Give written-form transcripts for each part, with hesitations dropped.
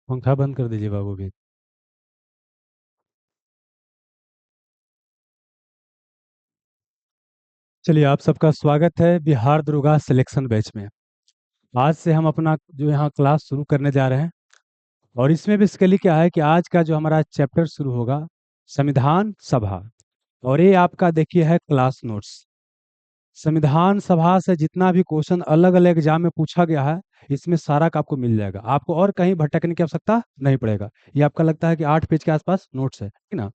पंखा बंद कर दीजिए बाबू भी। चलिए, आप सबका स्वागत है बिहार दरोगा सिलेक्शन बैच में। आज से हम अपना जो यहाँ क्लास शुरू करने जा रहे हैं। और इसमें बेसिकली क्या है कि आज का जो हमारा चैप्टर शुरू होगा, संविधान सभा। और ये आपका देखिए है क्लास नोट्स। संविधान सभा से जितना भी क्वेश्चन अलग अलग एग्जाम में पूछा गया है, इसमें सारा का आपको मिल जाएगा। आपको और कहीं भटकने की आवश्यकता नहीं पड़ेगा। ये आपका लगता है कि 8 पेज के आसपास नोट्स है, ठीक ना।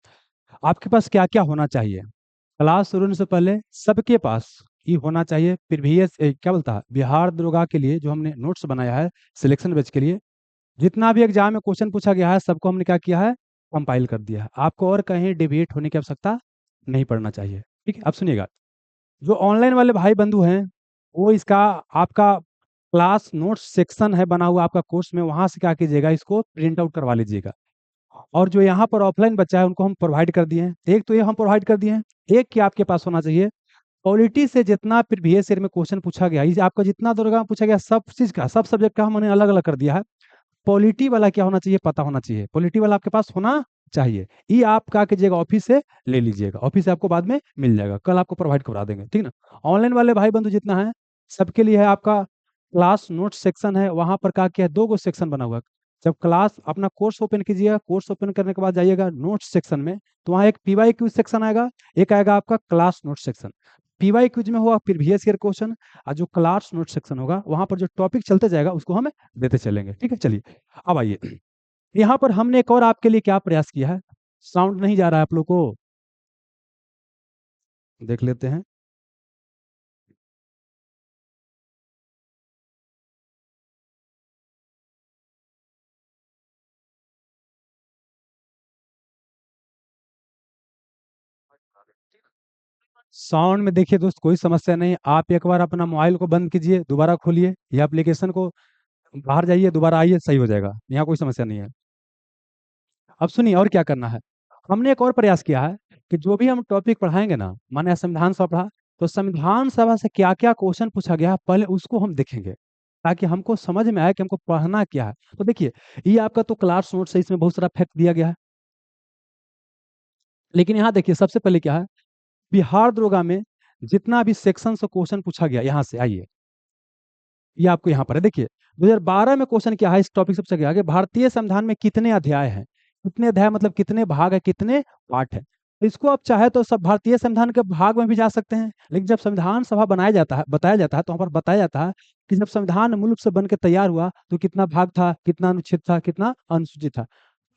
आपके पास क्या क्या होना चाहिए? क्लास शुरू होने से पहले सबके पास ये होना चाहिए प्रीवियस क्या बोलता है, बिहार दरोगा के लिए जो हमने नोट्स बनाया है सिलेक्शन बैच के लिए। जितना भी एग्जाम में क्वेश्चन पूछा गया है, सबको हमने क्या किया है, कंपाइल कर दिया है। आपको और कहीं डिविएट होने की आवश्यकता नहीं पड़ना चाहिए। ठीक है, अब सुनिएगा। जो ऑनलाइन वाले भाई बंधु हैं, वो इसका आपका क्लास नोट्स सेक्शन है बना हुआ आपका कोर्स में, वहां से क्या कीजिएगा, इसको प्रिंट आउट करवा लीजिएगा। और जो यहाँ पर ऑफलाइन बच्चा है, उनको हम प्रोवाइड कर दिए हैं। एक तो ये हम प्रोवाइड कर दिए हैं। एक कि आपके पास होना चाहिए पॉलिटी से जितना प्रीवियस ईयर में क्वेश्चन पूछा गया, ये आपका जितना दौर में पूछा गया, सब चीज का, सब सब्जेक्ट का हमने अलग अलग कर दिया है। पॉलिटी वाला क्या होना चाहिए, पता होना चाहिए। पॉलिटी वाला आपके पास होना चाहिए। ये आप क्या कीजिएगा, ऑफिस से ले लीजिएगा। ऑफिस से आपको बाद में मिल जाएगा, कल आपको प्रोवाइड करवा देंगे, ठीक ना। ऑनलाइन वाले भाई बंधु जितना है, सबके लिए है आपका क्लास नोट सेक्शन है। वहां पर क्या किया है, 2 गो सेक्शन बना हुआ है। जब क्लास अपना कोर्स ओपन कीजिएगा, कोर्स ओपन करने के बाद जाइएगा नोट्स सेक्शन में, तो वहाँ एक पीवाई क्यूज सेक्शन आएगा, एक आएगा आपका class note section. PYQs में होगा प्रीवियस ईयर क्वेश्चन, और जो क्लास नोट सेक्शन होगा, वहां पर जो टॉपिक चलते जाएगा उसको हम देते चलेंगे, ठीक है। चलिए, अब आइए। यहाँ पर हमने एक और आपके लिए क्या प्रयास किया है। साउंड नहीं जा रहा है आप लोग को, देख लेते हैं। साउंड में देखिए दोस्त, कोई समस्या नहीं। आप एक बार अपना मोबाइल को बंद कीजिए, दोबारा खोलिए ये एप्लीकेशन को, बाहर जाइए, दोबारा आइए, सही हो जाएगा। यहाँ कोई समस्या नहीं है। अब सुनिए और क्या करना है। हमने एक और प्रयास किया है कि जो भी हम टॉपिक पढ़ाएंगे ना, माने संविधान सभा पढ़ा, तो संविधान सभा से क्या क्या क्वेश्चन पूछा गया है, पहले उसको हम देखेंगे, ताकि हमको समझ में आए कि हमको पढ़ना क्या है। तो देखिए, ये आपका तो क्लास नोट्स है, इसमें बहुत सारा फैक्ट दिया गया है। लेकिन यहाँ देखिए, सबसे पहले क्या है, बिहार दरोगा में जितना भी सेक्शन से क्वेश्चन पूछा गया, यहाँ से आइए, ये आपको यहाँ पर है। देखिए, 2012 में क्वेश्चन क्या है, इस टॉपिक से पूछा गया कि भारतीय संविधान में कितने अध्याय हैं। कितने अध्याय मतलब कितने भाग है, कितने पार्ट है। तो इसको आप चाहे तो सब भारतीय संविधान के भाग में भी जा सकते हैं। लेकिन जब संविधान सभा बनाया जाता है, बताया जाता है, तो वहाँ पर बताया जाता है कि जब संविधान मूल रूप से बन के तैयार हुआ, तो कितना भाग था, कितना अनुच्छेद था, कितना अनुसूचित था।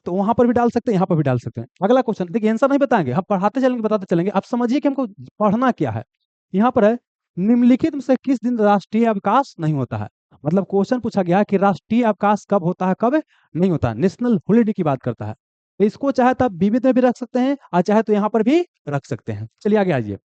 तो वहां पर भी डाल सकते हैं, यहाँ पर भी डाल सकते हैं। अगला क्वेश्चन देखिए, आंसर नहीं बताएंगे, हम पढ़ाते चलेंगे, बताते चलेंगे। आप समझिए कि हमको पढ़ना क्या है। यहाँ पर है, निम्नलिखित में से किस दिन राष्ट्रीय अवकाश नहीं होता है। मतलब क्वेश्चन पूछा गया है कि राष्ट्रीय अवकाश कब होता है, कब नहीं होता है। नेशनल हॉलिडे की बात करता है। तो इसको चाहे तो आप विविध में भी रख सकते हैं, और चाहे तो यहाँ पर भी रख सकते हैं। चलिए आगे आइए।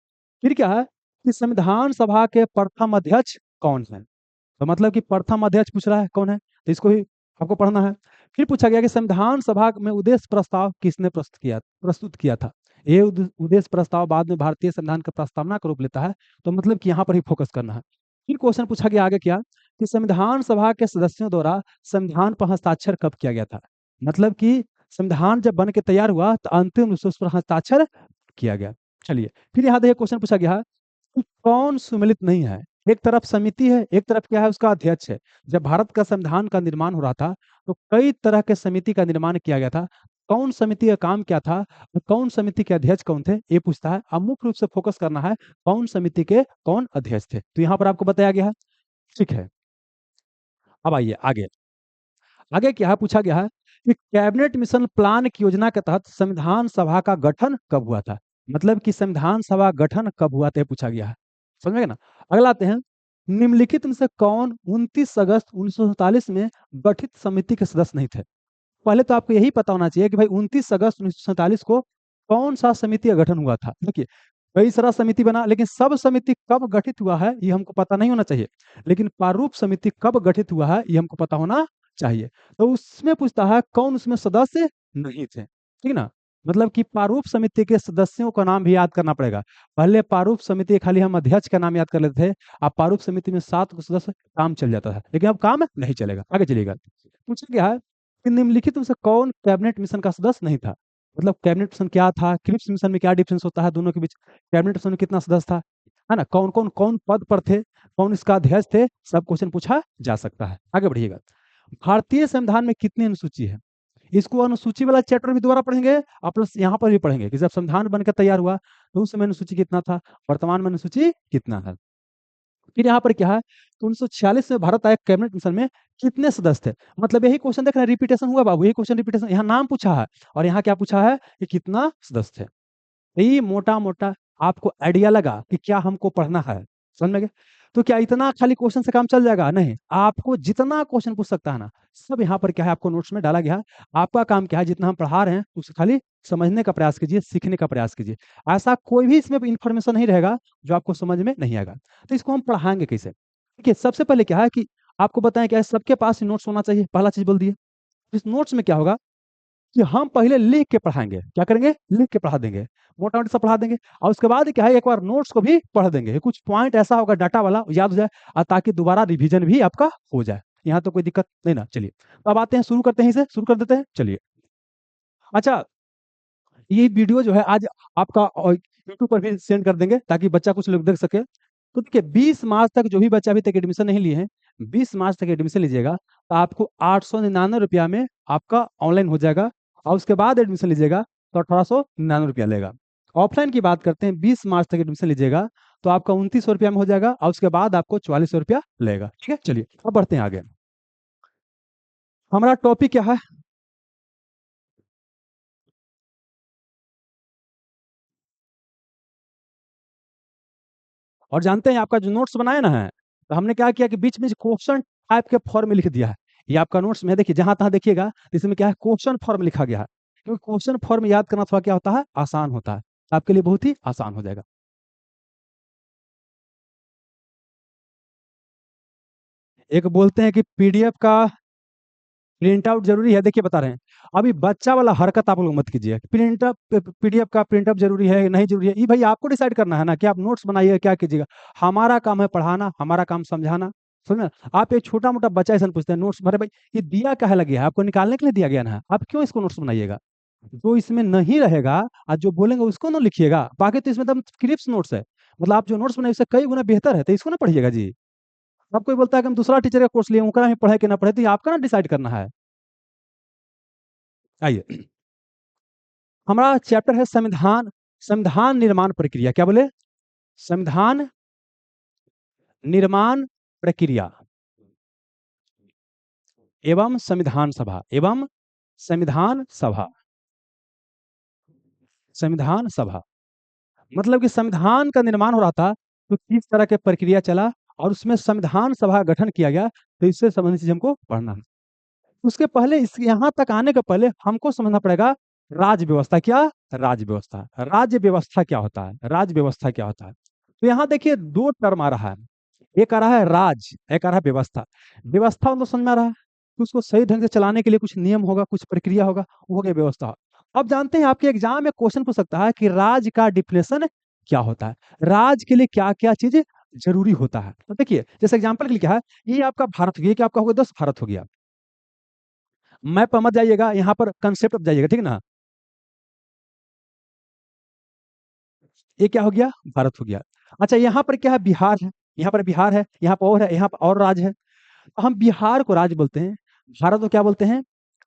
फिर क्या है कि संविधान सभा के प्रथम अध्यक्ष कौन है। तो मतलब कि प्रथम अध्यक्ष पूछ रहा है कौन है, तो इसको भी आपको पढ़ना है। फिर पूछा गया कि संविधान सभा में उद्देश्य प्रस्ताव किसने प्रस्तुत किया था। ये उद्देश्य प्रस्ताव बाद में भारतीय संविधान का प्रस्तावना का रूप लेता है। तो मतलब कि यहाँ पर ही फोकस करना है। फिर क्वेश्चन पूछा गया आगे क्या, कि संविधान सभा के सदस्यों द्वारा संविधान पर हस्ताक्षर कब किया गया था। मतलब कि संविधान जब बन के तैयार हुआ, तो अंतिम रूप से उस पर हस्ताक्षर किया गया। चलिए, फिर यहाँ देखिए क्वेश्चन पूछा गया कि कौन सुमेलित नहीं है। एक तरफ समिति है, एक तरफ क्या है, उसका अध्यक्ष है। जब भारत का संविधान का निर्माण हो रहा था, तो कई तरह के समिति का निर्माण किया गया था। कौन समिति का काम क्या था, और कौन समिति के अध्यक्ष कौन थे, ये पूछता है। अब मुख्य रूप से फोकस करना है कौन समिति के कौन अध्यक्ष थे, तो यहाँ पर आपको बताया गया है, ठीक है। अब आइए आगे। आगे क्या पूछा गया है कि कैबिनेट मिशन प्लान की योजना के तहत संविधान सभा का गठन कब हुआ था। मतलब कि संविधान सभा गठन कब हुआ था, ये पूछा गया है। समझ में गया ना। अगला आते हैं, निम्नलिखित में से कौन 29 अगस्त 1947 में गठित समिति के सदस्य नहीं थे। पहले तो आपको यही पता होना चाहिए कि भाई 29 अगस्त 1947 को कौन सा समिति का गठन हुआ था। देखिए, कई सारा समिति बना, लेकिन सब समिति कब गठित हुआ है ये हमको पता नहीं होना चाहिए। लेकिन प्रारूप समिति कब गठित हुआ है ये हमको पता होना चाहिए। तो उसमें पूछता है कौन उसमें सदस्य नहीं थे, ठीक ना। मतलब कि प्रारूप समिति के सदस्यों का नाम भी याद करना पड़ेगा। पहले प्रारूप समिति खाली हम अध्यक्ष का नाम याद कर लेते थे। अब प्रारूप समिति में 7 सदस्य, काम चल जाता है। लेकिन अब काम नहीं चलेगा, आगे चलेगा। पूछा गया है कि निम्नलिखित में से कौन कैबिनेट मिशन का सदस्य नहीं था? मतलब कैबिनेट मिशन क्या था, क्रिप्स मिशन में क्या डिफरेंस होता है दोनों के बीच, कैबिनेट मिशन में कितना सदस्य था, है ना, कौन कौन कौन पद पर थे, कौन इसका अध्यक्ष थे, सब क्वेश्चन पूछा जा सकता है। आगे बढ़िएगा। भारतीय संविधान में कितनी अनुसूची है? इसको अनुसूची वाला चैप्टर भी दोबारा पढ़ेंगे और प्लस यहाँ पर भी पढ़ेंगे कि जब संविधान बनकर तैयार हुआ तो उस समय अनुसूची कितना था, वर्तमान में अनुसूची कितना है। फिर यहाँ पर क्या है, तो 1946 में भारत आया कैबिनेट मिशन में कितने सदस्य थे? मतलब यही क्वेश्चन देख रहे हैं, रिपीटेशन हुआ बाबू, यही क्वेश्चन रिपीटेशन, यहाँ नाम पूछा है और यहाँ क्या पूछा है कि कितना सदस्य थे। यही मोटा मोटा आपको आइडिया लगा कि क्या हमको पढ़ना है, समझ में गए? तो क्या इतना खाली क्वेश्चन से काम चल जाएगा? नहीं, आपको जितना क्वेश्चन पूछ सकता है ना, सब यहाँ पर क्या है आपको नोट्स में डाला गया है। आपका काम क्या है, जितना हम पढ़ा रहे हैं उसे खाली समझने का प्रयास कीजिए, सीखने का प्रयास कीजिए। ऐसा कोई भी इसमें इंफॉर्मेशन नहीं रहेगा जो आपको समझ में नहीं आएगा। तो इसको हम पढ़ाएंगे कैसे? देखिए, सबसे पहले क्या है कि आपको बताएं क्या है, सबके पास नोट्स होना चाहिए, पहला चीज बोल दिए। इस नोट्स में क्या होगा कि हम पहले लिख के पढ़ाएंगे, क्या करेंगे, लिख के पढ़ा देंगे, मोटा मोटा सा पढ़ा देंगे, और उसके बाद क्या है एक बार नोट्स को भी पढ़ देंगे, कुछ पॉइंट ऐसा होगा डाटा वाला याद हो जाए, ताकि दोबारा रिवीजन भी आपका हो जाए। यहाँ तो कोई दिक्कत नहीं ना। चलिए, तो अब आते हैं, शुरू करते हैं, इसे शुरू कर देते हैं। चलिए, अच्छा, ये वीडियो जो है आज आपका यूट्यूब पर भी सेंड कर देंगे ताकि बच्चा कुछ लोग देख सके। तो देखिए, 20 मार्च तक जो भी बच्चा अभी तक एडमिशन नहीं लिए हैं, 20 मार्च तक एडमिशन लीजिएगा तो आपको 899 रुपया में आपका ऑनलाइन हो जाएगा, और उसके बाद एडमिशन लीजिएगा तो 1899 रुपया लेगा। ऑफलाइन की बात करते हैं, 20 मार्च तक एडमिशन लीजिएगा तो आपका 2900 रुपया में हो जाएगा, और उसके बाद आपको 4400 रुपया लेगा। ठीक है, चलिए अब बढ़ते हैं आगे। हमारा टॉपिक क्या है? और जानते हैं आपका जो नोट्स बनाया ना है, तो हमने क्या किया कि बीच में क्वेश्चन टाइप के फॉर्म में लिख दिया है। ये आपका नोट्स में देखिए, जहां तहां देखिएगा तो इसमें क्या है, क्वेश्चन फॉर्म लिखा गया है, क्योंकि क्वेश्चन फॉर्म याद करना थोड़ा क्या होता है, आसान होता है, आपके लिए बहुत ही आसान हो जाएगा। एक बोलते हैं कि पीडीएफ का प्रिंट आउट जरूरी है। देखिए, बता रहे हैं, अभी बच्चा वाला हरकत आप लोग मत कीजिए, प्रिंट पीडीएफ का प्रिंट आउट जरूरी है नहीं जरूरी है, ये भाई आपको डिसाइड करना है ना कि आप नोट्स बनाइए क्या कीजिएगा। हमारा काम है पढ़ाना, हमारा काम समझाना, समझना। आप एक छोटा मोटा बच्चा ऐसा पूछते हैं नोट्स, अरे भाई ये दिया क्या है लगे है, आपको निकालने के लिए दिया गया ना, आप क्यों इसको नोट्स बनाइएगा? जो इसमें नहीं रहेगा और जो बोलेंगे उसको ना लिखिएगा, बाकी तो इसमें तो क्रिप्स नोट्स है, मतलब आप जो नोट्स बनाए उससे कई गुना बेहतर है, तो इसको ना पढ़िएगा जी। अब कोई बोलता है कि हम दूसरा टीचर का कोर्स लिए, उनका ही पढ़े कि ना पढ़े, तो ये आपका ना डिसाइड करना है। आइए, हमारा चैप्टर है संविधान, संविधान निर्माण प्रक्रिया, क्या बोले, संविधान निर्माण प्रक्रिया एवं संविधान सभा, एवं संविधान सभा, संविधान सभा। मतलब कि संविधान का निर्माण हो रहा था तो किस तरह के प्रक्रिया चला और उसमें संविधान सभा का गठन किया गया, तो इससे संबंधित चीज हमको पढ़ना है। उसके पहले, इस यहाँ तक आने के पहले हमको समझना पड़ेगा राज्य व्यवस्था क्या, राज्य व्यवस्था, राज्य व्यवस्था क्या होता है, राज्य व्यवस्था क्या होता है। तो यहाँ देखिए दो टर्म आ रहा है, एक आ रहा है राज, एक आ रहा है व्यवस्था। व्यवस्था मतलब समझ में आ रहा है कि उसको सही ढंग से चलाने के लिए कुछ नियम होगा, कुछ प्रक्रिया होगा, वो हो गया व्यवस्था। अब जानते हैं आपके एग्जाम में क्वेश्चन पूछ सकता है कि राज का डिफिनेशन क्या होता है, राज के लिए क्या क्या चीज जरूरी होता है। तो देखिए, जैसे एग्जाम्पल के लिए क्या है, ये आपका भारत हो गया, क्या आपका हो गया, 10 भारत हो गया। मैप पर मत जाइएगा, यहाँ पर कंसेप्ट पर जाइएगा, ठीक ना। ये क्या हो गया, भारत हो गया। अच्छा, यहाँ पर क्या है, बिहार है, यहाँ पर बिहार है, यहाँ पर और है, यहाँ पर और राज्य है। हम बिहार को राज्य बोलते हैं, भारत को क्या बोलते हैं,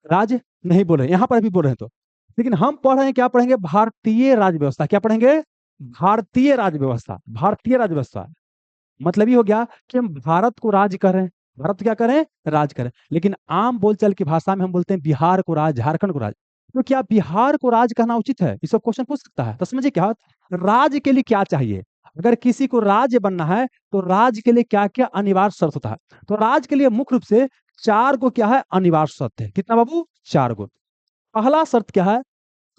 राज्य नहीं बोल रहे, यहाँ पर भी बोल रहे हैं तो। लेकिन हम पढ़ रहे हैं, क्या पढ़ेंगे, भारतीय राज्य व्यवस्था, क्या पढ़ेंगे, भारतीय राज्य व्यवस्था, भारतीय राज्य व्यवस्था। मतलब ये हो गया कि हम भारत को राज्य कर रहे हैं, भारत क्या करें, राज करें, लेकिन आम बोलचाल की भाषा में हम बोलते हैं बिहार को राज, झारखंड को राज। तो क्या बिहार को राज कहना उचित है, इस क्वेश्चन पूछ सकता है। तो समझिए क्या राज्य के लिए क्या चाहिए, अगर किसी को राज्य बनना है तो राज्य के लिए क्या क्या अनिवार्य शर्त होता है। तो राज्य के लिए मुख्य रूप से 4 क्या है, अनिवार्य शर्त है। कितना बाबू, 4। पहला शर्त क्या है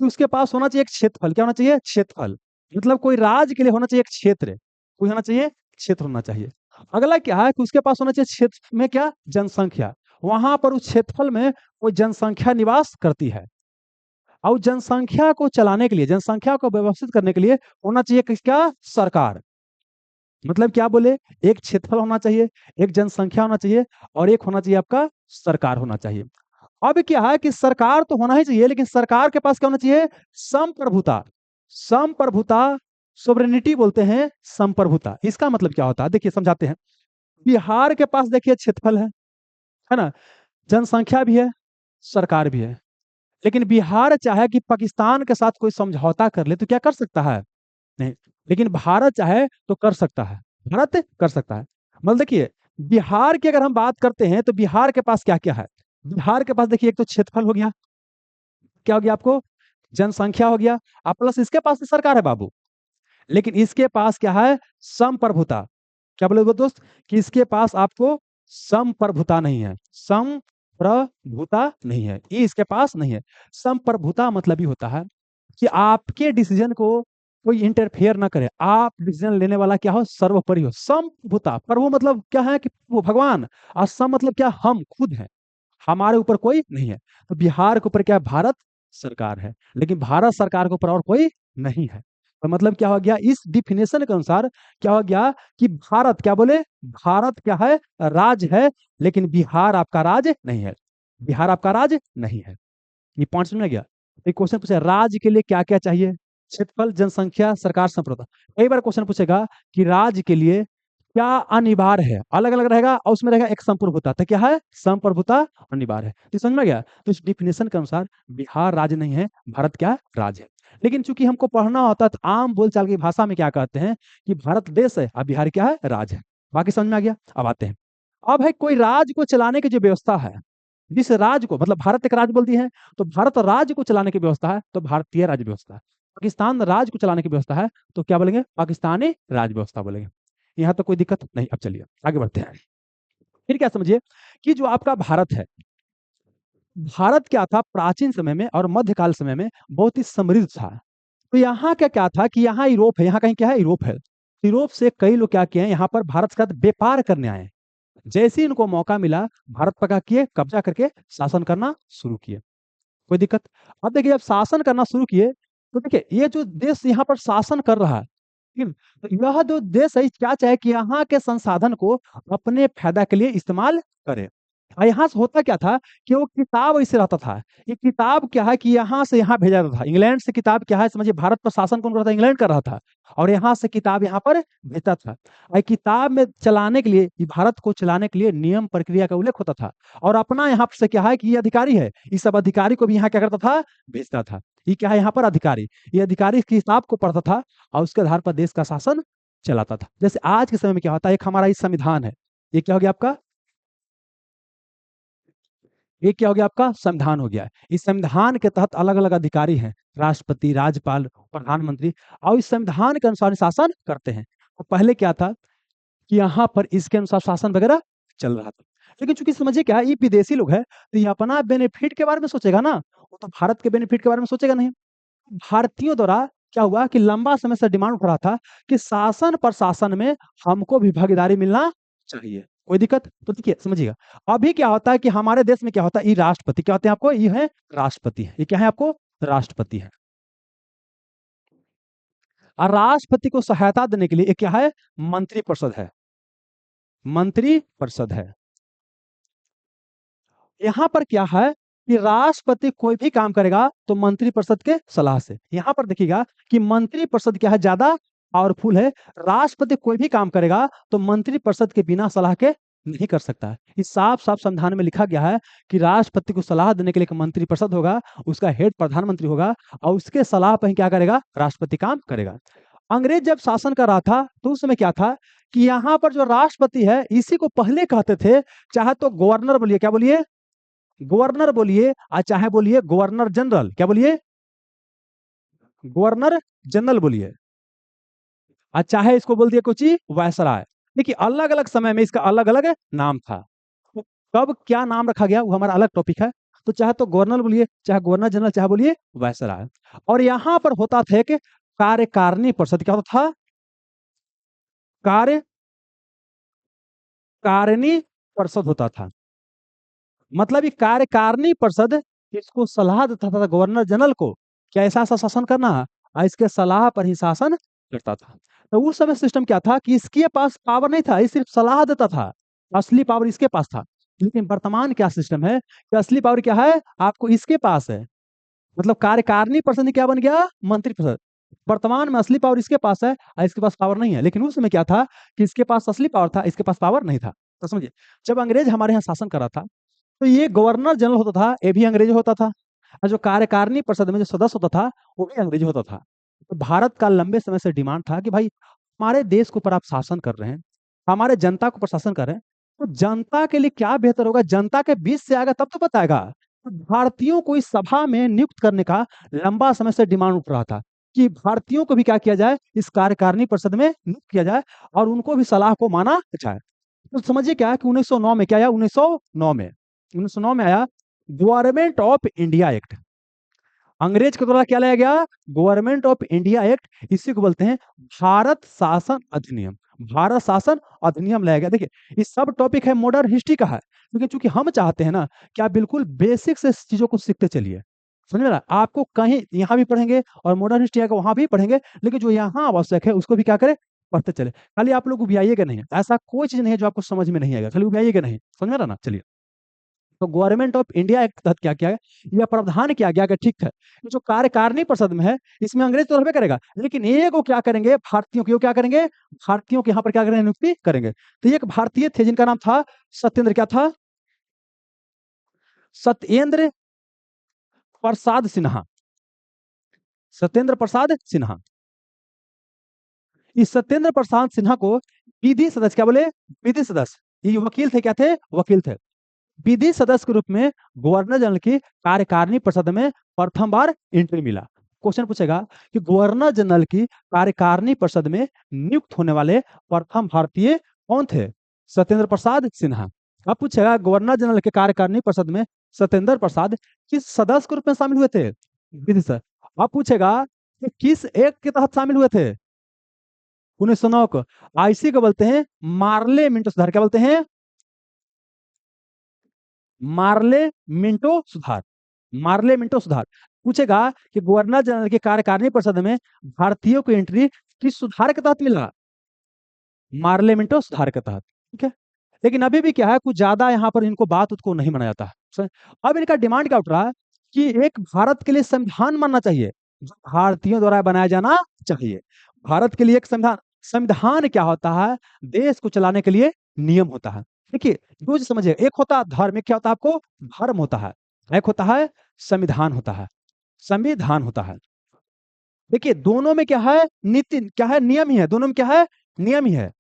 कि उसके पास होना चाहिए एक क्षेत्रफल, क्या होना चाहिए, क्षेत्रफल। मतलब कोई राज्य के लिए होना चाहिए एक क्षेत्र, कोई होना चाहिए, क्षेत्र होना चाहिए। अगला क्या है कि उसके पास होना चाहिए क्षेत्र में क्या, जनसंख्या, वहां पर उस क्षेत्रफल में कोई जनसंख्या निवास करती है। और जनसंख्या को चलाने के लिए, जनसंख्या को व्यवस्थित करने के लिए होना चाहिए क्या, सरकार। मतलब क्या बोले, एक क्षेत्रफल होना चाहिए, एक जनसंख्या होना चाहिए, और एक होना चाहिए आपका सरकार होना चाहिए। अब क्या है कि सरकार तो होना ही चाहिए, लेकिन सरकार के पास क्या होना चाहिए? संप्रभुता। संप्रभुता, सोवरेनिटी बोलते हैं संप्रभुता। इसका मतलब क्या होता है, देखिए समझाते हैं। बिहार के पास देखिए क्षेत्रफल है ना, जनसंख्या भी है, सरकार भी है। लेकिन बिहार चाहे कि पाकिस्तान के साथ कोई समझौता कर ले तो क्या कर सकता है? नहीं। लेकिन भारत चाहे तो कर सकता है, भारत कर सकता है। मतलब देखिए, बिहार की अगर हम बात करते हैं तो बिहार के पास क्या क्या है? बिहार के पास देखिए, एक तो क्षेत्रफल हो गया, क्या हो गया आपको? जनसंख्या हो गया, और प्लस इसके पास तो सरकार है बाबू। लेकिन इसके पास क्या है? संप्रभुता। क्या बोले वो दोस्त? कि इसके पास आपको संप्रभुता नहीं है, संप्रभुता नहीं है, ये इसके पास नहीं है। संप्रभुता मतलब ये होता है कि आपके डिसीजन को कोई इंटरफेयर ना करे, आप डिसीजन लेने वाला क्या हो? सर्वोपरि हो। संप्रभुता, पर वो मतलब क्या है कि वो भगवान, और सम मतलब क्या? हम खुद हैं, हमारे ऊपर कोई नहीं है। तो बिहार के ऊपर क्या है? भारत सरकार है, लेकिन भारत सरकार के ऊपर और कोई नहीं है। तो मतलब क्या हो गया इस डिफिनेशन के अनुसार? क्या हो गया कि भारत, क्या बोले, भारत क्या है? राज्य है, लेकिन बिहार आपका राज्य नहीं है। बिहार आपका राज्य नहीं है। ये पॉइंट समझ में गया? एक क्वेश्चन पूछे, राज्य के लिए क्या क्या चाहिए? क्षेत्रफल, जनसंख्या, सरकार, संप्रभुता। कई बार क्वेश्चन पूछेगा कि राज्य के लिए क्या अनिवार्य है, अलग अलग रहेगा, और उसमें रहेगा एक संप्रभुता। तो क्या है? संप्रभुता अनिवार्य है। तो समझ में गया? तो इस डिफिनेशन के अनुसार बिहार राज्य नहीं है, भारत क्या है? राज्य है। लेकिन चूंकि हमको पढ़ना होता है तो आम बोलचाल की भाषा में क्या कहते हैं कि भारत देश है और बिहार क्या है? राज्य है। बाकी समझ में आ गया? अब आते हैं। अब है कोई राज्य को चलाने की जो व्यवस्था है, जिस राज्य को, मतलब भारत एक राज्य बोलती है, तो भारत राज्य को चलाने की व्यवस्था है तो भारतीय राज्य व्यवस्था है। पाकिस्तान राज्य को चलाने की व्यवस्था है तो क्या बोलेंगे? पाकिस्तानी राज्य व्यवस्था बोलेंगे। यहाँ तो कोई दिक्कत नहीं। अब चलिए आगे बढ़ते हैं। फिर क्या समझिए कि जो आपका भारत है, भारत क्या था प्राचीन समय में और मध्यकाल समय में? बहुत ही समृद्ध था। तो यहाँ क्या क्या था कि यहाँ यूरोप है, यहाँ कहीं क्या है? यूरोप है। यूरोप से कई लोग क्या किए हैं? यहाँ पर भारत के साथ व्यापार करने आए। जैसे ही इनको मौका मिला, भारत पर क्या किए? कब्जा करके शासन करना शुरू किए। कोई दिक्कत? अब देखिए, जब शासन करना शुरू किए तो देखिए, ये जो देश यहाँ पर शासन कर रहा है, ठीक है? तो यह जो देश है क्या चाहे कि यहाँ के संसाधन को अपने फायदा के लिए इस्तेमाल करे। और यहाँ से होता क्या था कि वो किताब ऐसे रहता था, ये किताब क्या है कि यहाँ से यहाँ भेजा जाता था। इंग्लैंड से किताब क्या है समझिए, भारत पर शासन कौन कर रहा था? इंग्लैंड कर रहा था। और यहाँ से किताब यहाँ पर भेजता था। और किताब में चलाने के लिए, ये भारत को चलाने के लिए नियम प्रक्रिया का उल्लेख होता था। और अपना यहाँ से क्या है कि ये अधिकारी है, इस सब अधिकारी को भी यहाँ क्या करता था? भेजता था। ये क्या है? यहाँ पर अधिकारी, ये अधिकारी की किताब को पढ़ता था और उसके आधार पर देश का शासन चलाता था। जैसे आज के समय में क्या होता है, एक हमारा ये संविधान है, ये क्या हो गया आपका? ये क्या हो गया आपका? संविधान हो गया है। इस संविधान के तहत अलग अलग अधिकारी हैं, राष्ट्रपति, राज्यपाल, प्रधानमंत्री, और इस संविधान के अनुसार शासन करते हैं। तो पहले क्या था कि यहाँ पर इसके अनुसार शासन वगैरह चल रहा था। लेकिन चूंकि समझिए क्या है, ये विदेशी लोग है तो ये अपना बेनिफिट के बारे में सोचेगा ना, वो तो भारत के बेनिफिट के बारे में सोचेगा नहीं। भारतीयों द्वारा क्या हुआ कि लंबा समय से डिमांड उठ रहा था कि शासन प्रशासन में हमको भी भागीदारी मिलना चाहिए। कोई दिक्कत? तो देखिए समझिएगा, अभी क्या होता है कि हमारे देश में क्या होता है, ये राष्ट्रपति क्या होते हैं आपको? ये है राष्ट्रपति है। ये क्या है आपको? राष्ट्रपति है। और राष्ट्रपति को सहायता देने के लिए ये क्या है? मंत्रिपरिषद है। मंत्रिपरिषद है। यहाँ पर क्या है कि राष्ट्रपति कोई भी काम करेगा तो मंत्रिपरिषद के सलाह से। यहाँ पर देखिएगा कि मंत्रिपरिषद क्या है? ज्यादा पावरफुल है। राष्ट्रपति कोई भी काम करेगा तो मंत्रिपरिषद के बिना सलाह के नहीं कर सकता है। इस साफ साफ संविधान में लिखा गया है कि राष्ट्रपति को सलाह देने के लिए एक मंत्रिपरिषद होगा, उसका हेड प्रधानमंत्री होगा, और उसके सलाह पर ही क्या करेगा? राष्ट्रपति काम करेगा। अंग्रेज जब शासन कर रहा था तो उस समय क्या था कि यहाँ पर जो राष्ट्रपति है इसी को पहले कहते थे, चाहे तो गवर्नर बोलिए, क्या बोलिए? गवर्नर बोलिए, और चाहे बोलिए गवर्नर जनरल, क्या बोलिए? गवर्नर जनरल बोलिए, और चाहे इसको बोल दिए कुछ ही वायसराय। देखिए अलग अलग समय में इसका अलग अलग नाम था। तो कब क्या नाम रखा गया वो हमारा अलग टॉपिक है। तो चाहे तो गवर्नर बोलिए, चाहे गवर्नर जनरल, चाहे बोलिए वायसराय। और यहाँ पर होता था कि कार्यकारिणी परिषद, क्या होता था? कार्यकारिणी परिषद होता था। मतलब ये कार्यकारिणी परिषद इसको सलाह देता था गवर्नर जनरल को क्या ऐसा ऐसा शासन करना है, और इसके सलाह पर ही शासन करता था। तो उस समय सिस्टम क्या था कि इसके पास पावर नहीं था, ये सिर्फ सलाह देता था, असली पावर इसके पास था। लेकिन वर्तमान क्या सिस्टम है कि असली पावर क्या है, आपको इसके पास है। मतलब कार्यकारिणी परिषद क्या बन गया, मंत्रिपरिषद। वर्तमान में असली पावर इसके पास है और इसके पास पावर नहीं है। लेकिन उस समय क्या था कि इसके पास असली पावर था, इसके पास पावर नहीं था। तो समझिए, जब अंग्रेज हमारे यहाँ शासन कर रहा था तो ये गवर्नर जनरल होता था, ये भी अंग्रेज होता था, और जो कार्यकारिणी परिषद में जो सदस्य होता था वो भी अंग्रेज होता था। तो भारत का लंबे समय से डिमांड था कि भाई हमारे देश के ऊपर आप शासन कर रहे हैं, हमारे जनता को प्रशासन कर रहे हैं, तो जनता के लिए क्या बेहतर होगा, जनता के बीच से आएगा तब तो बताएगा। तो भारतीयों को इस सभा में नियुक्त करने का लंबा समय से डिमांड उठ रहा था कि भारतीयों को भी क्या किया जाए, इस कार्यकारिणी परिषद में नियुक्त किया जाए और उनको भी सलाह को माना जाए। तो समझिए क्या है कि 1909 में क्या आया, 1909 में 1909 में आया गवर्नमेंट ऑफ इंडिया एक्ट। अंग्रेज के द्वारा क्या लाया गया, गवर्नमेंट ऑफ इंडिया एक्ट। इसी को बोलते हैं भारत शासन अधिनियम। भारत शासन अधिनियम लाया गया। देखिए, ये सब टॉपिक है मॉडर्न हिस्ट्री का है, लेकिन चूंकि हम चाहते हैं ना कि आप बिल्कुल बेसिक से चीजों को सीखते चलिए। समझ में आ रहा है? आपको कहीं यहाँ भी पढ़ेंगे और मॉडर्न हिस्ट्री आएगा वहां भी पढ़ेंगे, लेकिन जो यहाँ आवश्यक है उसको भी क्या करें, पढ़ते चले। खाली आप लोग उबियाइएगा नहीं, ऐसा कोई चीज नहीं है जो आपको समझ में नहीं आएगा, खाली उबियाइएगा नहीं। समझ में आ रहा ना? चलिए, तो गवर्नमेंट ऑफ इंडिया एक्ट के तहत क्या किया गया, यह प्रावधान किया गया कि ठीक है, ये जो कार्यकारिणी परिषद में है इसमें अंग्रेज तो रहबे करेगा, लेकिन एक को क्या करेंगे, भारतीयों को क्या करेंगे, भारतीयों के यहाँ पर क्या करेंगे, नियुक्ति करेंगे। तो ये एक भारतीय थे जिनका नाम था सत्येंद्र, क्या था, सत्येंद्र प्रसाद सिन्हा। सत्येंद्र प्रसाद सिन्हा। इस सत्येंद्र प्रसाद सिन्हा को विधि सदस्य, क्या बोले, विधि सदस्य, ये वकील थे, क्या थे, वकील थे। विधि सदस्य के रूप में गवर्नर जनरल की कार्यकारिणी परिषद में प्रथम बार एंट्री मिला। क्वेश्चन पूछेगा कि गवर्नर जनरल की कार्यकारिणी परिषद में नियुक्त होने वाले प्रथम भारतीय कौन थे, सत्येंद्र प्रसाद सिन्हा। अब पूछेगा गवर्नर जनरल के कार्यकारिणी परिषद में सत्येंद्र प्रसाद किस सदस्य के रूप में शामिल हुए थे, विधि सदस्य। अब पूछेगा कि किस एक के तहत शामिल हुए थे, 1909 को। आईसी को बोलते हैं मार्ले मिंटो सुधार, क्या बोलते हैं, मार्ले मिंटो सुधार। मार्ले मिंटो सुधार। पूछेगा कि गवर्नर जनरल की कार्यकारिणी परिषद में भारतीयों को एंट्री किस सुधार के तहत मिला, मार्ले मिंटो सुधार के तहत। ठीक है, लेकिन अभी भी क्या है, कुछ ज्यादा यहाँ पर इनको बात को नहीं माना जाता है। अब इनका डिमांड क्या उठ रहा है कि एक भारत के लिए संविधान बनना चाहिए जो भारतीयों द्वारा बनाया जाना चाहिए। भारत के लिए एक संविधान। संविधान क्या होता है, देश को चलाने के लिए नियम होता है। देखिए, दो चीज समझिए, एक होता है धर्म, एक क्या होता है आपको, धर्म होता है, एक होता है संविधान होता है, संविधान होता है। देखिए, दोनों में क्या है, नीति क्या है, नियम ही है। दोनों में क्या है, नियम ही है।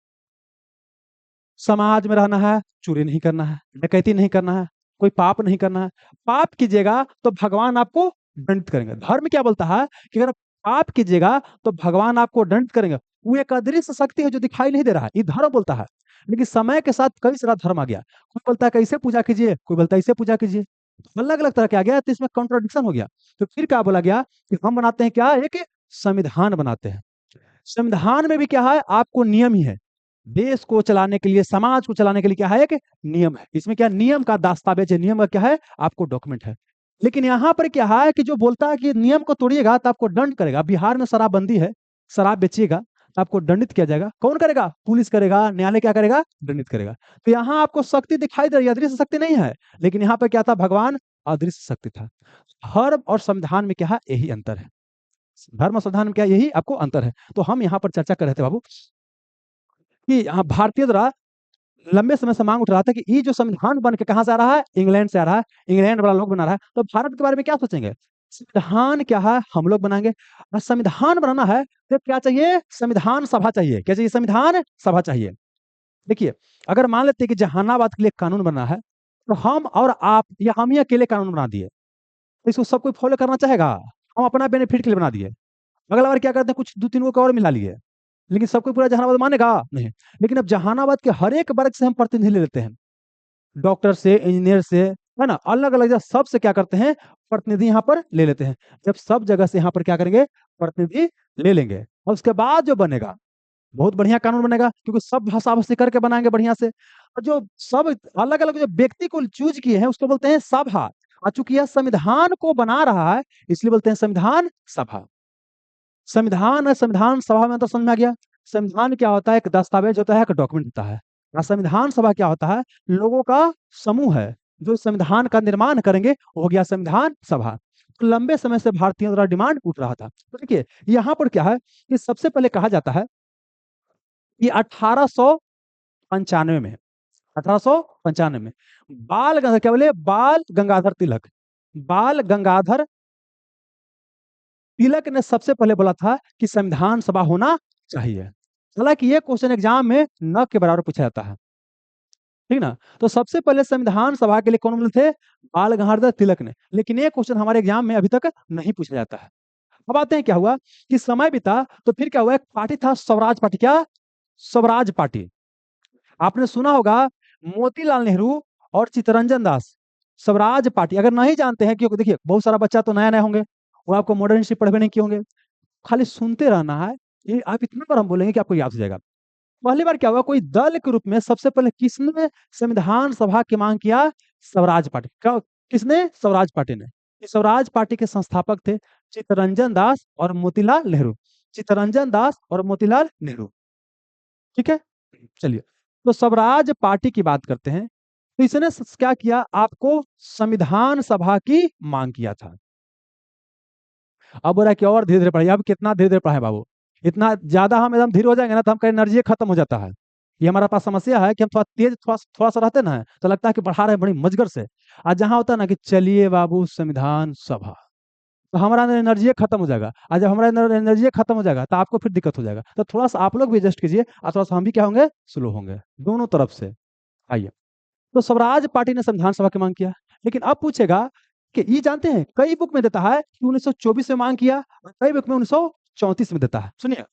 समाज में रहना है, चोरी नहीं करना है, डकैती नहीं करना है, कोई पाप नहीं करना है। पाप कीजिएगा तो भगवान आपको दंडित करेंगे। धर्म क्या बोलता है कि अगर पाप कीजिएगा तो भगवान आपको दंडित करेंगे। वो एक अदृश्य शक्ति है जो दिखाई नहीं दे रहा है, ये धर्म बोलता है। लेकिन समय के साथ कई सारा धर्म आ गया। कोई बोलता है कैसे पूजा कीजिए, कोई बोलता है ऐसे पूजा कीजिए, अलग अलग तरह के आ गया, तो इसमें कॉन्ट्रोडिक्शन हो गया। तो फिर क्या बोला गया कि हम बनाते हैं क्या, एक संविधान बनाते हैं। संविधान में भी क्या है, आपको नियम ही है। देश को चलाने के लिए, समाज को चलाने के लिए क्या है, एक नियम है। इसमें क्या, नियम का दस्तावेज है, नियम का क्या है, आपको डॉक्यूमेंट है। लेकिन यहाँ पर क्या है कि जो बोलता है कि नियम को तोड़िएगा तो आपको दंड करेगा। बिहार में शराबबंदी है, शराब बेचिएगा तो आपको दंडित किया जाएगा। कौन करेगा, पुलिस करेगा, न्यायालय क्या करेगा, दंडित करेगा। तो यहाँ आपको शक्ति दिखाई दे रही है, अदृश्य शक्ति नहीं है। लेकिन यहाँ पर क्या था, भगवान अदृश्य शक्ति था। धर्म और संविधान में क्या है, यही अंतर है। धर्म और संविधान में क्या, यही आपको अंतर है। तो हम यहाँ पर चर्चा कर रहे थे बाबू कि यहाँ भारतीय द्वारा लंबे समय से मांग उठ रहा था कि ये जो संविधान बन के कहां से आ रहा है, इंग्लैंड से आ रहा है, इंग्लैंड वाला लोग बना रहा है। तो भारत के बारे में क्या सोचेंगे, संविधान क्या है, हम लोग बनाएंगे। और संविधान बनाना है तो क्या चाहिए, संविधान सभा चाहिए। क्या चाहिए, संविधान सभा चाहिए। देखिए, अगर मान लेते हैं कि जहानाबाद के लिए कानून बना है, तो हम और आप या हम ही अकेले कानून बना दिए, तो इसको सब कोई फॉलो करना चाहेगा, हम अपना बेनिफिट के लिए बना दिए। अगला बार क्या करते हैं, कुछ दो तीन को और मिला लिए, लेकिन सबको पूरा जहानाबाद मानेगा नहीं। लेकिन अब जहानाबाद के हर एक वर्ग से हम प्रतिनिधि ले लेते हैं, डॉक्टर से, इंजीनियर से, है ना, अलग अलग जगह सब से क्या करते हैं, प्रतिनिधि यहाँ पर ले लेते हैं। जब सब जगह से यहाँ पर क्या करेंगे, प्रतिनिधि ले लेंगे, और उसके बाद जो बनेगा बहुत बढ़िया कानून बनेगा, क्योंकि सब भाषा भाषी करके बनाएंगे बढ़िया से। और जो सब अलग अलग जो व्यक्ति को चूज किए हैं उसको बोलते हैं सभा। और चूंकि यह संविधान को बना रहा है इसलिए बोलते हैं संविधान सभा। संविधान है, संविधान सभा में तो समझ में आ गया। संविधान क्या होता है, एक दस्तावेज होता है, एक डॉक्यूमेंट होता है। और संविधान सभा क्या होता है? लोगों का समूह है जो संविधान का निर्माण करेंगे, वो हो गया संविधान सभा। तो लंबे समय से भारतीयों द्वारा डिमांड उठ रहा था। तो देखिए यहाँ पर क्या है कि सबसे पहले कहा जाता है कि 1895 में, 1895 में बाल गंगा क्या बोले, बाल गंगाधर तिलक, बाल गंगाधर तिलक ने सबसे पहले बोला था कि संविधान सभा होना चाहिए। हालांकि ये क्वेश्चन एग्जाम में न के बराबर पूछा जाता है, ठीक ना। तो सबसे पहले संविधान सभा के लिए कौन बोले थे? बाल गंगाधर तिलक ने। लेकिन ये क्वेश्चन हमारे एग्जाम में अभी तक नहीं पूछा जाता है। अब आते हैं क्या हुआ कि समय बीता तो फिर क्या हुआ, एक पार्टी था स्वराज पार्टी। क्या? स्वराज पार्टी। आपने सुना होगा मोतीलाल नेहरू और चित्तरंजन दास। स्वराज पार्टी अगर नहीं जानते हैं, क्योंकि देखिए बहुत सारा बच्चा तो नया नया होंगे, वो आपको मॉडर्न हिस्ट्री पढ़े नहीं किए होंगे, खाली सुनते रहना है। ये आप इतना बार हम बोलेंगे कि आपको याद हो जाएगा। पहली बार क्या हुआ, कोई दल के रूप में सबसे पहले किसने संविधान सभा की मांग किया? स्वराज पार्टी। किसने? स्वराज पार्टी ने। इस स्वराज पार्टी के संस्थापक थे चित्तरंजन दास और मोतीलाल नेहरू। चित्तरंजन दास और मोतीलाल नेहरू, ठीक है। चलिए, तो स्वराज पार्टी की बात करते हैं। तो इसने क्या किया? आपको संविधान सभा की मांग किया था। अब बोला कि और धीरे धीरे पढ़ाइए। अब कितना धीरे धीरे पढ़ाए बाबू? इतना ज्यादा हम एकदम धीरे हो जाएंगे ना तो हमका एनर्जी खत्म हो जाता है। ये हमारा पास समस्या है कि हम थोड़ा तेज थोड़ा सा रहते ना तो लगता है कि पढ़ा रहे हैं बड़ी मजगर से। आज जहां होता है ना कि चलिए बाबू संविधान सभा, तो हमारा एनर्जी खत्म हो जाएगा। आज जब हमारा एनर्जी खत्म हो जाएगा तो आपको फिर दिक्कत हो जाएगा। तो थोड़ा सा आप लोग भी एडजस्ट कीजिए और थोड़ा सा हम भी क्या होंगे, स्लो होंगे दोनों तरफ से। आइए, तो स्वराज पार्टी ने संविधान सभा की मांग किया। लेकिन अब पूछेगा कि ये जानते हैं कई बुक में देता है कि 1924 में मांग किया और कई बुक में 1934 में देता है। सुनिए,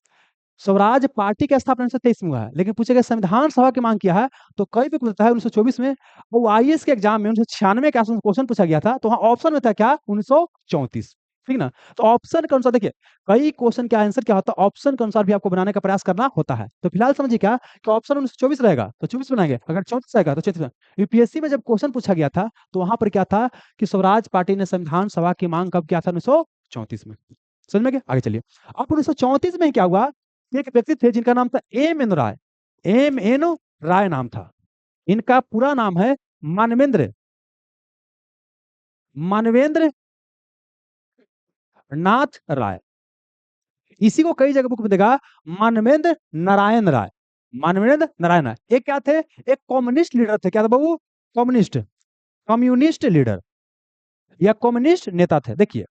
स्वराज पार्टी का स्थापना 1923 में हुआ है, लेकिन पूछेगा संविधान सभा की मांग किया है तो कई बुक में देता है 1924 में। और आईएएस के एग्जाम में 1996 के आसपास क्वेश्चन पूछा गया था, तो वहां ऑप्शन में था क्या? 1934, ठीक ना। तो ऑप्शन के अनुसार देखिए कई क्वेश्चन का आंसर क्या होता है, ऑप्शन के अनुसार भी आपको बनाने का प्रयास करना होता है। तो फिलहाल समझिए क्या कि ऑप्शन 1924 रहेगा तो 24 बनाएंगे, अगर 34 रहेगा तो 34। यूपीएससी में जब क्वेश्चन पूछा गया था तो वहां पर क्या था कि स्वराज पार्टी ने संविधान सभा की मांग कब किया था? 1934 में। समझ में गया? आगे चलिए। अब 1934 में क्या हुआ, एक व्यक्ति थे जिनका नाम था एम एन राय। एम एन राय नाम था। इनका पूरा नाम है मानवेंद्र मानवेंद्र नाथ राय। इसी को कई जगह बुक में देगा मानवेंद्र नारायण राय। मानवेंद्र नारायण राय एक क्या थे? एक कम्युनिस्ट लीडर थे। क्या था बाबू? कम्युनिस्ट, कम्युनिस्ट लीडर या कम्युनिस्ट नेता थे। देखिए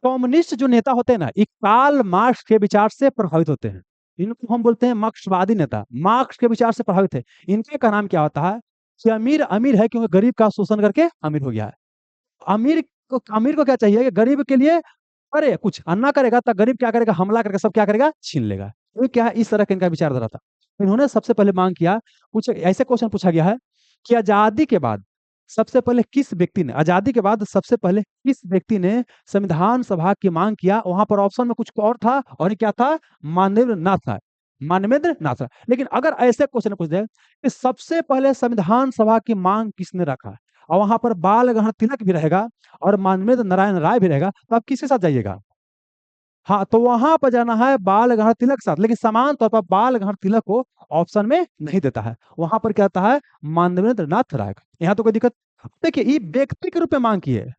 कम्युनिस्ट जो नेता होते हैं ना, ये कार्ल मार्क्स के विचार से प्रभावित होते हैं। इनको हम बोलते हैं मार्क्सवादी नेता। मार्क्स के विचार से प्रभावित है। इनके का नाम क्या होता है कि अमीर अमीर है क्योंकि गरीब का शोषण करके अमीर हो गया है। अमीर को क्या चाहिए कि गरीब के लिए करे कुछ, अन्ना करेगा तो गरीब क्या करेगा? हमला करके सब क्या करेगा? छीन लेगा। तो क्या है, इस तरह का इनका विचारधारा था। इन्होंने सबसे पहले मांग किया, कुछ ऐसे क्वेश्चन पूछा गया है कि आजादी के बाद सबसे पहले किस व्यक्ति ने, आजादी के बाद सबसे पहले किस व्यक्ति ने संविधान सभा की मांग किया? वहां पर ऑप्शन में कुछ और था और ये क्या था? मानवेंद्र नाथ राय। मानवेंद्र नाथ राय। लेकिन अगर ऐसे क्वेश्चन पूछ दे कि सबसे पहले संविधान सभा की मांग किसने रखा और वहां पर बाल गंगाधर तिलक भी रहेगा और मानवेंद्र नारायण राय भी रहेगा, तो आप किसके साथ जाइएगा? हाँ, तो वहां पर जाना है बाल गंगाधर तिलक के साथ। लेकिन समान तौर पर बाल गंगाधर तिलक को ऑप्शन में नहीं देता है, वहां पर क्या आता है? मानवेंद्र नाथ राय। यहाँ तो कोई दिक्कत। देखिए ये व्यक्ति के रूप में मांग की है।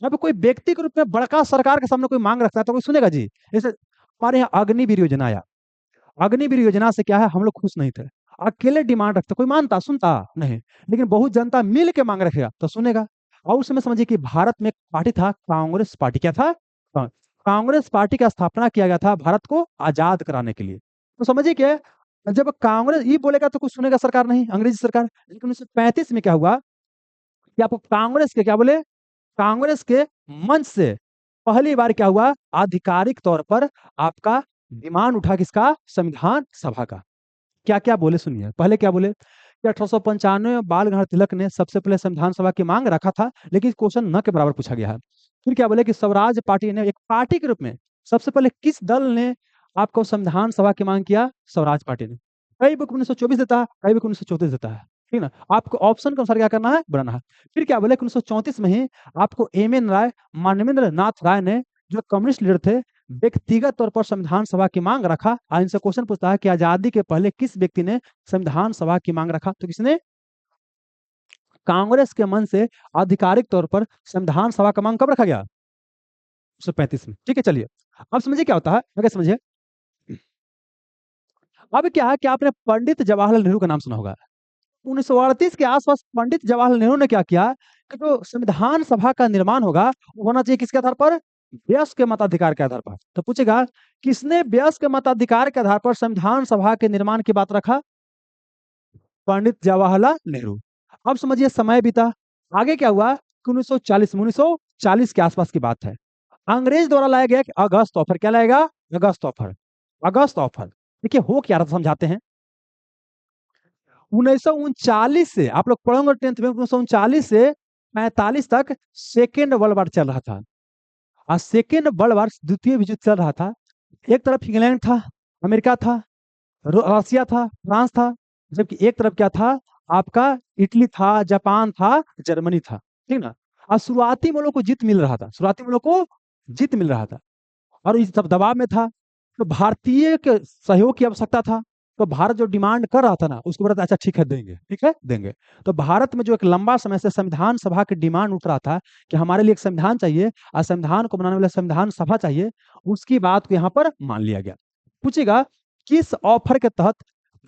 अब कोई व्यक्ति के रूप में बड़का सरकार के सामने कोई मांग रखता है तो कोई सुनेगा जी? जैसे हमारे यहाँ अग्निवीर योजना आया। अग्निवीर योजना से क्या है, हम लोग खुश नहीं थे। अकेले डिमांड रखते कोई मानता सुनता नहीं, लेकिन बहुत जनता मिल के मांग रखेगा तो सुनेगा। और उस समय समझिए कि भारत में एक पार्टी था कांग्रेस पार्टी। क्या था? कांग्रेस पार्टी का स्थापना किया गया था भारत को आजाद कराने के लिए। तो समझिए कि जब कांग्रेस ये बोलेगा तो कुछ सुनेगा सरकार नहीं, अंग्रेजी सरकार। लेकिन 1935 में क्या हुआ कि आपको कांग्रेस के क्या बोले, कांग्रेस के मंच से पहली बार क्या हुआ, आधिकारिक तौर पर आपका डिमांड उठा किसका? संविधान सभा का। क्या क्या बोले सुनिए। पहले क्या बोले कि 1895 में बाल गंगाधर तिलक ने सबसे पहले संविधान सभा की मांग रखा था, लेकिन क्वेश्चन न के बराबर पूछा गया है। फिर क्या बोले कि स्वराज पार्टी ने एक पार्टी के रूप में सबसे पहले किस दल ने आपको संविधान सभा की मांग किया? स्वराज पार्टी ने। कई बुक 1924 देता है, कई बुक 1934 देता है, ठीक ना। आपको ऑप्शन के अनुसार क्या करना है? बनाना है। फिर क्या बोले कि 1934 में ही आपको एम एन राय, मानवेंद्र नाथ राय ने, जो कम्युनिस्ट लीडर थे, व्यक्तिगत तौर पर संविधान सभा की मांग रखा? और इनसे क्वेश्चन पूछता है कि आजादी के पहले किस व्यक्ति ने संविधान सभा की मांग रखा? तो किसने? कांग्रेस के मन से आधिकारिक तौर पर संविधान सभा का मांग कब रखा गया? 1935 में। ठीक है, चलिए अब समझिए क्या होता है, आगे समझिए। अब क्या है कि आपने पंडित जवाहरलाल नेहरू का नाम सुना होगा। 1938 के आसपास पंडित जवाहरलाल नेहरू ने क्या किया कि जो संविधान सभा का निर्माण होगा वो होना चाहिए किसके आधार पर? व्यस्क के मताधिकार के आधार पर। तो पूछेगा किसने व्यस्क के मताधिकार के आधार पर संविधान सभा के निर्माण की बात रखा? पंडित जवाहरलाल नेहरू। अब समझिए समय बीता, आगे क्या हुआ कि 1940 के आसपास की बात है। अंग्रेज द्वारा लाया गया कि अगस्त ऑफर, क्या लाएगा? अगस्त ऑफर। अगस्त ऑफर देखिए हो क्या रहा था, समझाते हैं। 1939 से आप लोग पढ़ोगे 10th में, 1939 से 45 तक सेकेंड वर्ल्ड वार चल रहा था। और सेकेंड वर्ल्ड वार, द्वितीय विश्व युद्ध चल रहा था। एक तरफ इंग्लैंड था, अमेरिका था, रसिया था, फ्रांस था, जबकि एक तरफ क्या था? आपका इटली था, जापान था, जर्मनी था। ठीक ना? और शुरुआती मुल्कों को जीत मिल रहा था, शुरुआती मुल्कों को जीत मिल रहा था, और इस सब दबाव में था। तो भारतीय के सहयोग की आवश्यकता था। तो भारत जो डिमांड कर रहा था ना, उसको बोला था अच्छा ठीक है देंगे, ठीक है देंगे। तो भारत में जो एक लंबा समय से संविधान सभा की डिमांड उठ रहा था कि हमारे लिए एक संविधान चाहिए और संविधान को बनाने वाला संविधान सभा चाहिए, उसकी बात को यहाँ पर मान लिया गया। पूछेगा किस ऑफर के तहत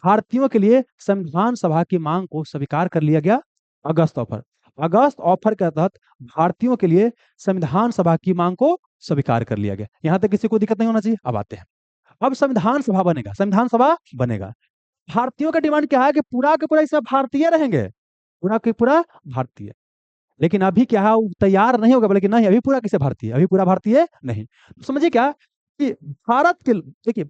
भारतीयों के लिए संविधान सभा की मांग को स्वीकार कर लिया गया? अगस्त ऑफर। अगस्त ऑफर के तहत भारतीयों के लिए संविधान सभा की मांग को स्वीकार कर लिया गया। यहां तक किसी को दिक्कत नहीं होना चाहिए। अब आते हैं, अब संविधान सभा बनेगा, संविधान सभा बनेगा। भारतीयों का डिमांड क्या है कि पूरा के पूरा इसमें भारतीय रहेंगे, पूरा के पूरा भारतीय। लेकिन अभी क्या है, वो तैयार नहीं होगा, बोले कि नहीं अभी पूरा किसे भारतीय, अभी पूरा भारतीय नहीं। तो समझिए क्या कि भारत के, देखिए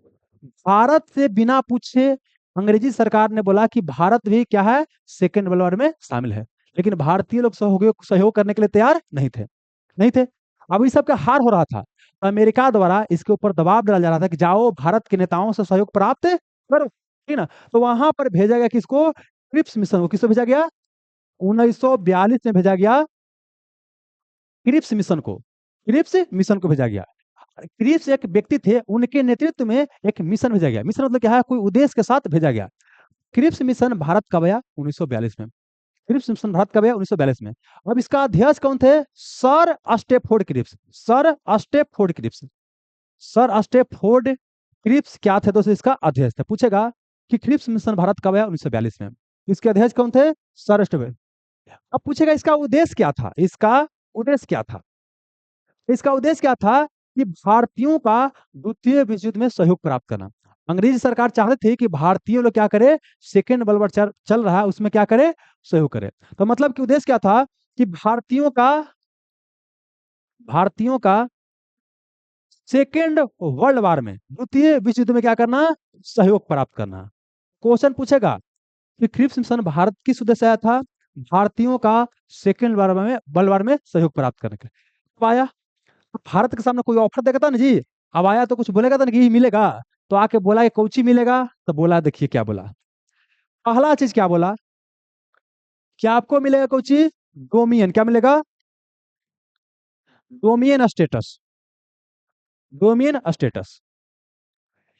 भारत से बिना पूछे अंग्रेजी सरकार ने बोला कि भारत भी क्या है, सेकेंड वर्ल्ड वॉर में शामिल है। लेकिन भारतीय लोग सहयोग करने के लिए तैयार नहीं थे, नहीं थे। अब इस सबका हार हो रहा था, तो अमेरिका द्वारा इसके ऊपर दबाव डाला जा रहा था कि जाओ भारत के नेताओं से सहयोग प्राप्त करो, ठीक ना। तो वहां पर भेजा गया किसको? क्रिप्स मिशन को। किसको भेजा गया? 1942 में भेजा गया क्रिप्स मिशन को, क्रिप्स मिशन को भेजा गया। क्रिप्स एक व्यक्ति थे, उनके नेतृत्व में एक मिशन भेजा गया। मिशन मतलब क्या है, कोई उद्देश्य के साथ भेजा गया। क्रिप्स मिशन भारत कब आया? 1942 में। क्रिप्स मिशन भारत कब आया? 1942 में। अब इसका अध्यक्ष कौन थे? Sir Stafford Cripps. Sir Stafford Cripps. Sir Stafford Cripps क्या थे दोस्तों? इसका अध्यक्ष थे। पूछेगा कि क्रिप्स मिशन भारत कब आया? 1942 में। इसके अध्यक्ष कौन थे? Sir Stafford. अब पूछेगा इसका उद्देश्य क्या था? इसका उद्देश्य क्या था? इसका उद्देश्य क्या था कि भारतीयों का द्वितीय विश्व युद्ध में सहयोग प्राप्त करना। अंग्रेजी सरकार चाहते थे कि भारतीय लोग क्या करे, सेकेंड वर्ल्ड वार चल रहा है उसमें क्या करे, सहयोग करे। तो मतलब कि उद्देश्य क्या था कि भारतीयों का सेकेंड वर्ल्ड वार में, द्वितीय विश्व युद्ध में क्या करना, सहयोग प्राप्त करना। क्वेश्चन पूछेगा कि क्रिप्स मिशन भारत किस उद्देश्य से आया था? भारतीयों का सेकेंड वर्ल्ड वार में सहयोग प्राप्त करने के लिए आया। भारत के सामने कोई ऑफर देगा था ना जी, अब आया तो कुछ बोलेगा था ना कि मिलेगा। तो आके बोला कि कौची मिलेगा, तो बोला देखिए क्या बोला। पहला चीज क्या बोला, क्या आपको मिलेगा कौची? डोमियन। क्या मिलेगा? Domain status. Domain status.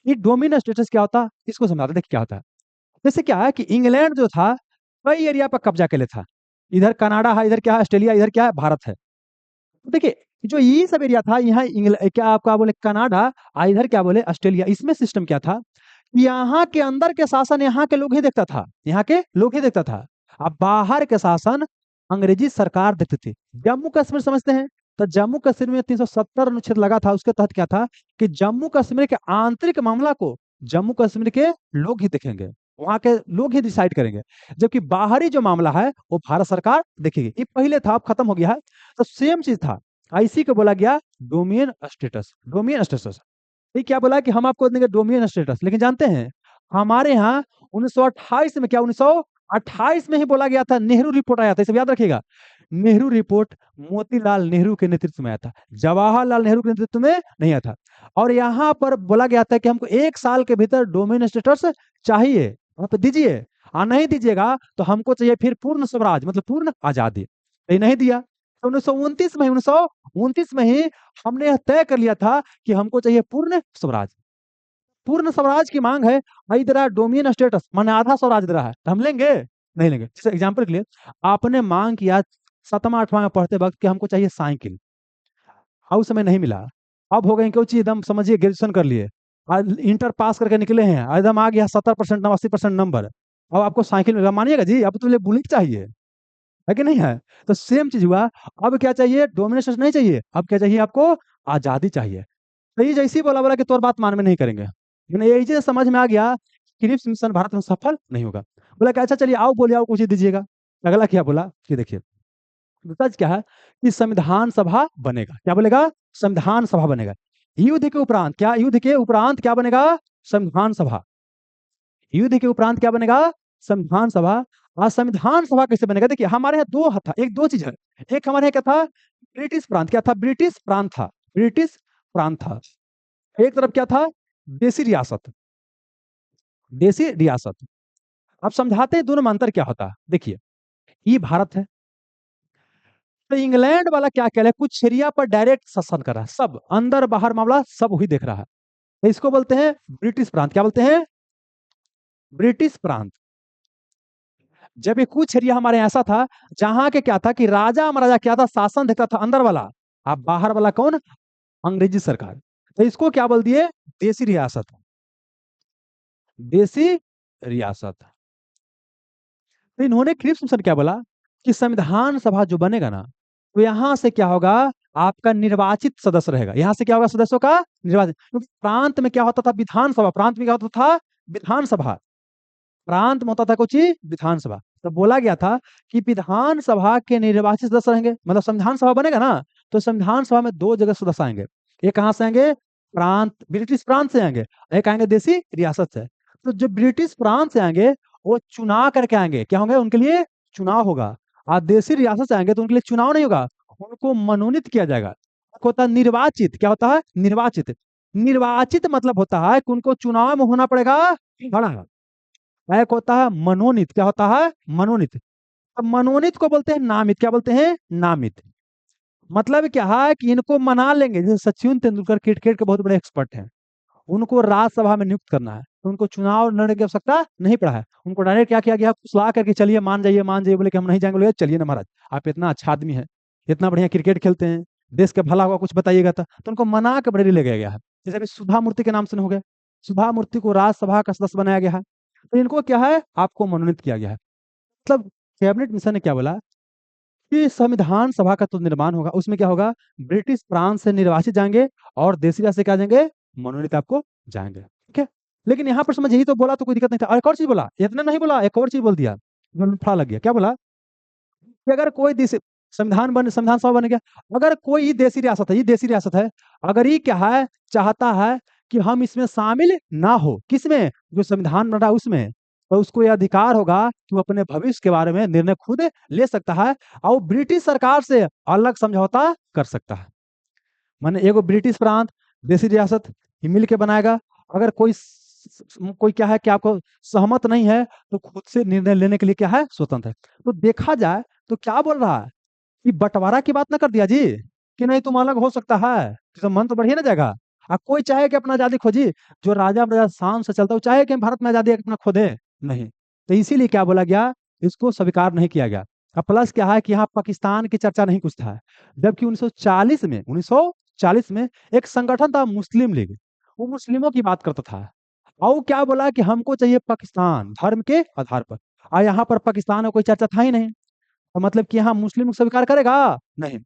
ये डोमियन स्टेटस क्या होता है, इसको समझाते देखिए क्या होता है। जैसे क्या है कि इंग्लैंड जो था कई एरिया पर कब्जा के लिए था। इधर कनाडा है, इधर क्या है ऑस्ट्रेलिया, इधर क्या है भारत है। तो देखिए जो ये सब एरिया था, यहाँ क्या आपका बोले कनाडा, इधर क्या बोले ऑस्ट्रेलिया। इसमें सिस्टम क्या था, यहाँ के अंदर के शासन यहाँ के लोग ही देखता था, यहाँ के लोग ही देखता था। अब बाहर के शासन अंग्रेजी सरकार देखती थी। जम्मू कश्मीर समझते हैं, तो जम्मू कश्मीर में 370 अनुच्छेद लगा था। उसके तहत क्या था कि जम्मू कश्मीर के आंतरिक मामला को जम्मू कश्मीर के लोग ही देखेंगे, वहां के लोग ही डिसाइड करेंगे। जबकि बाहरी जो मामला है वो भारत सरकार देखेगी। ये पहले था, अब खत्म हो गया है। तो सेम चीज था, आईसी को बोला गया डोमियन स्टेटस। डोमियन स्टेटस ये क्या बोला कि हम आपको देंगे डोमियन स्टेटस। लेकिन जानते हैं हमारे यहाँ 1928 में, क्या 1928 में ही बोला गया था, नेहरू रिपोर्ट आया था, सब याद रखिएगा। नेहरू रिपोर्ट मोतीलाल नेहरू के नेतृत्व में आया था, जवाहरलाल नेहरू के नेतृत्व में नहीं आया था। और यहाँ पर बोला गया था कि हमको 1 साल के भीतर डोमियन स्टेटस चाहिए, आप दीजिए, और नहीं दीजिएगा तो हमको चाहिए फिर पूर्ण स्वराज, मतलब पूर्ण आजादी। ये नहीं दिया। तो 1929 में, 29 में ही हमने यह तय कर लिया था कि हमको चाहिए पूर्ण स्वराज। पूर्ण स्वराज की मांग है, भाई दे रहा है डोमिनियन स्टेटस, माने आधा स्वराज दे रहा है, तो हम लेंगे? नहीं लेंगे। जैसे एग्जाम्पल के लिए आपने मांग किया 7वां 8वां में पढ़ते वक्त कि हमको चाहिए साइकिल, उस समय नहीं मिला। अब हो गए क्यों चीज, एकदम समझिए ग्रेजुएशन कर लिए, आज इंटर पास करके निकले हैं, एकदम आ गया 70% 80% नंबर, अब आपको साइकिल मिलेगा, मानिएगा जी? अब तो लिए बुलेट चाहिए, है कि नहीं है? तो सेम चीज हुआ। अब क्या चाहिए? डोमिनेशन नहीं चाहिए, अब क्या चाहिए आपको? आजादी चाहिए। तो ये जैसे ही बोला बोला कि तोर बात मान में नहीं करेंगे, मैंने यही चीज समझ में आ गया कि क्रिप्स मिशन भारत में सफल नहीं होगा। बोला कि अच्छा चलिए आओ बोलिए, आओ कुछ दीजिएगा। अगला क्या बोला कि देखिए, सच क्या है कि संविधान सभा बनेगा। क्या बोलेगा? संविधान सभा बनेगा। युद्ध के उपरांत क्या, युद्ध के उपरांत क्या बनेगा? संविधान सभा। युद्ध के उपरांत क्या बनेगा? संविधान सभा। आज संविधान सभा कैसे बनेगा? देखिए हमारे यहाँ दो था, एक दो चीज है। एक हमारे यहाँ क्या था? ब्रिटिश प्रांत। क्या था? ब्रिटिश प्रांत था, ब्रिटिश प्रांत था। एक तरफ क्या था? देसी रियासत, देसी रियासत। अब समझाते हैं दोनों में अंतर क्या होता है। देखिए ये भारत है, तो इंग्लैंड वाला क्या कह रहा है? कुछ एरिया पर डायरेक्ट शासन कर रहा है, सब अंदर बाहर मामला सब वही देख रहा है, तो इसको बोलते हैं ब्रिटिश प्रांत। क्या बोलते हैं? ब्रिटिश प्रांत। जब ये कुछ एरिया हमारे यहाँ ऐसा था जहां के क्या था कि राजा महाराजा क्या था, शासन देखता था अंदर वाला, अब बाहर वाला कौन? अंग्रेजी सरकार। तो इसको क्या बोल दिए? देसी रियासत, देसी रियासत। तो इन्होंने क्रिप्स मिशन क्या बोला कि संविधान सभा जो बनेगा ना, तो यहां से क्या होगा? आपका निर्वाचित सदस्य रहेगा। यहां से क्या होगा? सदस्यों का निर्वाचित। क्योंकि प्रांत में क्या होता था? विधानसभा। प्रांत में क्या होता था? विधानसभा। प्रांत में होता था कुछ ही विधानसभा। तो बोला गया था कि विधानसभा के निर्वाचित सदस्य रहेंगे, मतलब संविधान सभा बनेगा ना, तो संविधान सभा में दो जगह सदस्य आएंगे। एक कहां से आएंगे? प्रांत, ब्रिटिश प्रांत से आएंगे। एक आएंगे देसी रियासत से। तो जो ब्रिटिश प्रांत से आएंगे वो चुनाव करके आएंगे, क्या होंगे? उनके लिए चुनाव होगा। और देसी रियासत से आएंगे तो उनके लिए चुनाव नहीं होगा, उनको मनोनीत किया जाएगा। एक होता है निर्वाचित। क्या होता है? निर्वाचित। निर्वाचित मतलब होता है कि उनको चुनाव में होना पड़ेगा खड़ा। एक होता है मनोनीत। क्या होता है? मनोनीत। अब मनोनीत को बोलते हैं नामित। क्या बोलते हैं? नामित। मतलब क्या है कि इनको मना लेंगे। जैसे सचिन तेंदुलकर क्रिकेट के बहुत बड़े एक्सपर्ट हैं, उनको राज्यसभा में नियुक्त करना है, तो उनको चुनाव लड़ने की आवश्यकता नहीं पड़ा है। उनको डायरेक्ट क्या किया गया? फुसला करके चलिए मान जाइए, मान जाइए। बोले कि हम नहीं जाएंगे। बोले चलिए ना महाराज, आप इतना अच्छा आदमी है, इतना बढ़िया क्रिकेट खेलते हैं, देश का भला हुआ कुछ बताइएगा। तो उनको मना के बरेली ले गया गया है। जैसे अभी सुधा मूर्ति के नाम से हो गया, सुधा मूर्ति को राज्यसभा का सदस्य बनाया गया है। तो इनको क्या है? आपको मनोनीत किया गया है। मतलब कैबिनेट मिशन ने क्या बोला कि संविधान सभा का तो निर्माण होगा, उसमें क्या होगा? ब्रिटिश प्रांत से निर्वाचित जाएंगे और देसी राज से क्या जाएंगे? मनोनीत आपको जाएंगे। ठीक है, लेकिन यहाँ पर समझ, यही तो बोला तो कोई दिक्कत नहीं था। और एक और चीज बोला, इतना नहीं बोला, एक और चीज बोल दिया जो फड़ा लग गया। क्या बोला? कि अगर कोई देश संविधान सभा बन गया, अगर कोई ये देसी रियासत है, ये देसी रियासत है, अगर ये क्या है, चाहता है कि हम इसमें शामिल ना हो, किसमें? जो संविधान बन रहा है उसमें, तो उसको यह अधिकार होगा कि वो अपने भविष्य के बारे में निर्णय खुद ले सकता है, और वो ब्रिटिश सरकार से अलग समझौता कर सकता है। माने एगो ब्रिटिश प्रांत, देसी रियासत, ये मिल के बनाएगा। अगर कोई क्या है कि आपको सहमत नहीं है, तो खुद से निर्णय लेने के लिए क्या है? स्वतंत्र है। तो देखा जाए तो क्या बोल रहा है कि बंटवारा की बात ना कर दिया जी, कि नहीं तुम अलग हो सकता है, तो मन तो बढ़िया ना जाएगा। अब कोई चाहे कि अपना आजादी खोजी, जो राजा प्रजा शान से चलता है, वो चाहे कि हम भारत में आजादी अपना खोदे, नहीं। तो इसीलिए क्या बोला गया, इसको स्वीकार नहीं किया गया। अब प्लस क्या है कि यहाँ पाकिस्तान की चर्चा नहीं कुछ था। जबकि 1940 में एक संगठन था मुस्लिम लीग, वो मुस्लिमों की बात करता था। और वो क्या बोला कि हमको चाहिए पाकिस्तान धर्म के आधार पर। और यहाँ पर पाकिस्तान में कोई चर्चा था ही नहीं, तो मतलब कि यहाँ मुस्लिम स्वीकार करेगा? नहीं।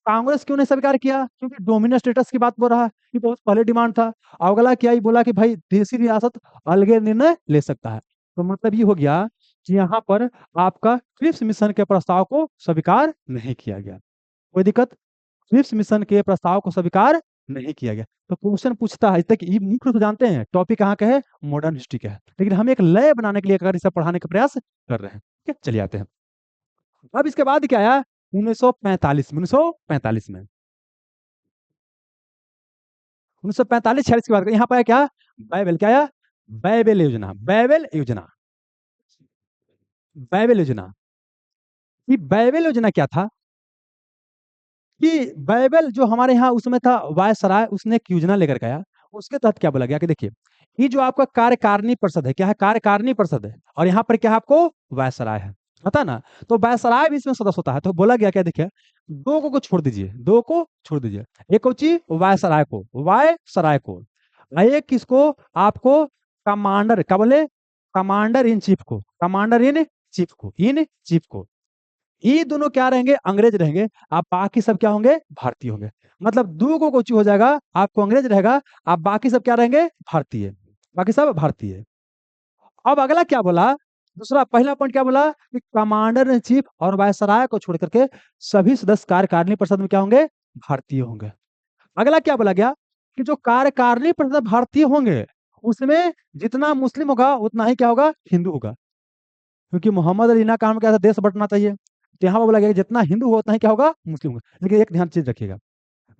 कांग्रेस क्यों नहीं स्वीकार किया? क्योंकि डोमिनेंट स्टेटस की बात बोल रहा है, ये बहुत पहले डिमांड था। अगला क्या ही बोला कि भाई देसी रियासत अलग निर्णय ले सकता है। तो मतलब ये हो गया कि यहाँ पर आपका क्रिप्स मिशन के प्रस्ताव को स्वीकार नहीं किया गया। कोई दिक्कत? क्रिप्स मिशन के प्रस्ताव को स्वीकार नहीं किया गया। तो क्वेश्चन पूछता है, तक ये मुख्य रूप से जानते हैं टॉपिक कहाँ का है? मॉडर्न हिस्ट्री का है, लेकिन हम एक लय बनाने के लिए अगर इसे पढ़ाने का प्रयास कर रहे हैं। ठीक है, चलिए आते हैं। अब इसके बाद क्या आया? 1945 में, 1945 में, 1945 46 की बात करें, यहाँ पर आया क्या? बाइबल। क्या आया? बाइबल योजना। बाइबल योजना, बाइबल योजना। ये बाइबल योजना क्या था? कि बाइबल जो हमारे यहाँ उसमें था वायसराय, उसने एक योजना लेकर के आया। उसके तहत क्या बोला गया कि देखिए, ये जो आपका कार्यकारिणी परिषद है, क्या है? कार्यकारिणी परिषद है, और यहाँ पर क्या है? आपको वायसराय है, पता ना? तो वायसराय भी इसमें सदस्य होता है। तो बोला गया क्या? देखिए, दो को छोड़ दीजिए, दो को छोड़ दीजिए। एक होची वायसराय को, वायसराय को, और एक किसको? आपको कमांडर, क्या बोले? कमांडर इन चीफ को, कमांडर इन चीफ को, इन चीफ को। ये दोनों क्या रहेंगे? अंग्रेज रहेंगे। आप बाकी सब क्या होंगे? भारतीय होंगे। मतलब दो को कोची हो जाएगा, आपको अंग्रेज रहेगा, आप बाकी सब क्या रहेंगे? भारतीय, बाकी सब भारतीय। अब अगला क्या बोला? दूसरा, पहला पॉइंट क्या बोला कि कमांडर इन चीफ और वायसराय को छोड़ करके सभी सदस्य कार्यकारिणी परिषद में क्या होंगे? भारतीय होंगे। अगला क्या बोला गया कि जो कार्यकारिणी परिषद भारतीय होंगे, उसमें जितना मुस्लिम होगा उतना ही क्या होगा? हिंदू होगा। क्योंकि मोहम्मद अली जिन्ना का हम क्या था? देश बंटना चाहिए। तो यहाँ पर बोला गया कि जितना हिंदू हो उतना ही क्या होगा? मुस्लिम होगा। लेकिन एक ध्यान चीज रखिएगा,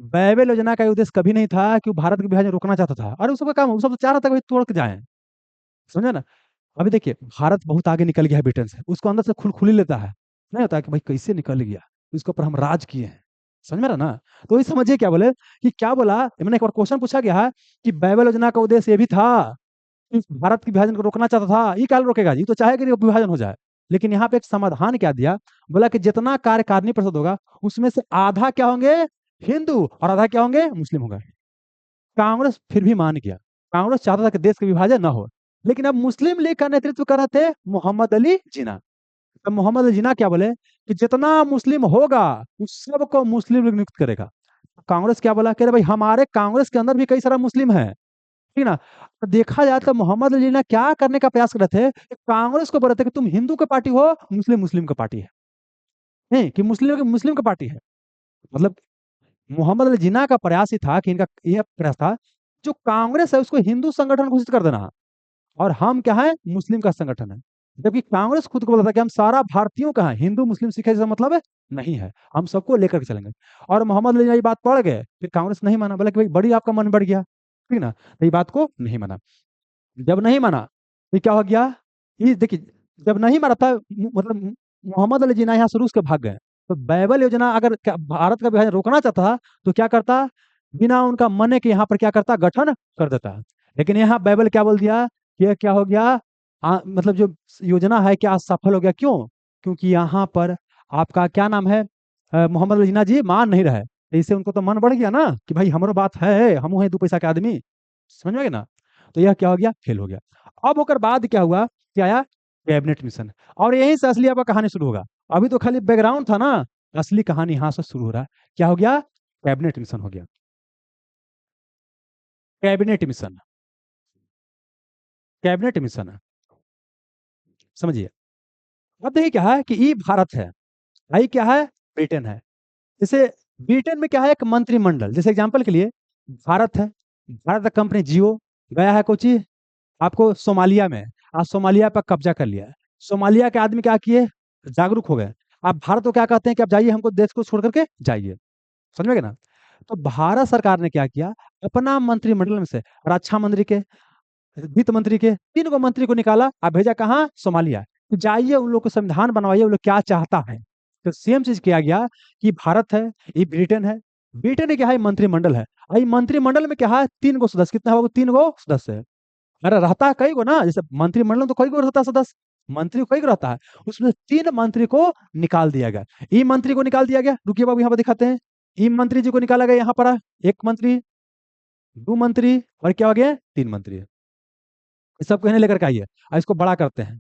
बाइबल योजना का उद्देश्य कभी नहीं था कि वो भारत के विभाजन रोकना चाहता था। अरे उसका काम, वो सब तो चाह रहा था कि भाई तोड़ के जाए, समझे ना? अभी देखिए, भारत बहुत आगे निकल गया है ब्रिटेन से, उसको अंदर से खुली लेता है। नहीं होता कि भाई कैसे निकल गया, इसके ऊपर हम राज किए हैं। समझ में रहा ना? तो ये समझिए क्या बोले कि क्या बोला, मैंने एक बार क्वेश्चन पूछा गया है कि बाइबल योजना का उद्देश्य ये भी था कि भारत के विभाजन को रोकना चाहता था। ये क्या रोकेगा जी? तो चाहे कि विभाजन हो जाए। लेकिन यहाँ पे एक समाधान क्या दिया, बोला कि जितना कार्यकारिणी परिषद होगा उसमें से आधा क्या होंगे? हिंदू, और आधा क्या होंगे? मुस्लिम होगा। कांग्रेस फिर भी मान गया। कांग्रेस चाहता था कि देश का विभाजन ना हो। लेकिन अब मुस्लिम लीग का नेतृत्व कर रहे थे मोहम्मद अली जिन्ना। अब मोहम्मद अली जिन्ना क्या बोले कि जितना मुस्लिम होगा उस सबको मुस्लिम लीग नियुक्त करेगा। कांग्रेस क्या बोला? कह रहे भाई हमारे कांग्रेस के अंदर भी कई सारा मुस्लिम है, ठीक ना? तो देखा जाए तो मोहम्मद अली जिन्ना क्या करने का प्रयास कर रहे थे कि कांग्रेस को बोल रहे थे कि तुम हिंदू का पार्टी हो, मुस्लिम मुस्लिम का पार्टी है, नहीं कि मुस्लिम का पार्टी है। मतलब मोहम्मद अली जिन्ना का प्रयास ही था कि इनका यह प्रयास था जो कांग्रेस है उसको हिंदू संगठन घोषित कर देना, और हम क्या है? मुस्लिम का संगठन है। जबकि कांग्रेस खुद को बोलता था कि हम सारा भारतीयों का है, हिंदू मुस्लिम सिख ऐसा मतलब है नहीं है, हम सबको लेकर के चलेंगे। और मोहम्मद अली ये बात पड़ गए, फिर कांग्रेस नहीं माना, बोला कि भाई बड़ी आपका मन बढ़ गया, ठीक ना? तो ये बात को नहीं माना। जब नहीं माना तो क्या हो गया? ये देखिए, जब नहीं माना था मतलब मोहम्मद अली जिन्ना यहाँ से रूस के भाग गए। तो बाइबल योजना अगर भारत का विभाजन रोकना चाहता था तो क्या करता? बिना उनका मने के यहाँ पर क्या करता? गठन कर देता। लेकिन यहाँ बाइबल क्या बोल दिया कि ये क्या हो गया? मतलब जो योजना है क्या सफल हो गया? क्यों? क्योंकि यहाँ पर आपका क्या नाम है? मोहम्मद अली जिन्ना जी मान नहीं रहे, तो इससे उनको तो मन बढ़ गया ना कि भाई हमारो बात है, हम हैं दो पैसा के आदमी, समझ में गए ना? तो यह क्या हो गया? फेल हो गया। अब होकर बाद क्या हुआ? क्या आया? Cabinet mission. और यहीं से असली आपका कहानी शुरू होगा। अभी तो खाली बैकग्राउंड था ना, असली कहानी यहाँ से शुरू हो रहा है। क्या हो गया? कैबिनेट मिशन हो गया। कैबिनेट मिशन, कैबिनेट मिशन है, समझिए। अब देखिए क्या है कि ये भारत है, आई क्या है? ब्रिटेन है। जैसे ब्रिटेन में क्या है? एक मंत्रिमंडल। जैसे एग्जांपल के लिए भारत है, भारत का कंपनी जियो गया है कोची आपको सोमालिया में, आज सोमालिया पर कब्जा कर लिया है। सोमालिया के आदमी क्या किए? जागरूक हो गए। अब भारत को क्या कहते हैं कि अब जाइए, हमको देश को छोड़ करके जाइए, समझ में गए ना? तो भारत सरकार ने क्या किया? अपना मंत्रिमंडल में से रक्षा मंत्री के, वित्त मंत्री के, तीन को मंत्री को निकाला, अब भेजा कहाँ? सोमालिया। तो जाइए उन लोग को संविधान बनवाइए, उन लोग क्या चाहता है। तो सेम चीज किया गया कि भारत है, ये ब्रिटेन है। ब्रिटेन में क्या है? मंत्रिमंडल है। और ये मंत्रिमंडल में क्या है? तीन गो सदस्य, कितना होगा? तीन गो सदस्य है। अरे रहता है कई गो ना, जैसे मंत्रिमंडल में तो कई गो रहता है सदस्य, मंत्री कई गो रहता है। उसमें तीन मंत्री को निकाल दिया गया। ई मंत्री को निकाल दिया गया, रुकिए बाबू यहाँ पर दिखाते हैं। ई मंत्री जी को निकाला गया, यहाँ पर है एक मंत्री, दो मंत्री, और क्या हो गया? तीन मंत्री। ये सब कहने लेकर के आइए, और इसको बड़ा करते हैं।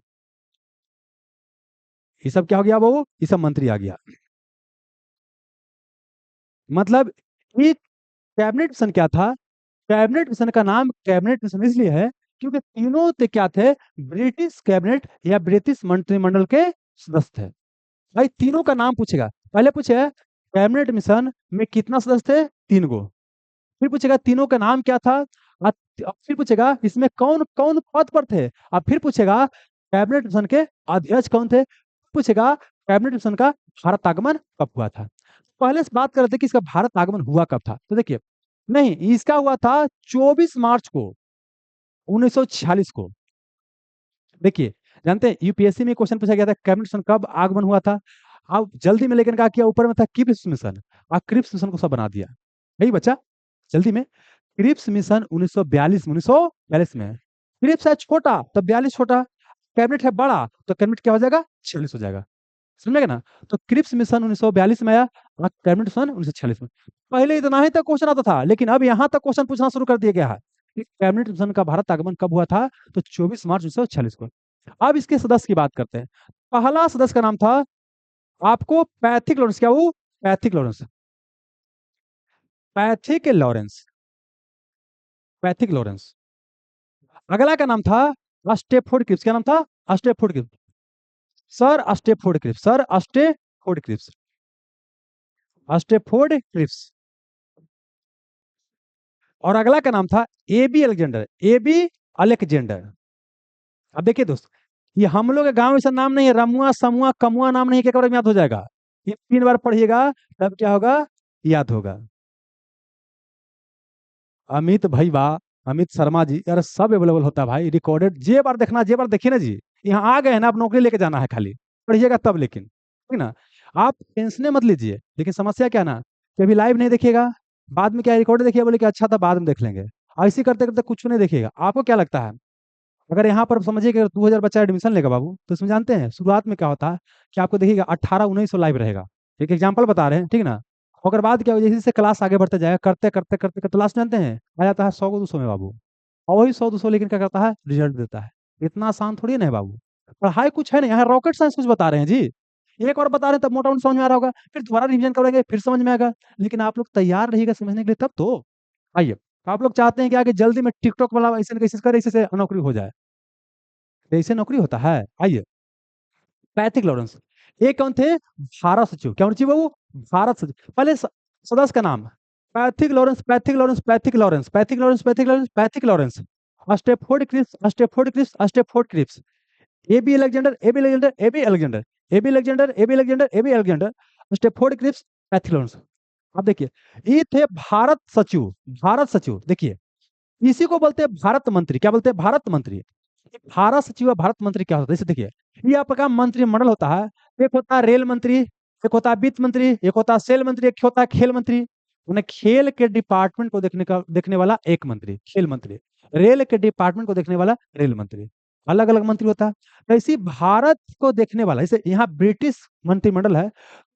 ये सब क्या हो गया बाबू? ये सब मंत्री आ गया। मतलब ये कैबिनेट मिशन क्या था? कैबिनेट मिशन का नाम कैबिनेट मिशन इसलिए है क्योंकि तीनों ते क्या थे? ब्रिटिश कैबिनेट या ब्रिटिश मंत्रिमंडल के सदस्य थे। भाई तीनों का नाम पूछेगा, पहले पूछे कैबिनेट मिशन में कितना सदस्य थे? तीन गो। फिर पूछेगा तीनों का नाम क्या था। अब फिर पूछेगा इसमें कौन कौन पद पर थे। अब फिर पूछेगा कैबिनेट मिशन के अध्यक्ष कौन थे। पूछेगा कैबिनेट मिशन का भारत आगमन कब हुआ था। पहले से बात कर रहे थे कि इसका भारत आगमन हुआ कब था, तो देखिए, नहीं इसका हुआ था 24 मार्च को 1946 को। देखिए, जानते हैं यूपीएससी में क्वेश्चन पूछा गया था कैबिनेट मिशन कब आगमन हुआ था। अब जल्दी में लेकिन क्या किया, ऊपर में था क्रिप्स मिशन, और क्रिप्स मिशन को सब बना दिया। नहीं बच्चा, जल्दी में क्रिप्स मिशन 1942 में। क्रिप्स है छोटा तो 42 छोटा, कैबिनेट है बड़ा तो कैबिनेट क्या हो जाएगा, 46 हो जाएगा। समझेगा ना? तो क्रिप्स मिशन 1942 में आया और कैबिनेट मिशन 1946 में। पहले इतना ही तक क्वेश्चन आता था, लेकिन अब यहां तक क्वेश्चन पूछना शुरू कर दिया गया है कि कैबिनेट मिशन का भारत आगमन कब हुआ था, तो 24 मार्च 1946 को। अब इसके सदस्य की बात करते हैं। पहला सदस्य का नाम था आपको पैथिक लॉरेंस, क्या वो Pethick Lawrence, Pethick Lawrence, Pethick Lawrence. अगला का नाम था स्टेफोर्ड क्रिप्स, क्या नाम था, Stafford Cripps, sir Stafford Cripps, sir Stafford Cripps, Stafford Cripps. और अगला का नाम था एबी अलेक्जेंडर, एबी अलेक्जेंडर। अब देखिए दोस्त, ये हम लोग के गांव ऐसा नाम नहीं है, रमुआ समुआ कमुआ नाम नहीं, क्या बार में याद हो जाएगा, ये 3 बार पढ़िएगा तब क्या होगा, याद होगा। अमित भाई वाह, अमित शर्मा जी, यार सब अवेलेबल होता है भाई, रिकॉर्डेड, जे बार देखना जे बार देखिए ना जी। यहाँ आ गए हैं ना, आप नौकरी लेके जाना है खाली, पढ़िएगा तब, लेकिन ठीक ना। आप टेंशन मत लीजिए, लेकिन समस्या क्या ना, कि अभी लाइव नहीं देखिएगा, बाद में क्या रिकॉर्ड देखिए, बोले कि अच्छा था बाद में देख लेंगे, ऐसे करते करते कुछ नहीं देखिएगा। आपको क्या लगता है, अगर यहाँ पर समझिए कि 2000 बच्चा एडमिशन लेगा बाबू, तो इसमें जानते हैं शुरुआत में क्या होता है, कि आपको देखिएगा 18-19 लाइव रहेगा, एक एग्जाम्पल बता रहे हैं, ठीक ना। और बाद क्या जैसे जैसे क्लास आगे बढ़ते जाएगा, करते करते करते करते लास्ट जानते हैं आ जाता है 100 को 200 में बाबू। और वही 100-200 लेकिन क्या करता है, रिजल्ट देता है। इतना आसान थोड़ी ना है बाबू, पढ़ाई कुछ है नहीं, यहाँ रॉकेट साइंस कुछ बता रहे हैं जी। एक और बता रहे हैं तब मोटा मोटा समझ में आ रहा होगा, फिर दोबारा रिवीजन करेंगे फिर समझ में आएगा, लेकिन आप लोग तैयार रहिएगा समझने के लिए तब तो। आइए, तो आप लोग चाहते हैं कि आगे जल्दी में टिकटॉक वाला ऐसे न कैसे करे, ऐसे से नौकरी हो जाए, तो ऐसे नौकरी होता है। आइए, पैथिक लॉरेंस, ये कौन थे, भारत सचिव, क्या होना चाहिए बाबू, भारत सचिव। पहले सदस्य का नाम Pethick Lawrence, Pethick Lawrence, Pethick Lawrence, Pethick Lawrence, Pethick Lawrence, Pethick Lawrence. Stafford Cripps, Stafford Cripps, Stafford Cripps. A V Alexander, A V Alexander, A V Alexander, A V Alexander, A V Alexander, A V Alexander, Stafford Cripps, Pethick Lawrence. अब देखिए, ये थे भारत सचिव, भारत सचिव। देखिए, इसी को बोलते हैं भारत मंत्री, क्या बोलते हैं, भारत मंत्री। भारत सचिव और भारत मंत्री क्या होता है, जैसे देखिए, ये आपका मंत्रिमंडल होता है। एक होता है रेल मंत्री, एक होता है वित्त मंत्री, एक होता है सेल मंत्री, एक होता है खेल मंत्री। उन्हें खेल के डिपार्टमेंट को देखने वाला एक मंत्री, खेल मंत्री। रेल के डिपार्टमेंट को देखने वाला रेल मंत्री। अलग अलग मंत्री होता है। तो इसी भारत को देखने वाला, जैसे यहाँ ब्रिटिश मंत्रिमंडल है,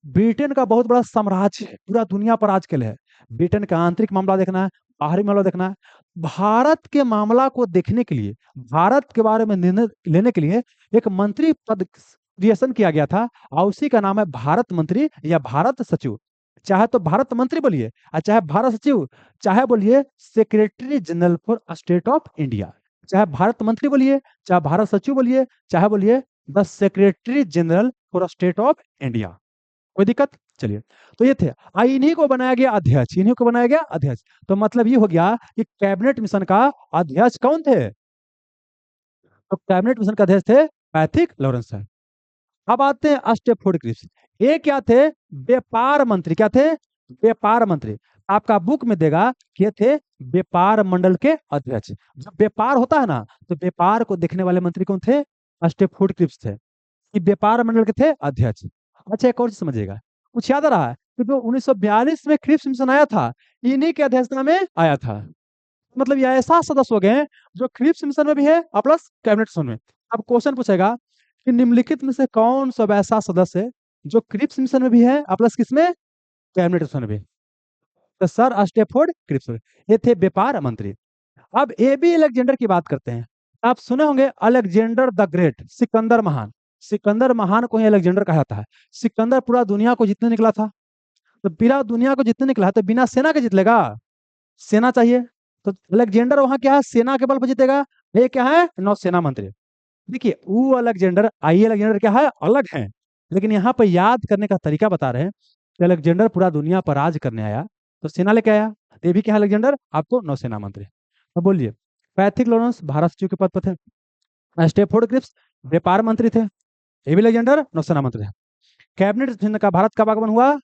ब्रिटेन का बहुत बड़ा साम्राज्य है, पूरा दुनिया पर आज के लिए है। ब्रिटेन का आंतरिक मामला देखना है, बाहरी मामला देखना है। भारत के मामला को देखने के लिए, भारत के बारे में निर्णय लेने के लिए एक मंत्री पद क्रिएशन किया गया था, और उसी का नाम है भारत मंत्री या भारत सचिव। चाहे तो भारत मंत्री बोलिए, और चाहे भारत सचिव, चाहे बोलिए secretary general for state of India. चाहे भारत मंत्री बोलिए, चाहे भारत सचिव बोलिए, चाहे बोलिए the secretary general for state of India. कोई दिक्कत? चलिए, तो ये थे, इन्हीं को बनाया गया अध्यक्ष, इन्हीं को बनाया गया अध्यक्ष। तो मतलब ये हो गया कि कैबिनेट मिशन का अध्यक्ष कौन थे, तो कैबिनेट मिशन का अध्यक्ष थे पैथिक लॉरेंस है। अब आते हैं स्टेफोर्ड क्रिप्स। ये क्या थे, व्यापार मंत्री, क्या थे, व्यापार मंत्री। आपका बुक में देगा कि ये थे व्यापार मंडल के अध्यक्ष। जब व्यापार होता है ना, तो व्यापार को देखने वाले मंत्री कौन थे, स्टेफोर्ड क्रिप्स थे, कि व्यापार मंडल के थे अध्यक्ष। अच्छा, एक और चीज समझिएगा, कुछ याद आ रहा है कि जो 1942 में क्रिप्स मिशन आया था, इन्हीं की अध्यक्षता में आया था। मतलब ये ऐसा सदस्य हो गए हैं जो क्रिप्स मिशन में भी है और प्लस कैबिनेट मिशन में। अब क्वेश्चन पूछेगा कि निम्नलिखित में से कौन सा ऐसा सदस्य है जो क्रिप्स मिशन में भी है और प्लस किसमें, कैबिनेट मिशन में भी। तो सर स्टेफोर्ड क्रिप्स, ये थे व्यापार मंत्री। अब एबी अलेक्जेंडर की बात करते हैं। आप सुने होंगे अलेक्जेंडर द ग्रेट, सिकंदर महान। सिकंदर महान को ही अलेक्जेंडर कहा जाता है। सिकंदर पूरा दुनिया को जीतने निकला था, तो पूरा दुनिया को जीतने निकला है, तो बिना सेना के जीत लेगा, सेना चाहिए। तो अलेक्जेंडर वहां क्या है, सेना के बल पर जीतेगा। ये क्या है, नौसेना मंत्री। देखिए, वो अलेक्जेंडर, आई अलेक्जेंडर क्या है, अलग है, लेकिन यहाँ पर याद करने का तरीका बता रहे हैं कि अलेक्जेंडर पूरा दुनिया पर राज करने आया, तो सेना लेके आया। ये भी क्या है, अलेक्जेंडर आपको नौसेना मंत्री। अब बोलिए, पैथिक लॉरेंस भारत सचिव के पद पर थे, स्टेफोर्ड क्रिप्स व्यापार मंत्री थे, एबी अलेक्जेंडर नौसेना मंत्री थे। कैबिनेट मिशन का भारत कब आगमन हुआ,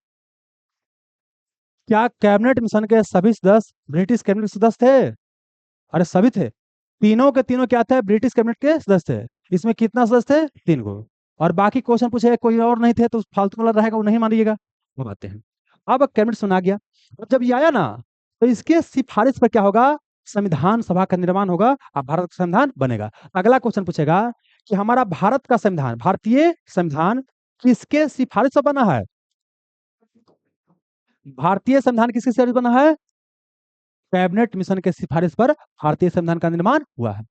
क्या कैबिनेट मिशन के सभी सदस्य ब्रिटिश कैबिनेट सदस्य थे, अरे सभी थे, तीनों के तीनों क्या थे, ब्रिटिश कैबिनेट के सदस्य थे। इसमें कितना सदस्य थे, 3 गो। और बाकी क्वेश्चन पूछे कोई और नहीं थे तो फालतू वाला रहेगा, वो नहीं मानिएगा, वो बातें हैं। अब कैबिनेट सुना गया, और जब ये आया ना तो इसके सिफारिश पर क्या होगा, संविधान सभा का निर्माण होगा और भारत का संविधान बनेगा। अगला क्वेश्चन पूछेगा कि हमारा भारत का संविधान, भारतीय संविधान किसके सिफारिश पर बना है? भारतीय संविधान किसके सिफारिश पर बना है? कैबिनेट मिशन के सिफारिश पर भारतीय संविधान का निर्माण हुआ है।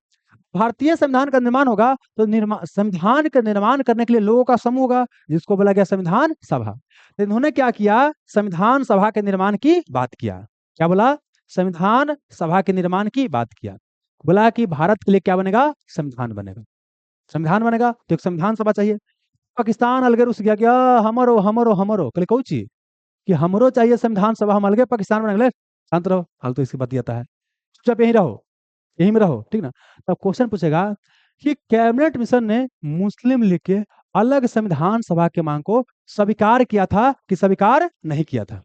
भारतीय संविधान का निर्माण होगा तो संविधान का निर्माण करने के लिए लोगों का समूह होगा, जिसको बोला गया संविधान सभा। तो इन्होंने क्या किया, संविधान सभा के निर्माण की बात किया। क्या बोला? संविधान सभा के निर्माण की बात किया। बोला कि भारत के लिए क्या बनेगा, संविधान बनेगा। संविधान बनेगा तो एक संविधान सभा चाहिए। पाकिस्तान अलगे रुस गया, क्या हमरो हमरो हमरो कल कौन चीज कि हमरो चाहिए संविधान सभा, हम अलगे पाकिस्तान बने, शांत रहो, हाल तो इसकी बात आता है, चुपचाप यहीं रहो, यहीं में रहो, ठीक ना। तब क्वेश्चन पूछेगा कि कैबिनेट मिशन ने मुस्लिम लीग के अलग संविधान सभा के मांग को स्वीकार किया था कि स्वीकार नहीं किया था?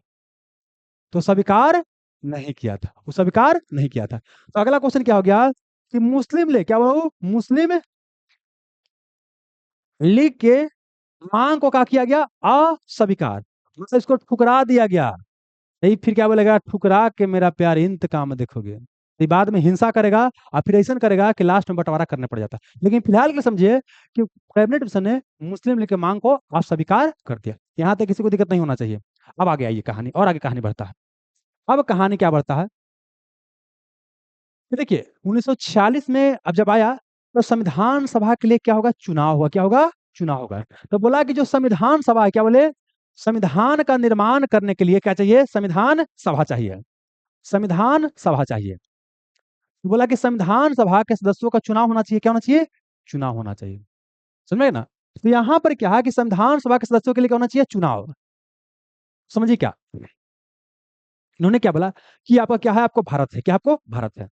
तो स्वीकार नहीं किया था, वो स्वीकार नहीं किया था। तो अगला क्वेश्चन क्या हो गया कि मुस्लिम लीग, क्या बोला, मुस्लिम लीग के मांग को क्या किया गया, अस्वीकार, मतलब इसको ठुकरा दिया गया। यही फिर क्या बोलेगा, ठुकरा के मेरा प्यार इंतकाम देखोगे, ये बाद में हिंसा करेगा और फिर ऐसा करेगा कि लास्ट में बंटवारा करने पड़ जाता है। लेकिन फिलहाल के लिए समझिए कि कैबिनेट मिशन ने मुस्लिम लीग की मांग को अस्वीकार कर दिया। यहाँ तक किसी को दिक्कत नहीं होना चाहिए। अब आगे आइए कहानी, और आगे कहानी बढ़ता है। अब कहानी क्या बढ़ता है, देखिए 1946 में अब जब आया तो संविधान सभा के लिए क्या होगा, चुनाव होगा। क्या होगा, चुनाव होगा। तो बोला कि जो संविधान सभा है, क्या बोले, संविधान का निर्माण करने के लिए क्या चाहिए, संविधान सभा चाहिए, संविधान सभा चाहिए। बोला कि संविधान सभा के सदस्यों का चुनाव होना चाहिए। क्या होना चाहिए, चुनाव होना चाहिए, समझ में ना। तो यहां पर क्या है कि संविधान सभा के सदस्यों के लिए क्या होना चाहिए, चुनाव। समझिए क्या इन्होंने क्या बोला कि आपका क्या है, आपको भारत है, क्या आपको भारत है।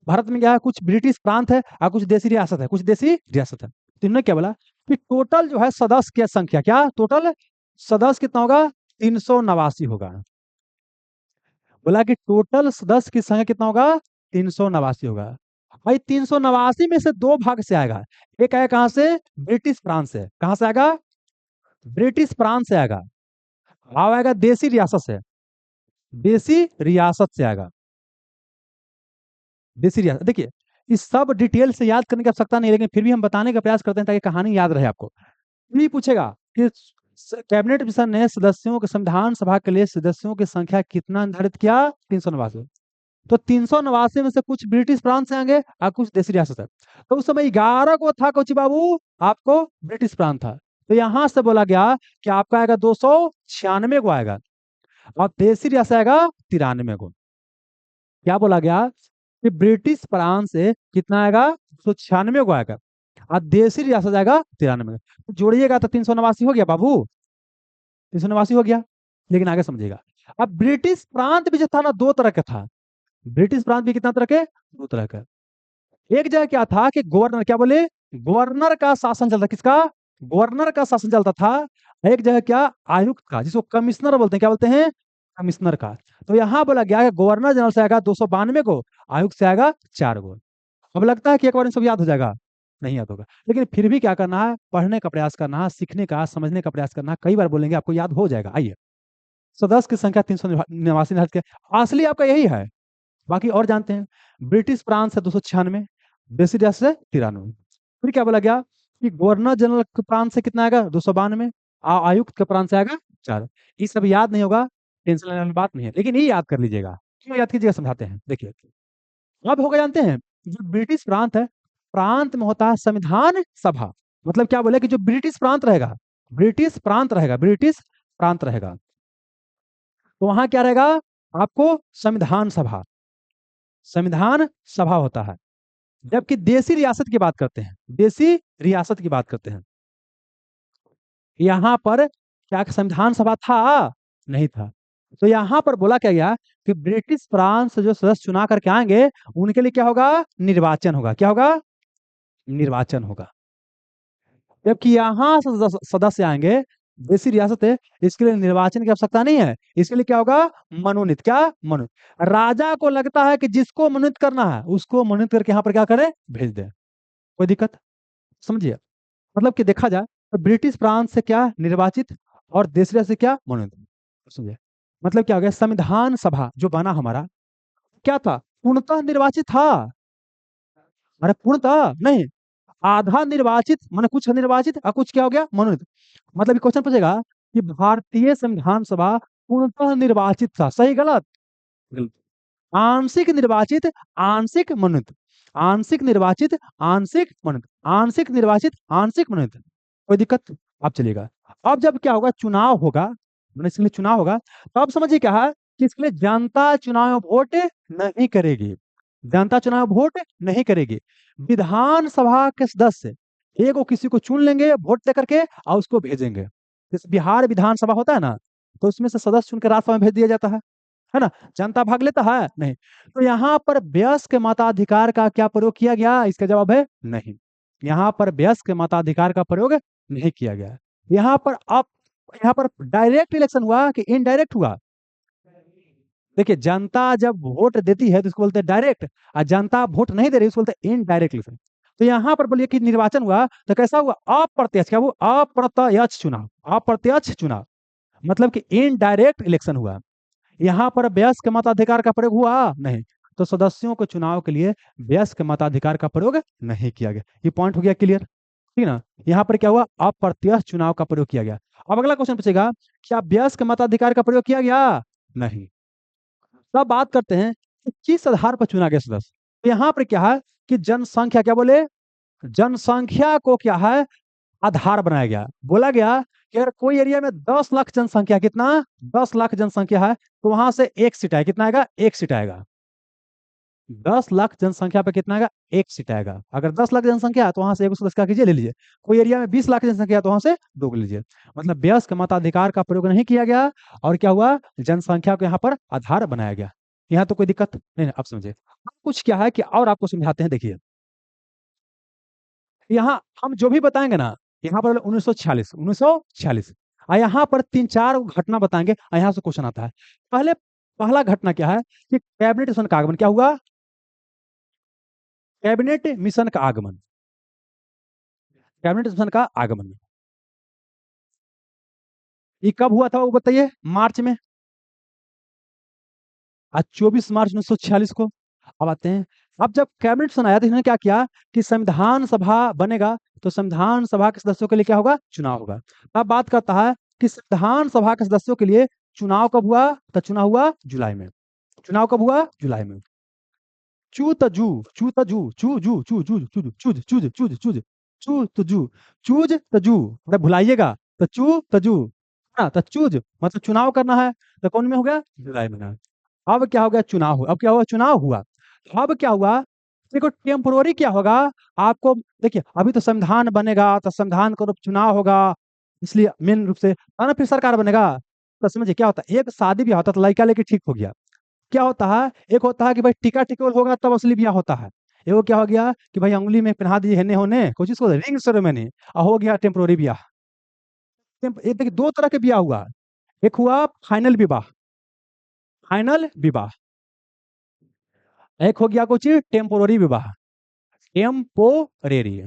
भारत में क्या है, कुछ ब्रिटिश प्रांत है और कुछ देसी रियासत है, कुछ देसी रियासत है। तो इन्होंने क्या बोला कि टोटल जो है सदस्य की संख्या, क्या टोटल सदस्य कितना होगा, 389 होगा। बोला कि टोटल सदस्य की संख्या कितना होगा, 389 होगा। भाई 389 में से दो भाग से आएगा, एक आएगा कहां से, ब्रिटिश प्रांत से। कहां से आएगा, ब्रिटिश प्रांत से आएगा। भाव आएगा देसी रियासत से, देसी रियासत से आएगा, देसी रियासत। देखिए इस सब डिटेल से याद करने की आवश्यकता नहीं, लेकिन फिर भी हम बताने का प्रयास करते हैं ताकि कहानी याद रहे आपको। भी पूछेगा कि कैबिनेट मिशन ने सदस्यों के संविधान सभा के लिए सदस्यों की संख्या कितना निर्धारित किया, 389। तो 389 में से कुछ ब्रिटिश प्रांत से आएंगे और कुछ देसी रियासत है। तो उस समय 11 को था कोची बाबू, आपको ब्रिटिश प्रांत था। तो यहां से बोला गया कि आपका आएगा 296 को आएगा और देसी रियासत आएगा 93 को। क्या बोला गया कि ब्रिटिश प्रांत से कितना आएगा, 296 को आएगा और देसी रियासत आएगा 93। तो जोड़िएगा तो 389 हो गया बाबू, 389 हो गया। लेकिन आगे समझिएगा, अब ब्रिटिश प्रांत भी जो था ना, दो तरह का था। ब्रिटिश प्रांत भी कितना तरह के, दो तरह का। एक जगह क्या था कि गवर्नर, क्या बोले, गवर्नर का शासन चलता, किसका, गवर्नर का शासन चलता था। एक जगह क्या, आयुक्त का, जिसको कमिश्नर बोलते हैं। क्या बोलते हैं, कमिश्नर का। तो यहां बोला गया है गवर्नर जनरल से आएगा 292 को, आयुक्त से आएगा 4 को। अब लगता है कि एक बार इन सब याद हो जाएगा, नहीं याद होगा, लेकिन फिर भी क्या करना है, पढ़ने का प्रयास करना है, सीखने का, समझने का प्रयास करना है। कई बार बोलेंगे आपको याद हो जाएगा। आइए, सदस्य की संख्या 389 निर्धारित किया, असली आपका यही है। बाकी और जानते हैं, ब्रिटिश प्रांत से 296, देसी रियासत से 93। फिर क्या बोला गया कि गवर्नर जनरल के प्रांत से कितना आएगा, 292, आयुक्त के प्रांत से आएगा 4। ये सब याद नहीं होगा, टेंशन लेने वाली बात नहीं है, लेकिन ये याद कर लीजिएगा। क्यों याद कीजिएगा, समझाते हैं। देखिए अब होगा, जानते हैं, जो ब्रिटिश प्रांत है, प्रांत में होता है संविधान सभा। मतलब क्या बोले कि जो ब्रिटिश प्रांत रहेगा, ब्रिटिश प्रांत रहेगा, ब्रिटिश प्रांत रहेगा, तो वहां क्या रहेगा, आपको संविधान सभा, संविधान सभा होता है। जबकि देसी रियासत की बात करते हैं, देसी रियासत की बात करते हैं, यहां पर क्या संविधान सभा था, नहीं था। तो यहां पर बोला क्या गया कि ब्रिटिश प्रांत से जो सदस्य चुना करके आएंगे, उनके लिए क्या होगा, निर्वाचन होगा। क्या होगा, निर्वाचन होगा। जबकि यहां से सदस्य आएंगे, देसी रियासत है, इसके लिए निर्वाचन की आवश्यकता नहीं है। इसके लिए क्या होगा, मनोनीत। क्या मनोनीत, राजा को लगता है कि जिसको मनोनीत करना है उसको मनोनीत करके यहाँ पर क्या करे, भेज दे। कोई दिक्कत, समझिए। मतलब कि देखा जाए तो ब्रिटिश फ्रांस से क्या निर्वाचित और देशरा से क्या मनोनीत। समझे, मतलब क्या हो गया, संविधान सभा जो बना हमारा क्या था, पूर्णतः निर्वाचित था। अरे पूर्णतः नहीं, आधा निर्वाचित माने कुछ निर्वाचित और कुछ क्या हो गया मनोनीत। मतलब ये क्वेश्चन पूछेगा कि भारतीय संविधान सभा पूर्णतः निर्वाचित था, सही गलत। गलत। आंशिक निर्वाचित, आंशिक मनोनीत, आंशिक निर्वाचित, आंशिक मनोनीत, आंशिक निर्वाचित, आंशिक मनोनीत। कोई दिक्कत, अब चलेगा। अब जब क्या होगा, चुनाव होगा, मैंने इसके लिए चुनाव होगा, तो अब समझिए क्या है कि इसके लिए जनता चुनाव में वोट नहीं करेगी। जनता चुनाव में वोट नहीं करेगी। विधानसभा के सदस्य एक को किसी को चुन लेंगे वोट दे करके और उसको भेजेंगे। जैसे बिहार विधानसभा होता है ना, तो उसमें से सदस्य चुन के राज्यसभा में भेज दिया जाता है ना। जनता भाग लेता है नहीं। तो यहाँ पर वयस्क मताधिकार का क्या प्रयोग किया गया, इसका जवाब है नहीं। यहाँ पर वयस्क मताधिकार का प्रयोग नहीं किया गया। यहाँ पर अब यहाँ पर डायरेक्ट इलेक्शन हुआ कि इनडायरेक्ट हुआ। देखिए, जनता जब वोट देती है तो उसको बोलते हैं डायरेक्ट, और जनता वोट नहीं दे रही उसको बोलते हैं इनडायरेक्ट इलेक्शन। तो यहाँ पर बोलिए कि निर्वाचन हुआ तो कैसा हुआ, अप्रत्यक्ष, क्या वो अप्रत्यक्ष चुनाव, अप्रत्यक्ष चुनाव, मतलब कि इनडायरेक्ट इलेक्शन हुआ। यहाँ पर वयस्क मताधिकार का प्रयोग हुआ नहीं। तो सदस्यों के चुनाव के लिए वयस्क मताधिकार का प्रयोग नहीं किया गया। ये पॉइंट हो गया क्लियर, ठीक है ना। यहाँ पर क्या हुआ, अप्रत्यक्ष चुनाव का प्रयोग किया गया। अब अगला क्वेश्चन पूछेगा, क्या वयस्क मताधिकार का प्रयोग किया गया, नहीं। तब बात करते हैं कि किस आधार पर चुना गया सदस्य। तो यहाँ पर क्या है कि जनसंख्या, क्या बोले, जनसंख्या को क्या है आधार बनाया गया। बोला गया कि अगर कोई एरिया में 10 लाख जनसंख्या, कितना, 10 लाख जनसंख्या है, तो वहां से एक सीट आएगा, कितना आएगा, एक सीट आएगा। 10 लाख जनसंख्या पे कितना आएगा, एक सीट आएगा। अगर 10 लाख जनसंख्या है तो वहां से एक सदस्य का कीजिए, ले लीजिए। कोई एरिया में 20 लाख जनसंख्या है तो वहां से दो को लीजिए। मतलब वयस्क मताधिकार का प्रयोग नहीं किया गया, और क्या हुआ, जनसंख्या को यहाँ पर आधार बनाया गया। यहाँ तो कोई दिक्कत नहीं, नहीं, आप समझे। अब कुछ क्या है कि और आपको समझाते हैं, देखिए। यहाँ हम जो भी बताएंगे ना, यहाँ पर 1946, 1946, और यहाँ पर तीन चार घटना बताएंगे, और यहाँ से क्वेश्चन आता है। पहले पहला घटना क्या है कि कैबिनेट मिशन का आगमन, क्या हुआ, कैबिनेट मिशन का आगमन, कैबिनेट मिशन का आगमन। ये कब हुआ था वो बताइए, मार्च में, आज 24 मार्च 1946 को। अब आते हैं, अब जब कैबिनेट मिशन आया तो इन्होंने क्या किया कि संविधान सभा बनेगा, तो संविधान सभा के सदस्यों के लिए क्या होगा, चुनाव होगा। अब बात करता है कि संविधान सभा के सदस्यों के लिए चुनाव कब हुआ, तो चुनाव हुआ जुलाई में। चुनाव कब हुआ, जुलाई में। चू तजू, चू तजू, चू जू चू जू चू चूज चूज चूज चूज चू तजू, चूज तजू, मतलब भुलाइएगा, तो चू तजू, हाँ, तो चूज मतलब चुनाव करना है, तो कौन में हो गया, जुलाई में। अब क्या हो गया, चुनाव हुआ। अब क्या हुआ, चुनाव हुआ। अब क्या हुआ, देखो टेम्पोररी क्या होगा, आपको देखिए, अभी तो संविधान बनेगा तो संविधान का चुनाव होगा, इसलिए मेन रूप से, है ना, फिर सरकार बनेगा। तो समझिए क्या होता है, एक शादी ब्याह होता है तो लड़का लेके ठीक हो गया। क्या होता है, एक होता है कि भाई टीका टिकोल होगा तब असली ब्याह होता है। एगो क्या हो गया कि भाई अंगुली में पहना दिए हेने होने कुछ, इसको रिंग सेरेमनी, और हो गया टेम्पोररी ब्याह। ये देखिए, दो तरह के ब्याह हुआ। एक हुआ फाइनल विवाह, फाइनल विवाह। एक हो गया कुछ टेम्पोररी विवाह, टेम्पोरेरी,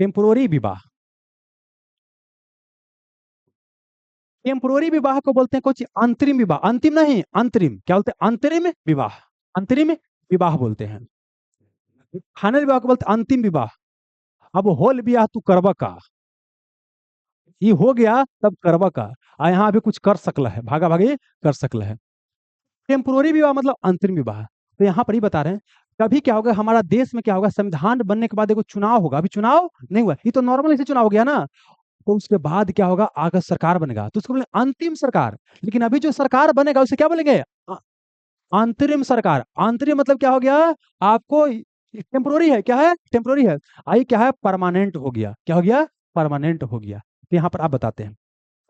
टेम्पोररी विवाह। टेम्पोररी विवाह को बोलते हैं कुछ अंतरिम विवाह, अंतिम नहीं, अंतरिम, क्या बोलते हैं, अंतरिम विवाह, अंतरिम विवाह बोलते हैं। फाइनल विवाह को बोलते हैं अंतिम विवाह। अब होल विवाह तू करवा का, ये हो गया तब करवा का, आ यहाँ भी कुछ कर सकल है, भागा भागी कर सकल है। टेम्पोररी विवाह मतलब अंतरिम विवाह। तो यहाँ पर ही बता रहे हैं, कभी क्या होगा हमारा देश में, क्या होगा, संविधान बनने के बाद एक चुनाव होगा। अभी चुनाव नहीं हुआ, ये तो नॉर्मल ऐसे चुनाव हो गया ना। तो उसके बाद क्या होगा, आगे सरकार बनेगा, तो उसको बोले अंतिम सरकार। लेकिन अभी जो सरकार बनेगा उसे क्या बोलेंगे, अंतरिम सरकार। अंतरिम मतलब क्या हो गया, आपको टेम्पोररी है, क्या है, टेम्पोररी है। आई क्या है, परमानेंट हो गया, क्या हो गया, परमानेंट हो गया। तो यहाँ पर आप बताते हैं,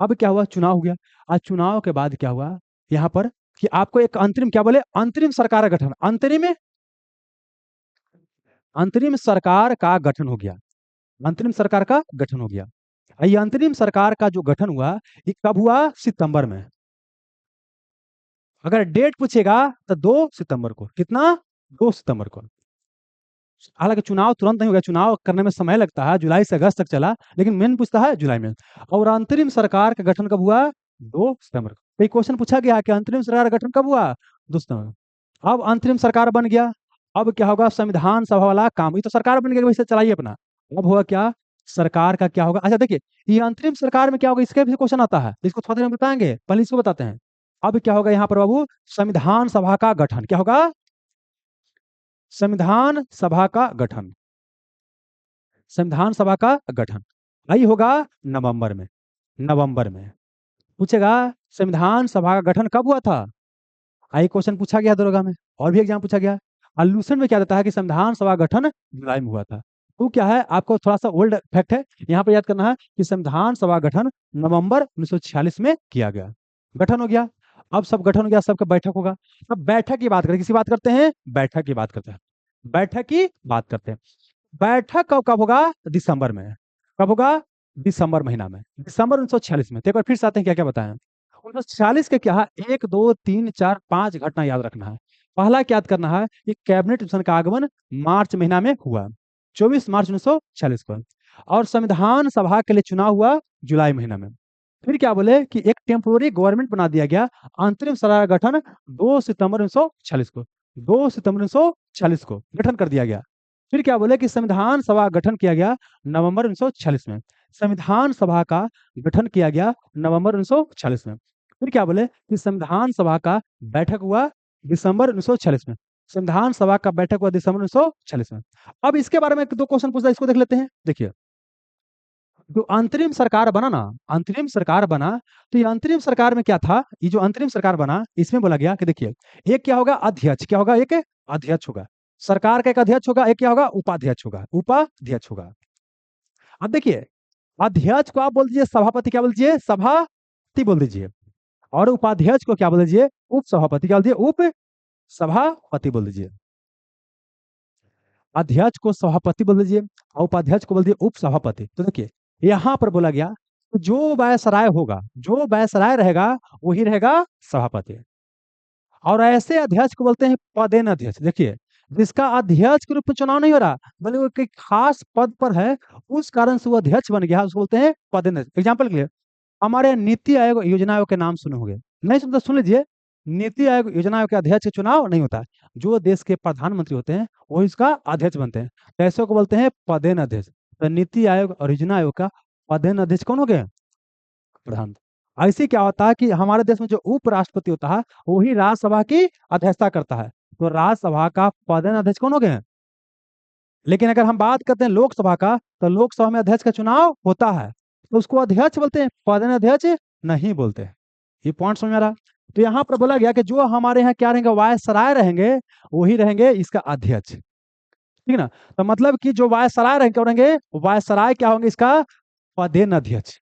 अब क्या हुआ, चुनाव हो गया। आज चुनाव के बाद क्या हुआ यहाँ पर कि आपको एक अंतरिम, क्या बोले, अंतरिम सरकार का गठन, अंतरिम, अंतरिम सरकार का गठन हो गया, अंतरिम सरकार का गठन हो गया। ये अंतरिम सरकार का जो गठन हुआ, ये कब हुआ, सितंबर में। अगर डेट पूछेगा तो 2 सितंबर को, कितना, 2 सितंबर को। हालांकि चुनाव तुरंत नहीं हो गया, चुनाव करने में समय लगता है, जुलाई से अगस्त तक चला, लेकिन मेन पूछता है जुलाई में। और अंतरिम सरकार का गठन कब हुआ? 2 सितंबर को। तो क्वेश्चन पूछा गया कि अंतरिम सरकार का गठन कब हुआ? 2 सितंबर। अब अंतरिम सरकार बन गया, अब क्या होगा? संविधान सभा वाला काम, ये तो सरकार बन गया, वैसे चलाइए अपना। अब होगा क्या? सरकार का क्या होगा? अच्छा देखिए, ये अंतरिम सरकार में क्या होगा, इसके भी क्वेश्चन आता है, इसको थोड़ा देर में बताएंगे, पहले इसको बताते हैं। अब क्या होगा यहाँ पर बाबू? संविधान सभा का गठन। क्या होगा? संविधान सभा का गठन। संविधान सभा का गठन आई होगा नवंबर में। नवंबर में पूछेगा संविधान सभा का गठन कब हुआ था। आई क्वेश्चन पूछा गया दरोगा में, और भी एग्जाम पूछा गया। अल्लूशन में क्या देता है कि संविधान सभा गठन जुलाई में हुआ था। तो क्या है, आपको थोड़ा सा ओल्ड फैक्ट है, यहाँ पे याद करना है कि संविधान सभा गठन नवंबर 1946 में किया गया। गठन हो गया, अब सब गठन हो गया, सबका बैठक होगा। अब बैठक की बात करें, किसी बात करते हैं, बैठक की बात करते हैं, बैठक की बात करते हैं। बैठक कब कब होगा? दिसंबर में। कब होगा? दिसंबर महीना में, दिसंबर 1946 में। तो एक बार फिर से आते हैं, क्या क्या बताएं। 1946 के क्या है, 1 2 3 4 5 घटना याद रखना है। पहला क्या याद करना है कि कैबिनेट मिशन का आगमन मार्च महीना में हुआ, 24 मार्च 1946 को। और संविधान सभा के लिए चुनाव हुआ जुलाई महीना में। फिर क्या बोले कि एक टेम्पोररी गवर्नमेंट बना दिया गया, अंतरिम सरकार का गठन 2 सितंबर 1946 को, 2 सितंबर 1946 को गठन कर दिया गया। फिर क्या बोले कि संविधान सभा गठन किया गया नवंबर 1946 में। संविधान सभा का गठन किया गया नवंबर 1946 में। फिर क्या बोले कि संविधान सभा का बैठक हुआ दिसंबर 1946 में। संविधान सभा का बैठक हुआ दिसंबर 1946 में। अब इसके बारे में 2 क्वेश्चन पूछा, इसको देख लेते हैं। देखिए, जो अंतरिम सरकार बना ना, अंतरिम सरकार बना, तो ये अंतरिम सरकार में क्या था, ये जो अंतरिम सरकार बना, इसमें बोला गया कि देखिए, एक क्या होगा? अध्यक्ष। क्या होगा? एक अध्यक्ष होगा, सरकार का एक अध्यक्ष होगा, एक क्या होगा? उपाध्यक्ष होगा, उपाध्यक्ष होगा। अब देखिए, अध्यक्ष को आप बोल दीजिए सभापति, क्या बोल दीजिए? सभापति बोल दीजिए। और उपाध्यक्ष को क्या बोल दीजिए? उप सभापति। क्या बोल दीजिए? उप सभापति बोल दीजिए। अध्यक्ष को सभापति बोल दीजिए और उपाध्यक्ष को बोल दीजिए उप सभापति। तो देखिए, यहां पर बोला गया कि जो वायसराय होगा, जो वायसराय रहेगा, वही रहेगा सभापति। और ऐसे अध्यक्ष को बोलते हैं पदेन अध्यक्ष। देखिए, जिसका अध्यक्ष के रूप में चुनाव नहीं हो रहा, बल्कि वो एक खास पद पर है, उस कारण से वो अध्यक्ष बन गया, उसको बोलते हैं पदेन अध्यक्ष। एग्जाम्पल के लिए, हमारे नीति आयोग योजना आयोग के नाम सुने होंगे, नहीं सुनते सुन लीजिए। नीति आयोग योजना आयोग के अध्यक्ष का चुनाव नहीं होता, जो देश के प्रधानमंत्री होते हैं वो इसका अध्यक्ष बनते हैं, तो ऐसे को बोलते हैं पदेन अध्यक्ष। तो नीति आयोग और योजना आयोग का पदेन अध्यक्ष कौन हो गए? प्रधान। ऐसे क्या होता है कि हमारे देश में जो उपराष्ट्रपति होता है वही राज्यसभा की अध्यक्षता करता है, तो राज्यसभा का पदेन अध्यक्ष कौन हो गए? लेकिन अगर हम बात करते हैं लोकसभा का, तो लोकसभा में अध्यक्ष का चुनाव होता है, तो उसको अध्यक्ष बोलते हैं, पदेन अध्यक्ष नहीं बोलते। ये पॉइंट समझ में आ रहा? तो यहाँ पर बोला गया कि जो हमारे यहाँ क्या रहेंगे, वायसराय रहेंगे, वही रहेंगे इसका अध्यक्ष। ठीक है ना? तो मतलब कि जो वायसराय रहेंगे, क्या रहेंगे? वायसराय क्या होंगे? इसका पदेन अध्यक्ष।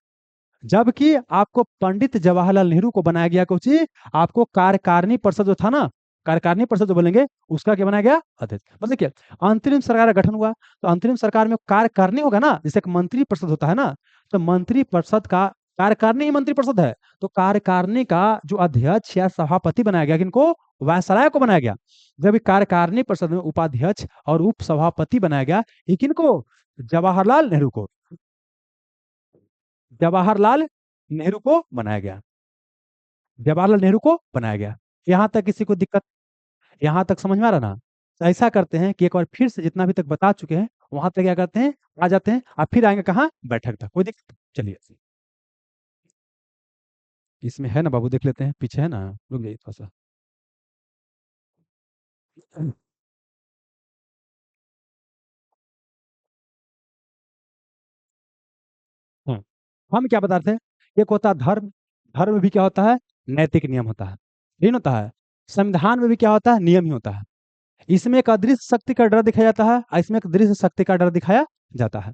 जबकि आपको पंडित जवाहरलाल नेहरू को बनाया गया कुछ, आपको कार्यकारिणी परिषद जो था ना, कार्यकारिणी परिषद जो बोलेंगे, उसका क्या बनाया गया? अध्यक्ष। मतलब क्या, अंतरिम सरकार का गठन हुआ, तो अंतरिम सरकार में कार्यकारिणी होगा ना, जैसे एक मंत्री परिषद होता है ना, तो मंत्री परिषद का कार्यकारिणी ही मंत्री परिषद है, तो कार्यकारिणी का जो अध्यक्ष या सभापति बनाया गया, किनको? वायसराय को बनाया गया। जब कार्यकारिणी परिषद में उपाध्यक्ष और उप सभापति बनाया गया, ये किनको? जवाहरलाल नेहरू को, जवाहरलाल नेहरू को बनाया गया, जवाहरलाल नेहरू को बनाया गया। यहां तक किसी को दिक्कत? यहां तक समझ में आ रहा ना? तो ऐसा करते हैं कि एक बार फिर से जितना भी तक बता चुके हैं वहां तक क्या करते हैं, आ जाते हैं, और फिर आएंगे कहाँ? बैठक तक। कोई दिक्कत? चलिए, इसमें है ना बाबू, देख लेते हैं, पीछे है ना, रुक जाइए थोड़ा सा। हम्म, हम क्या बता रहे थे? एक होता है धर्म, धर्म भी क्या होता है? नैतिक नियम होता है, नहीं होता है? संविधान में भी क्या होता है? नियम ही होता है। इसमें एक अदृश्य शक्ति का डर दिखाया जाता है और इसमें एक दृश्य शक्ति का डर दिखाया जाता है।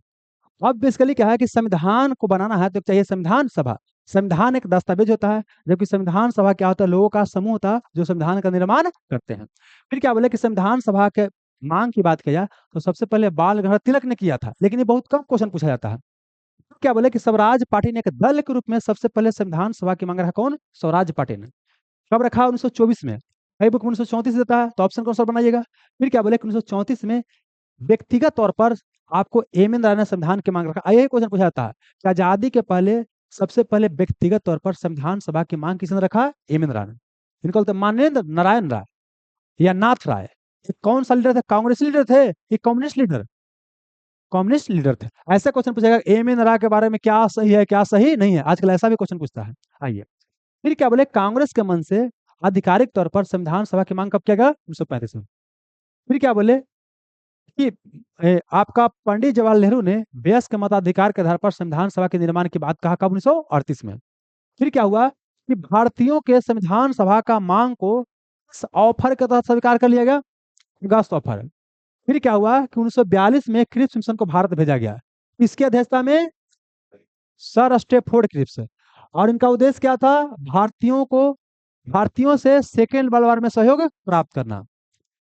अब बेसिकली क्या है कि संविधान को बनाना है तो चाहिए संविधान सभा। संविधान एक दस्तावेज होता है, जबकि संविधान सभा क्या होता है? लोगों का समूह होता है जो संविधान का निर्माण करते हैं। फिर क्या बोले कि संविधान सभा के मांग की बात किया तो सबसे पहले बाल गंगाधर तिलक ने किया था, लेकिन ये बहुत कम क्वेश्चन पूछा जाता है। तो क्या बोले कि स्वराज पार्टी ने एक दल के रूप में सबसे पहले संविधान सभा की मांग रखा, कौन? स्वराज पार्टी ने। कब रखा? 1924 में। कई बुक 1934 देता है, तो ऑप्शन कौन सा बनाइएगा? फिर क्या बोले कि 1934 में व्यक्तिगत तौर पर आपको एम एन राय ने संविधान की मांग रखा, यही क्वेश्चन पूछा जाता है कि आजादी के पहले सबसे पहले व्यक्तिगत तौर पर संविधान सभा की मांग किसने रखा? एम एन राय ने। इनको बोलते हैं मानवेंद्र नारायण राय या नाथ राय। ये कौन सा लीडर थे? कांग्रेस लीडर थे? ये कम्युनिस्ट लीडर? कम्युनिस्ट लीडर थे। ऐसा क्वेश्चन पूछेगा एम एन राय के बारे में, क्या सही है क्या सही नहीं है, आजकल ऐसा भी क्वेश्चन पूछता है। आइए, फिर क्या बोले, कांग्रेस के मन से आधिकारिक तौर पर संविधान सभा की मांग कब किया गया? 1935 में। फिर क्या बोले कि आपका पंडित जवाहरलाल नेहरू ने वयस्क मताधिकार के आधार पर संविधान सभा के निर्माण की बात कहा कब? 1938 में। फिर क्या हुआ कि भारतीयों के संविधान सभा का मांग को इस ऑफर के तहत स्वीकार कर लिया गया, अगस्त ऑफर। फिर क्या हुआ कि 1942 में क्रिप्स मिशन को भारत भेजा गया, इसकी अध्यक्षता में सर स्टेफोर्ड क्रिप्स। और इनका उद्देश्य क्या था? भारतीयों से सेकेंड वर्ल्ड वॉर में सहयोग प्राप्त करना।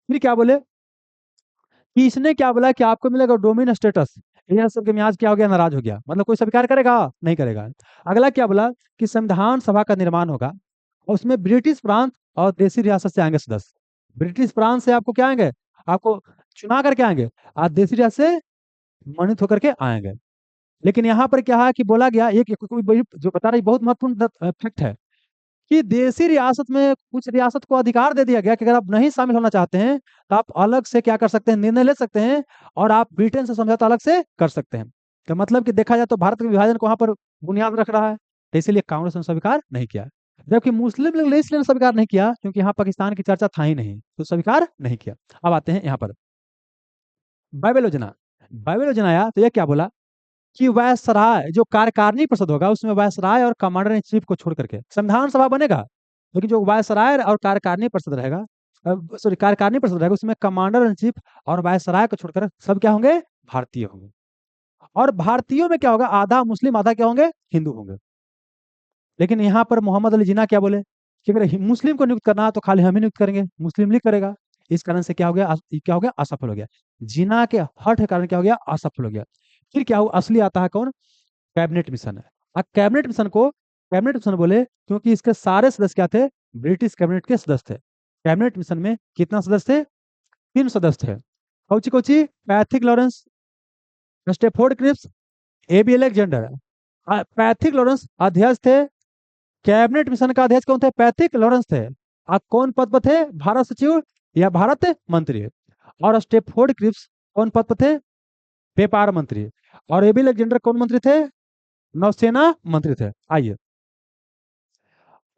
फिर क्या बोले कि इसने क्या बोला कि आपको मिलेगा डोमिन स्टेटस। यह सब के मियाज क्या हो गया? नाराज हो गया, मतलब कोई स्वीकार करेगा नहीं करेगा। अगला क्या बोला कि संविधान सभा का निर्माण होगा और उसमें ब्रिटिश प्रांत और देसी रियासत से आएंगे सदस्य। ब्रिटिश प्रांत से आपको क्या आएंगे? आपको चुना करके आएंगे, और देसी रियासत से मनोनीत होकर के आएंगे। लेकिन यहाँ पर क्या है कि बोला गया, एक जो बता रही बहुत महत्वपूर्ण फैक्ट है कि देसी रियासत में कुछ रियासत को अधिकार दे दिया गया कि अगर आप नहीं शामिल होना चाहते हैं तो आप अलग से क्या कर सकते हैं? निर्णय ले सकते हैं, और आप ब्रिटेन से समझौता अलग से कर सकते हैं। तो मतलब कि देखा जाए तो भारत के विभाजन को वहां पर बुनियाद रख रहा है, तो इसीलिए कांग्रेस ने स्वीकार नहीं किया। जबकि मुस्लिम लीग ने इसलिए स्वीकार नहीं किया क्योंकि यहाँ पाकिस्तान की चर्चा था ही नहीं, तो स्वीकार नहीं किया। अब आते हैं यहाँ पर बाइबल योजना। बाइबल योजना आया तो यह क्या बोला कि वायसराय जो कार्यकारिणी परिषद होगा उसमें वायसराय और कमांडर इन चीफ को छोड़ करके संविधान सभा बनेगा, लेकिन जो वायसराय और कार्यकारिणी परिषद रहेगा, सॉरी कार्यकारिणी परिषद रहेगा, उसमें कमांडर इन चीफ और वायसराय को छोड़कर सब क्या होंगे? भारतीय होंगे। और भारतीयों में क्या होगा? आधा मुस्लिम आधा क्या होंगे? हिंदू होंगे। लेकिन यहाँ पर मोहम्मद अली जिन्ना क्या बोले कि अगर मुस्लिम को नियुक्त करना है तो खाली हम ही नियुक्त करेंगे, मुस्लिम लीग करेगा। इस कारण से क्या हो गया? क्या हो गया? असफल हो गया। जिन्ना के हठ के कारण क्या हो गया? असफल हो गया। फिर क्या हुआ? असली आता है कौन? कैबिनेट मिशन है। कैबिनेट मिशन बोले क्योंकि इसके सारे सदस्य क्या थे? ब्रिटिश कैबिनेट के सदस्य थे। कैबिनेट मिशन में कितना सदस्य थे? 3 सदस्य थे। कौची कौची? Pethick Lawrence, Stafford Cripps, A V Alexander. Pethick Lawrence अध्यक्ष थे। कैबिनेट मिशन का अध्यक्ष कौन थे? पैथिक लॉरेंस थे। आप कौन पद पर थे? भारत सचिव या भारत मंत्री। और स्टेफोर्ड क्रिप्स कौन पद पर थे? व्यापार मंत्री। और एबी अलेक्जेंडर कौन मंत्री थे? नौसेना मंत्री थे। आइए,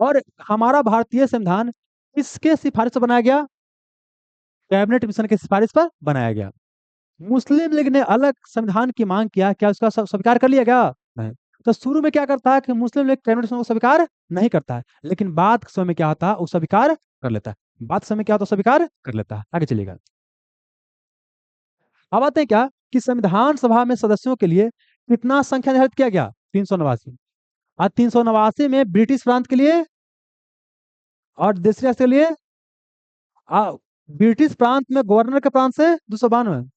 और हमारा भारतीय संविधान किसके सिफारिश पर बनाया गया? कैबिनेट मिशन की सिफारिश पर बनाया गया। मुस्लिम लीग ने अलग संविधान की मांग किया, क्या उसका स्वीकार कर लिया गया? नहीं। तो शुरू में क्या करता है कि मुस्लिम लीग कैबिनेट मिशन को स्वीकार नहीं करता है, लेकिन बाद के समय में क्या होता है? वो स्वीकार कर लेता है। बाद समय क्या होता है? स्वीकार कर लेता है। आगे चलिएगा। अब आते हैं क्या कि संविधान सभा में सदस्यों के लिए कितना संख्या निर्धारित किया गया? 389। और 389 में ब्रिटिश प्रांत के लिए और देश राष्ट्र के लिए आ, ब्रिटिश प्रांत में गवर्नर के प्रांत से 292,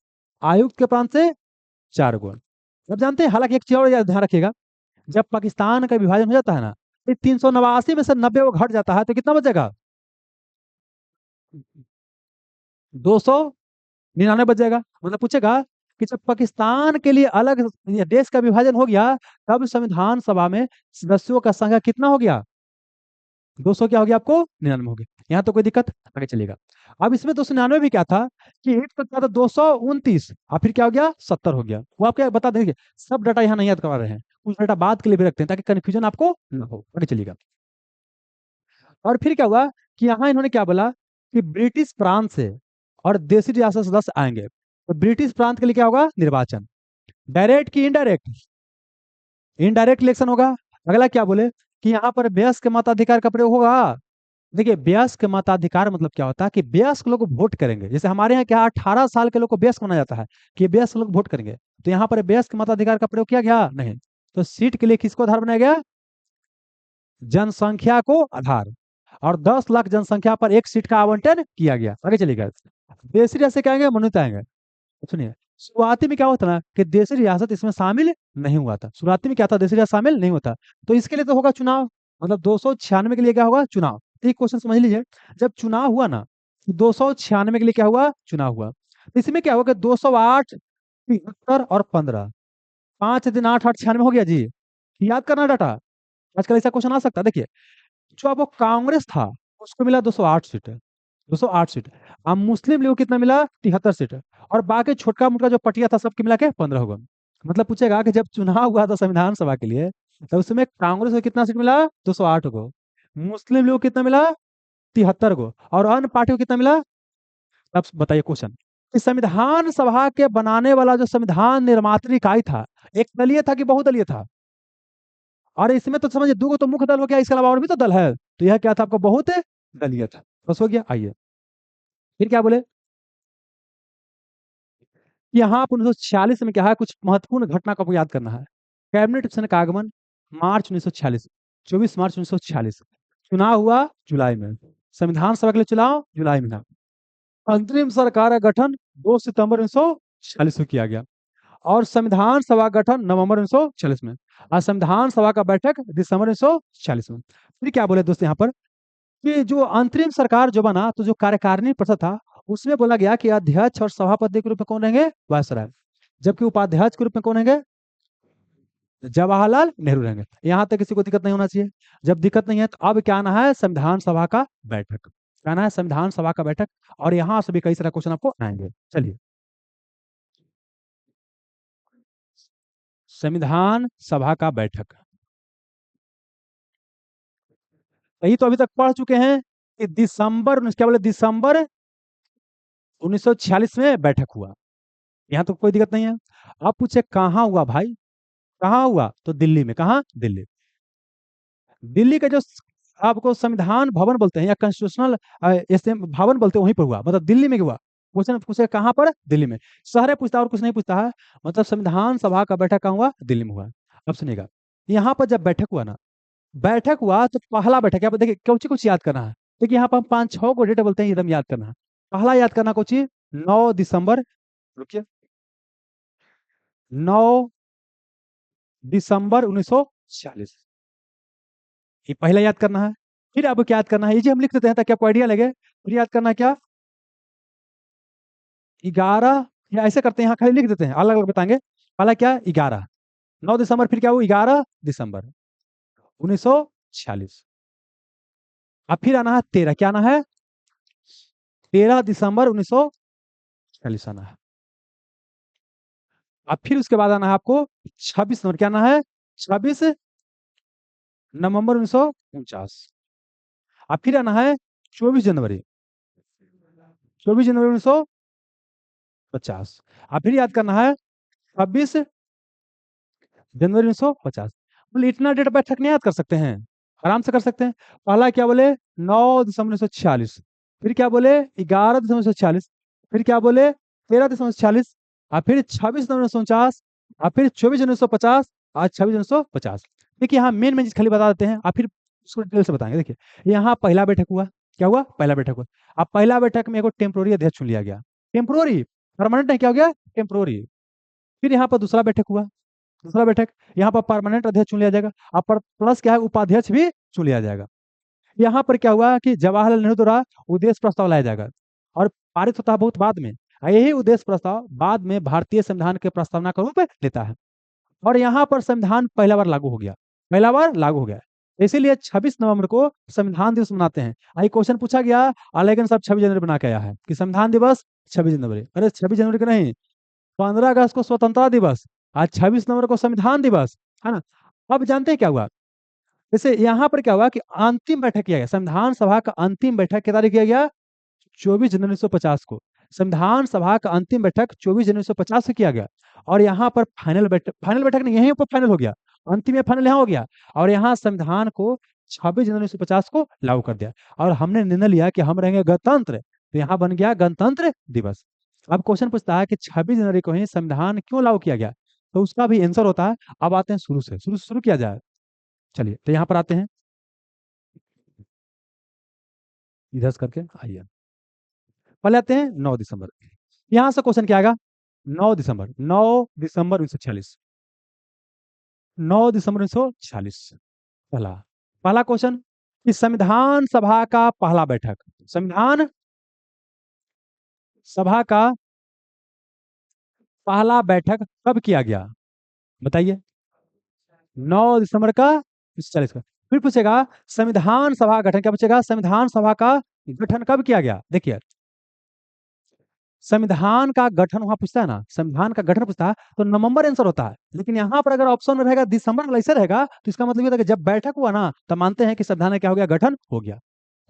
आयुक्त के प्रांत से 4 गुण। अब जानते हैं, हालांकि एक चीज और ध्यान रखिएगा, जब पाकिस्तान का विभाजन हो जाता है ना, 389 में से 90 वो घट जाता है तो कितना बचेगा? 299 बच जाएगा। मतलब पूछेगा कि जब पाकिस्तान के लिए अलग ये देश का विभाजन हो गया, तब संविधान सभा में सदस्यों का संख्या कितना हो गया? 200 क्या हो गया आपको? 99 हो गया। यहाँ तो कोई दिक्कत? आगे चलेगा। अब इसमें 299 भी क्या था कि एक तो क्या था? 229, और फिर क्या हो गया? 70 हो गया। वो आप क्या बता देंगे? सब डाटा यहाँ नहीं याद करवा रहे हैं, कुछ डाटा बाद के लिए भी रखते हैं ताकि कंफ्यूजन आपको ना हो। आगे चलिएगा। और फिर क्या हुआ कि यहाँ इन्होंने क्या बोला कि ब्रिटिश प्रांत से और देसी रियासत सदस्य आएंगे, तो ब्रिटिश प्रांत के लिए क्या होगा? निर्वाचन। डायरेक्ट की इनडायरेक्ट? इनडायरेक्ट इलेक्शन होगा। अगला क्या बोले कि यहाँ पर वयस्क मताधिकार का प्रयोग होगा। देखिए, वयस्क मताधिकार मतलब क्या होता है कि वयस्क लोग वोट करेंगे। जैसे हमारे यहाँ क्या 18 साल के लोग को वयस्क माना जाता है कि वयस्क लोग वोट करेंगे, तो यहाँ पर वयस्क मताधिकार का प्रयोग किया गया नहीं। तो सीट के लिए किसको आधार बनाया गया? जनसंख्या को आधार। और 10 लाख जनसंख्या पर एक सीट का आवंटन किया गया। आगे चलिएगा। देशी रियासत क्या आएंगे? मनोनीत आएंगे। सुनिए, शुरुआती में क्या होता ना कि देशी रियासत इसमें शामिल नहीं हुआ था। शुरुआती में क्या था? देशी रियासत शामिल नहीं होता, तो इसके लिए तो होगा चुनाव। मतलब 296 के लिए क्या होगा? चुनाव। एक क्वेश्चन समझ लीजिए, जब चुनाव हुआ ना, 296 के लिए क्या हुआ? चुनाव हुआ। इसमें क्या होगा, 208, 73 और 15, 5 दिन 8 8 96 हो गया जी। याद करना डाटा, आजकल ऐसा क्वेश्चन आ सकता है। देखिए, जो अब वो कांग्रेस था उसको मिला 208 सीट, 208 सीट। अब मुस्लिम लीग को कितना मिला, 73 सीट। और बाकी छोटका मोटका जो पटिया था सबके मिला के 15 होगा। मतलब पूछेगा कि जब चुनाव हुआ था संविधान सभा के लिए, तो उसमें कांग्रेस को कितना सीट मिला, 208 को। मुस्लिम लीग को कितना मिला, 73 को। और अन्य पार्टी को कितना मिला। अब बताइए क्वेश्चन, इस संविधान सभा के बनाने वाला जो संविधान निर्मात्री इकाई था, एक दलीय था कि बहुदलीय था। और इसमें तो समझिए दो तो मुख्य दल हो गया, इसके अलावा और भी तो दल है, तो यह क्या था आपका, बहुत दलीय था। बस हो गया। आइए फिर क्या बोले, यहाँ पर 1946 में क्या है, कुछ महत्वपूर्ण घटना को आपको याद करना है। कैबिनेट मिशन का आगमन मार्च 1946, 24 मार्च 1946। चुनाव हुआ जुलाई में, संविधान सभा के लिए चुनाव जुलाई में था। अंतरिम सरकार का गठन 2 सितंबर 1946 को किया गया। और संविधान सभा गठन नवंबर 1946 में। और संविधान सभा का बैठक दिसंबर 1946 में। फिर क्या बोले दोस्त यहाँ पर, कि जो अंतरिम सरकार जो बना, तो जो कार्यकारिणी परिषद था, उसमें बोला गया कि अध्यक्ष और सभापति के रूप में कौन रहेंगे, वायसराय। जबकि उपाध्यक्ष के रूप में कौन रहेंगे, जवाहरलाल नेहरू रहेंगे। यहां तक किसी को दिक्कत नहीं होना चाहिए। जब दिक्कत नहीं है तो अब क्या आना है, संविधान सभा का बैठक। क्या आना है, संविधान सभा का बैठक। और यहां से भी कई सारे क्वेश्चन आपको आएंगे। चलिए, संविधान सभा का बैठक, यही तो अभी तक पढ़ चुके हैं कि दिसंबर क्या बोले, दिसंबर 1946 में बैठक हुआ। यहाँ तो कोई दिक्कत नहीं है। आप पूछे कहाँ हुआ भाई, कहाँ हुआ, तो दिल्ली में। कहाँ, दिल्ली। दिल्ली का जो आपको संविधान भवन बोलते हैं या कॉन्स्टिट्यूशनल भवन बोलते हैं, वहीं पर हुआ, मतलब दिल्ली में हुआ। क्वेश्चन पूछे कहाँ पर, दिल्ली में। शहर पूछता है और कुछ नहीं पूछता है। मतलब संविधान सभा का बैठक कहाँ हुआ, दिल्ली में हुआ। अब सुनिएगा, यहाँ पर जब बैठक हुआ ना, बैठक हुआ तो पहला बैठक, यहाँ पर देखिए कुछ कुछ याद करना है। देखिए यहाँ पर हम 5 6 को डेट बोलते हैं, एकदम याद करना है। पहला याद करना कुछ 9 दिसंबर, रुकिए, 9 दिसंबर 1946, ये पहला याद करना है। फिर आपको क्या याद करना है, ये जी हम लिख देते हैं ताकि आपको आइडिया लगे। फिर याद करना है क्या, 11, या ऐसे करते हैं, यहाँ खाली लिख देते हैं, अलग अलग बताएंगे। पहला क्या, 11, 9 दिसंबर। फिर क्या हुआ, 11 दिसंबर 1946। अब फिर आना है 13, क्या आना है, 13 दिसंबर 1946 आना है। अब फिर उसके बाद आना है आपको 26 नंबर, क्या आना है, 26 नवंबर 1949। अब फिर आना है 24 जनवरी, 24 जनवरी 1950। अब फिर याद करना है 26 जनवरी 1950। बोले इतना डेट बैठक नहीं याद कर सकते हैं, आराम से कर सकते हैं। पहला क्या बोले, 9 दिसंबर 1946। फिर क्या बोले, 11 दिसंबर 1946। फिर क्या बोले, 13 दिसंबर 1946। और फिर 26 नवंबर 1949। और फिर 24 जनवरी 1950। आज 26 जनवरी 1950। देखिए यहाँ मेन मेन चीज खाली बता देते हैं, और फिर उसको डिटेल से बताएंगे। देखिए यहाँ पहला बैठक हुआ, क्या हुआ, पहला बैठक हुआ। अब पहला बैठक में एक टेम्पोररी अध्यक्ष चुन लिया गया। टेम्पोररी, परमानेंट नहीं, क्या हो गया, टेम्पोररी। फिर यहाँ पर दूसरा बैठक हुआ, दूसरा बैठक, यहाँ पर परमानेंट अध्यक्ष चुन लिया जाएगा। अब पर प्लस क्या है, उपाध्यक्ष भी चुन लिया जाएगा। यहाँ पर क्या हुआ कि जवाहरलाल नेहरू द्वारा उद्देश्य प्रस्ताव लाया जाएगा, और पारित होता है बहुत बाद में। और यही उद्देश्य प्रस्ताव बाद में भारतीय संविधान के प्रस्तावना का रूप लेता है। और यहाँ पर संविधान पहला बार लागू हो गया, पहला बार लागू हो गया। इसीलिए 26 नवंबर को संविधान दिवस मनाते हैं। आई क्वेश्चन पूछा गया, लेकिन सब 26 जनवरी बना के आया है कि संविधान दिवस 26 जनवरी। अरे 26 जनवरी को नहीं, 15 अगस्त को स्वतंत्रता दिवस, आज 26 नवंबर को संविधान दिवस, है ना। अब जानते हैं क्या हुआ, जैसे यहाँ पर क्या हुआ कि अंतिम बैठक किया गया, संविधान सभा का अंतिम बैठक कितना किया गया, 24 जनवरी 1950 को। संविधान सभा का अंतिम बैठक 24 जनवरी 1950 से किया गया। और यहाँ पर फाइनल बैठक नहीं, यहीं पर फाइनल हो गया, अंतिम में फाइनल यहाँ हो गया। और यहाँ संविधान को 26 जनवरी 1950 को लागू कर दिया। और हमने निर्णय लिया कि हम रहेंगे गणतंत्र, तो यहाँ बन गया गणतंत्र दिवस। अब क्वेश्चन पूछता है कि 26 जनवरी को ही संविधान क्यों लागू किया गया, तो उसका भी आंसर होता है। अब आते हैं शुरू से, शुरू से शुरू किया जाए। चलिए तो यहाँ पर आते हैं, इधर से करके आइए। पहले आते हैं 9 दिसंबर। यहां से क्वेश्चन क्या आएगा, 9 दिसंबर, 9 दिसंबर 1946, 9 दिसंबर 1946। पहला पहला क्वेश्चन कि संविधान सभा का पहला बैठक, संविधान सभा का पहला बैठक कब किया गया? बताइए। 9 दिसंबर का 1940 का। फिर पूछेगा संविधान सभा गठन, क्या पूछेगा? संविधान सभा का गठन कब किया गया? देखिए, संविधान का गठन वहां पूछता है ना, संविधान का गठन पूछता है तो नवंबर आंसर होता है, लेकिन यहाँ पर अगर ऑप्शन में रहेगा दिसंबर वाला ऐसे रहेगा तो इसका मतलब ये होता है कि जब बैठक हुआ ना तब मानते हैं कि संविधान का क्या हो गया? गठन हो गया।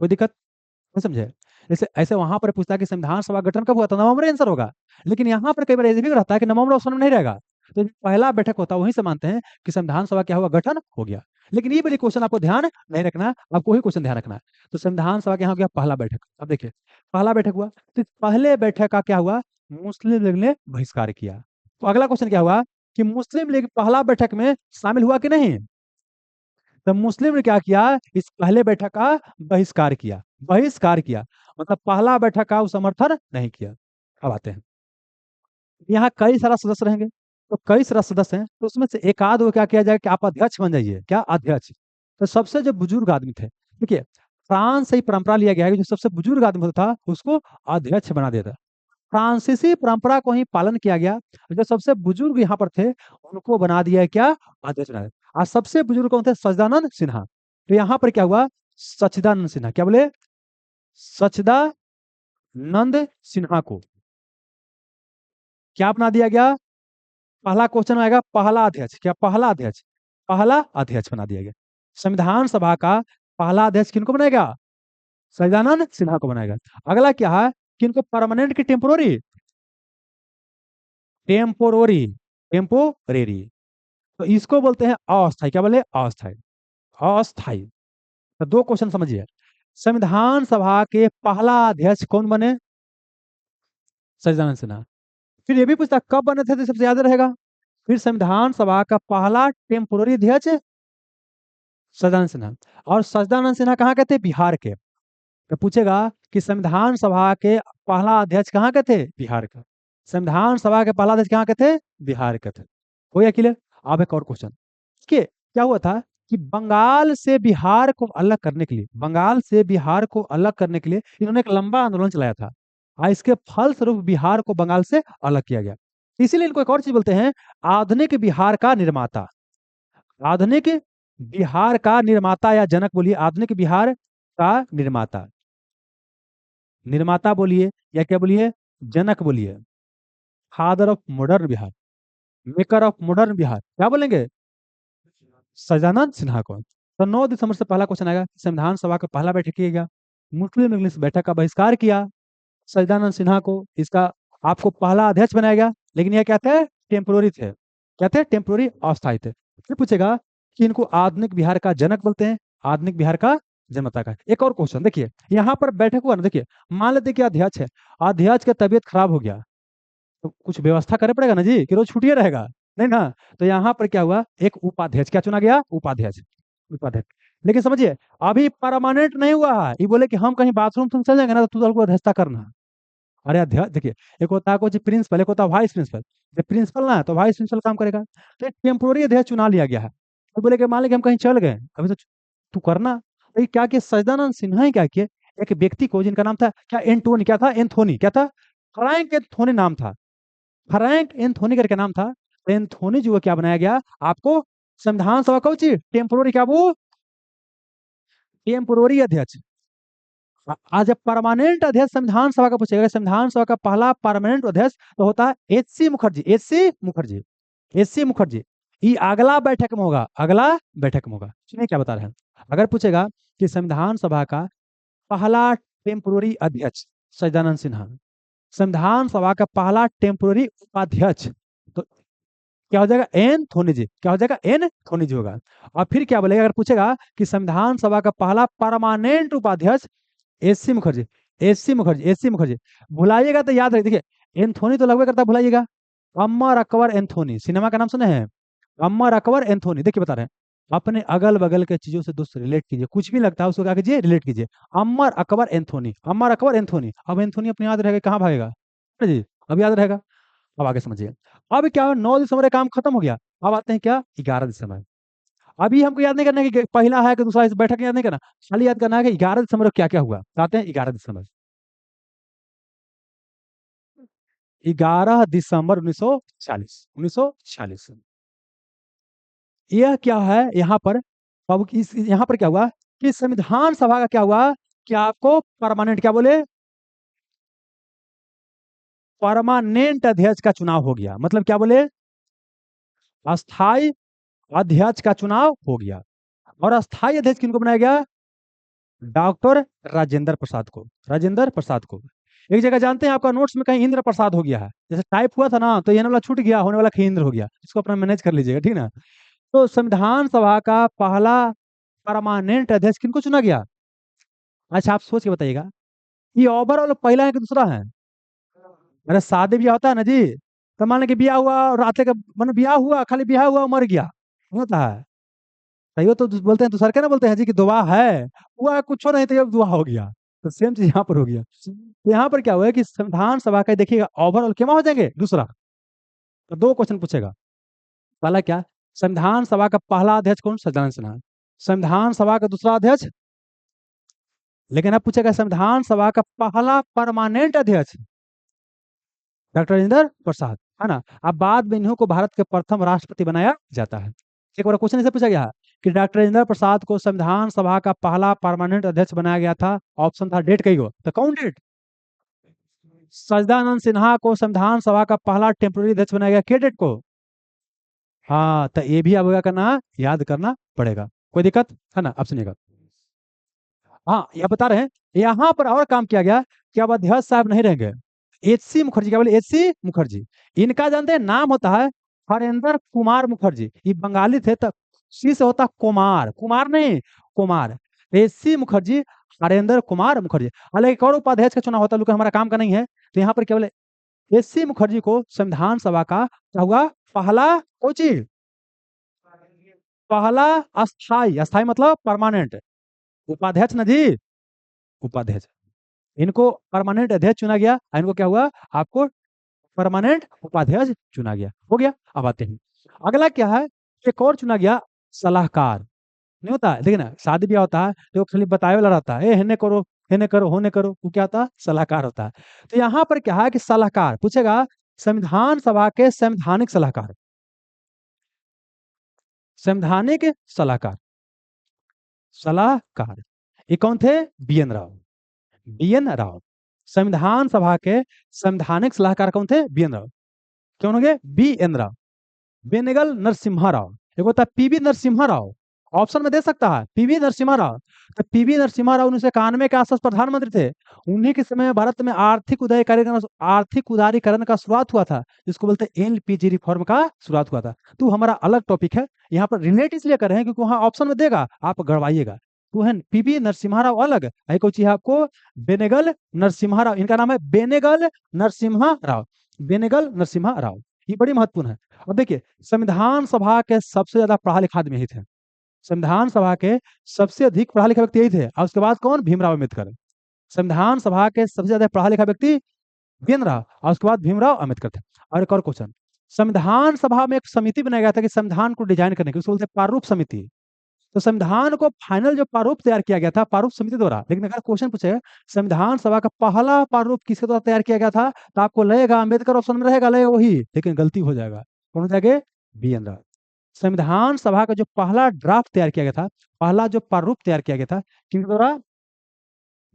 कोई दिक्कत नहीं, समझे? जैसे ऐसे वहां पर पूछता है कि संविधान सभा गठन कब हुआ तो नवंबर आंसर होगा, लेकिन यहाँ पर कई बार ऐसे भी रहता है कि नवंबर ऑप्शन में नहीं रहेगा, तो जो पहला बैठक होता है वहीं से मानते हैं कि संविधान सभा क्या हुआ? गठन हो गया। लेकिन ये वाली क्वेश्चन आपको ध्यान नहीं रखना है, आपको ही क्वेश्चन ध्यान रखना है। तो संविधान सभा के यहाँ हो गया पहला बैठक। अब देखिए, पहला बैठक हुआ तो इस पहले बैठक का क्या हुआ? मुस्लिम लीग ने बहिष्कार किया। तो अगला क्वेश्चन क्या हुआ कि मुस्लिम लीग पहला बैठक में शामिल हुआ कि नहीं? तो मुस्लिम ने क्या किया? इस पहले बैठक का बहिष्कार किया। बहिष्कार किया मतलब पहला बैठक का वो समर्थन नहीं किया। अब आते हैं, यहाँ कई सारा सदस्य रहेंगे, तो कई सारा सदस्य हैं तो उसमें से एक आध वो क्या किया जाए कि आप अध्यक्ष बन जाइए। क्या? अध्यक्ष। तो सबसे जो बुजुर्ग आदमी थे, देखिए, फ्रांस से ही परंपरा लिया गया है कि जो सबसे बुजुर्ग आदमी होता था उसको अध्यक्ष बना देता। फ्रांसीसी परंपरा को ही पालन किया गया, जो सबसे बुजुर्ग यहाँ पर थे उनको बना दिया क्या? अध्यक्ष बना दिया। आज सबसे बुजुर्ग कौन थे? सच्चिदानंद सिन्हा। तो यहाँ पर क्या हुआ? सच्चिदानंद सिन्हा, क्या बोले? सच्चिदानंद सिन्हा को क्या बना दिया गया? पहला क्वेश्चन आएगा पहला अध्यक्ष। क्या? पहला अध्यक्ष। पहला अध्यक्ष बना दिया गया। संविधान सभा का पहला अध्यक्ष किनको बनाएगा? सच्चिदानंद सिन्हा को बनाएगा। अगला क्या है? किनको परमानेंट की टेम्पोररी? टेम्पोररी। टेम्पोरेरी। तो इसको बोलते हैं अस्थाई। क्या बोले? अस्थाई। अस्थाई। तो दो क्वेश्चन समझिए। संविधान सभा के पहला अध्यक्ष कौन बने? सच्चिदानंद सिन्हा। फिर ये भी पूछता कब बने थे तो सबसे याद रहेगा। फिर संविधान सभा का पहला टेम्पोररी अध्यक्ष सच्चिदानंद सिन्हा। और सच्चिदानंद सिन्हा कहाँ के थे? बिहार के। तो पूछेगा कि संविधान सभा के पहला अध्यक्ष कहाँ के थे? बिहार का। संविधान सभा के पहला अध्यक्ष कहाँ के थे? बिहार के थे। हो गया क्लियर? अब एक और क्वेश्चन कि क्या हुआ था कि बंगाल से बिहार को अलग करने के लिए, बंगाल से बिहार को अलग करने के लिए इन्होंने एक लंबा आंदोलन चलाया था, और इसके फलस्वरूप बिहार को बंगाल से अलग किया गया। इसीलिए इनको एक और चीज बोलते हैं, आधुनिक बिहार का निर्माता। आधुनिक बिहार का निर्माता या जनक बोलिए, आधुनिक बिहार का निर्माता। निर्माता बोलिए या क्या बोलिए? जनक बोलिए। Father of modern Bihar, maker of modern Bihar, क्या बोलेंगे? सच्चिदानंद सिन्हा को। तो 9 दिसंबर से पहला क्वेश्चन आएगा, संविधान सभा का पहला बैठक किया गया, मुस्लिम इंग्लिश बैठक का बहिष्कार किया, सच्चिदानंद सिन्हा को इसका आपको पहला अध्यक्ष बनाया गया, लेकिन यह क्या थे? टेम्पोररी थे। क्या थे? टेम्पोररी, अस्थायी थे। फिर पूछेगा कि इनको आधुनिक बिहार का जनक बोलते हैं, आधुनिक बिहार का जन्मदाता का। एक और क्वेश्चन देखिए, यहाँ पर बैठक हुआ ना, देखिए, मान लेते कि अध्यक्ष है, अध्यक्ष की तबीयत खराब हो गया तो कुछ व्यवस्था करना पड़ेगा ना जी, कि रोज छुट्टिए रहेगा? नहीं ना। तो यहाँ पर क्या हुआ? एक उपाध्यक्ष क्या चुना गया? उपाध्यक्ष। उपाध्यक्ष। लेकिन समझिए, अभी परमानेंट नहीं हुआ है। ये बोले कि हम कहीं बाथरूम तुम चल जाएंगे ना तो तुमको अध्यक्षता करना। अरे अध्यक्ष देखिए, एक होता है कुछ प्रिंसिपल, एक होता है वाइस प्रिंसिपल। जब प्रिंसिपल ना है तो वाइस प्रिंसिपल काम करेगा। तो एक टेम्पोररी अध्यक्ष चुना लिया गया है। तो बोले कि मान लीजिए हम कहीं चल गए, अभी तो तू करना। तो ये क्या किया? सच्चिदानंद सिन्हा ही क्या किए, एक व्यक्ति को जिनका नाम था क्या? एंटोनी। क्या था? एंथोनी। क्या था? फ्रैंक एंथोनी नाम था। फ्रैंक एंथोनी करके नाम था। एंथोनी जो है क्या बनाया गया आपको? संविधान सभा का टेम्पोररी, क्या वो? टेम्पोररी अध्यक्ष। आज जब परमानेंट अध्यक्ष संविधान सभा का पूछेगा, संविधान सभा का पहला परमानेंट अध्यक्ष तो होता है एच.सी. मुखर्जी। एच.सी. मुखर्जी। एच.सी. मुखर्जी। ये अगला बैठक में होगा, अगला बैठक में होगा। सुनिए क्या बता रहे हैं। अगर पूछेगा कि संविधान सभा का पहला टेम्पोररी अध्यक्ष सच्चिदानंद सिन्हा, संविधान सभा का पहला टेम्पोररी उपाध्यक्ष, तो क्या हो जाएगा? एन थोनी जी। क्या हो जाएगा? एन थोनी जी होगा। और फिर क्या बोलेगा अगर पूछेगा कि संविधान सभा का पहला परमानेंट उपाध्यक्ष S C. Mukherjee. S C. Mukherjee. S C. Mukherjee. भुलाइएगा तो याद रखिए, देखिए एंथोनी तो लगभग करता, भुलाइएगा। अमर अकबर एंथोनी, सिनेमा का नाम सुने हैं? अमर अकबर एंथोनी। देखिए बता रहे हैं, अपने अगल बगल के चीजों से दोस्त रिलेट कीजिए, कुछ भी लगता है उसको क्या कीजिए? रिलेट कीजिए। अमर अकबर एंथोनी, अमर अकबर एंथोनी। अब एंथोनी अपने याद रहेगा, कहाँ भागेगा जी? अब याद रहेगा। अब आगे समझिए। अब क्या हो? 9 दिसंबर का काम खत्म हो गया। अब आते हैं क्या? 11 दिसंबर। अभी हमको याद नहीं करना है कि पहला है कि दूसरा, इस बैठक याद नहीं करना, खाली याद करना है कि 11 दिसंबर को क्या क्या हुआ। आते हैं 11 दिसंबर। 11 दिसंबर 1940। यह क्या है यहाँ पर? अब इस यहाँ पर क्या हुआ कि संविधान सभा का क्या हुआ कि आपको परमानेंट, क्या बोले, परमानेंट अध्यक्ष का चुनाव हो गया। मतलब क्या बोले? अस्थाई अध्यक्ष का चुनाव हो गया। और अस्थाई अध्यक्ष किनको बनाया गया? डॉक्टर राजेंद्र प्रसाद को। राजेंद्र प्रसाद को। एक जगह जानते हैं आपका नोट्स में कहीं इंद्र प्रसाद हो गया है, जैसे टाइप हुआ था ना, तो ये वाला छूट गया, होने वाला इंद्र हो गया, इसको अपना मैनेज कर लीजिएगा, ठीक ना। तो संविधान सभा का पहला परमानेंट अध्यक्ष किनको चुना गया? अच्छा, आप सोच के बताइएगा, ये ओवरऑल पहला है कि दूसरा है? अरे शादी ब्याह होता है ना जी, तो मान लें कि ब्याह हुआ और रात का, मतलब ब्याह हुआ, खाली ब्याह हुआ मर गया, नहीं होता है। सही हो तो बोलते हैं, दूसरा क्या ना बोलते हैं जी कि दुआ है, हुआ कुछ नहीं तो ये दुआ हो गया। तो सेम चीज यहाँ पर हो गया। तो यहाँ पर क्या हुआ है कि संविधान सभा का देखिएगा ओवरऑल क्या हो जाएंगे दूसरा। तो दो क्वेश्चन पूछेगा। पहला क्या? संविधान सभा का पहला अध्यक्ष कौन? सज्जनन सिन्हा। संविधान सभा का दूसरा अध्यक्ष, लेकिन अब पूछेगा संविधान सभा का पहला परमानेंट अध्यक्ष डॉक्टर राजेंद्र प्रसाद, है ना। अब बाद में इन्हों को भारत के प्रथम राष्ट्रपति बनाया जाता है। एक बार क्वेश्चन ऐसे पूछा गया है कि डॉक्टर राजेंद्र प्रसाद को संविधान सभा का पहला परमानेंट अध्यक्ष बनाया गया था। ऑप्शन था, डेट कही गो, तो कौन डेट? सच्चिदानंद सिन्हा को संविधान सभा का पहला टेम्पोररी अध्यक्ष बनाया गया, के डेट को? हाँ, तो ये भी अब क्या करना है, याद करना पड़ेगा। कोई दिक्कत है ना? अब सुनिएगा। हाँ, यह बता रहे हैं, यहाँ पर और काम किया गया कि अब अध्यक्ष साहब नहीं रहेंगे। एच.सी. मुखर्जी, क्या बोले? एच.सी. मुखर्जी। इनका जानते हैं नाम होता है हरेंद्र कुमार मुखर्जी। ये बंगाली थे, तो सी से होता कुमार, कुमार नहीं, कुमार। एच.सी. मुखर्जी, हरेंद्र कुमार मुखर्जी। हालांकि एक और उपाध्यक्ष का चुनाव होता है, लेकिन हमारा काम का नहीं है। तो यहाँ पर क्या बोले, एच.सी. मुखर्जी को संविधान सभा का क्या हुआ, पहला कोची, पहला अस्थाई, अस्थाई मतलब परमानेंट उपाध्यक्ष ना जी, उपाध्यक्ष। इनको परमानेंट अध्यक्ष चुना गया, इनको क्या हुआ, आपको परमानेंट उपाध्यक्ष चुना गया, हो गया। अब आते हैं अगला क्या है, एक और चुना गया, सलाहकार। नहीं होता है, देखिए ना, शादी ब्याह होता है तो खाली बताए वाला रहता है, हेने करो, हेने करो, होने करो, वो क्या होता है, सलाहकार होता है। तो यहाँ पर क्या है कि सलाहकार पूछेगा, संविधान सभा के संवैधानिक सलाहकार, संवैधानिक सलाहकार, सलाहकार, ये कौन थे? बी.एन. राव। बी.एन. राव। संविधान सभा के संवैधानिक सलाहकार कौन थे? बी.एन. राव। कौन हो गए? बी.एन. राव। बेनेगल नरसिम्हा राव। एक होता है पीवी नरसिम्हा राव, ऑप्शन में दे सकता है, पीवी नरसिम्हा राव। तो पीवी नरसिम्हा राव 1991 के आसपास प्रधानमंत्री थे। उन्हीं के समय भारत में आर्थिक उदारीकरण का शुरुआत हुआ था, जिसको बोलते हैं एलपीजी रिफॉर्म का शुरुआत हुआ था। तो हमारा अलग टॉपिक है, यहाँ पर रिलेट इसलिए कर रहे हैं क्योंकि वहां ऑप्शन में देगा, आप गड़वाइएगा। तो है पीवी नरसिम्हा राव अलग, को चाहिए आपको बेनेगल नरसिम्हा राव, इनका नाम है बेनेगल नरसिम्हा राव, बेनेगल नरसिम्हा राव। ये बड़ी महत्वपूर्ण है। अब देखिए, संविधान सभा के सबसे ज्यादा पढ़ा लिखा आदमी यही थे। संविधान सभा के सबसे अधिक पढ़ा लिखा व्यक्ति यही थे, और उसके बाद कौन? भीमराव अम्बेडकर। संविधान सभा के सबसे ज्यादा पढ़ा लिखा व्यक्ति भीम राव, और उसके बाद भीमराव अम्बेडकर थे। और एक और क्वेश्चन, संविधान सभा में एक समिति बनाया गया था कि संविधान को डिजाइन करने की, उसको बोलते हैं प्रारूप समिति। तो संविधान को फाइनल जो प्रारूप तैयार किया गया था प्रारूप समिति द्वारा। लेकिन अगर क्वेश्चन पूछे संविधान सभा का पहला प्रारूप किसके द्वारा तैयार किया गया था, तो आपको लगेगा अम्बेडकर ऑप्शन में रहेगा, लगेगा वही, लेकिन गलती हो जाएगा। कौन हो जाएगा? बी.एन. राव। संविधान सभा का जो पहला ड्राफ्ट तैयार किया गया था, पहला जो प्रारूप तैयार किया गया था, किसके द्वारा?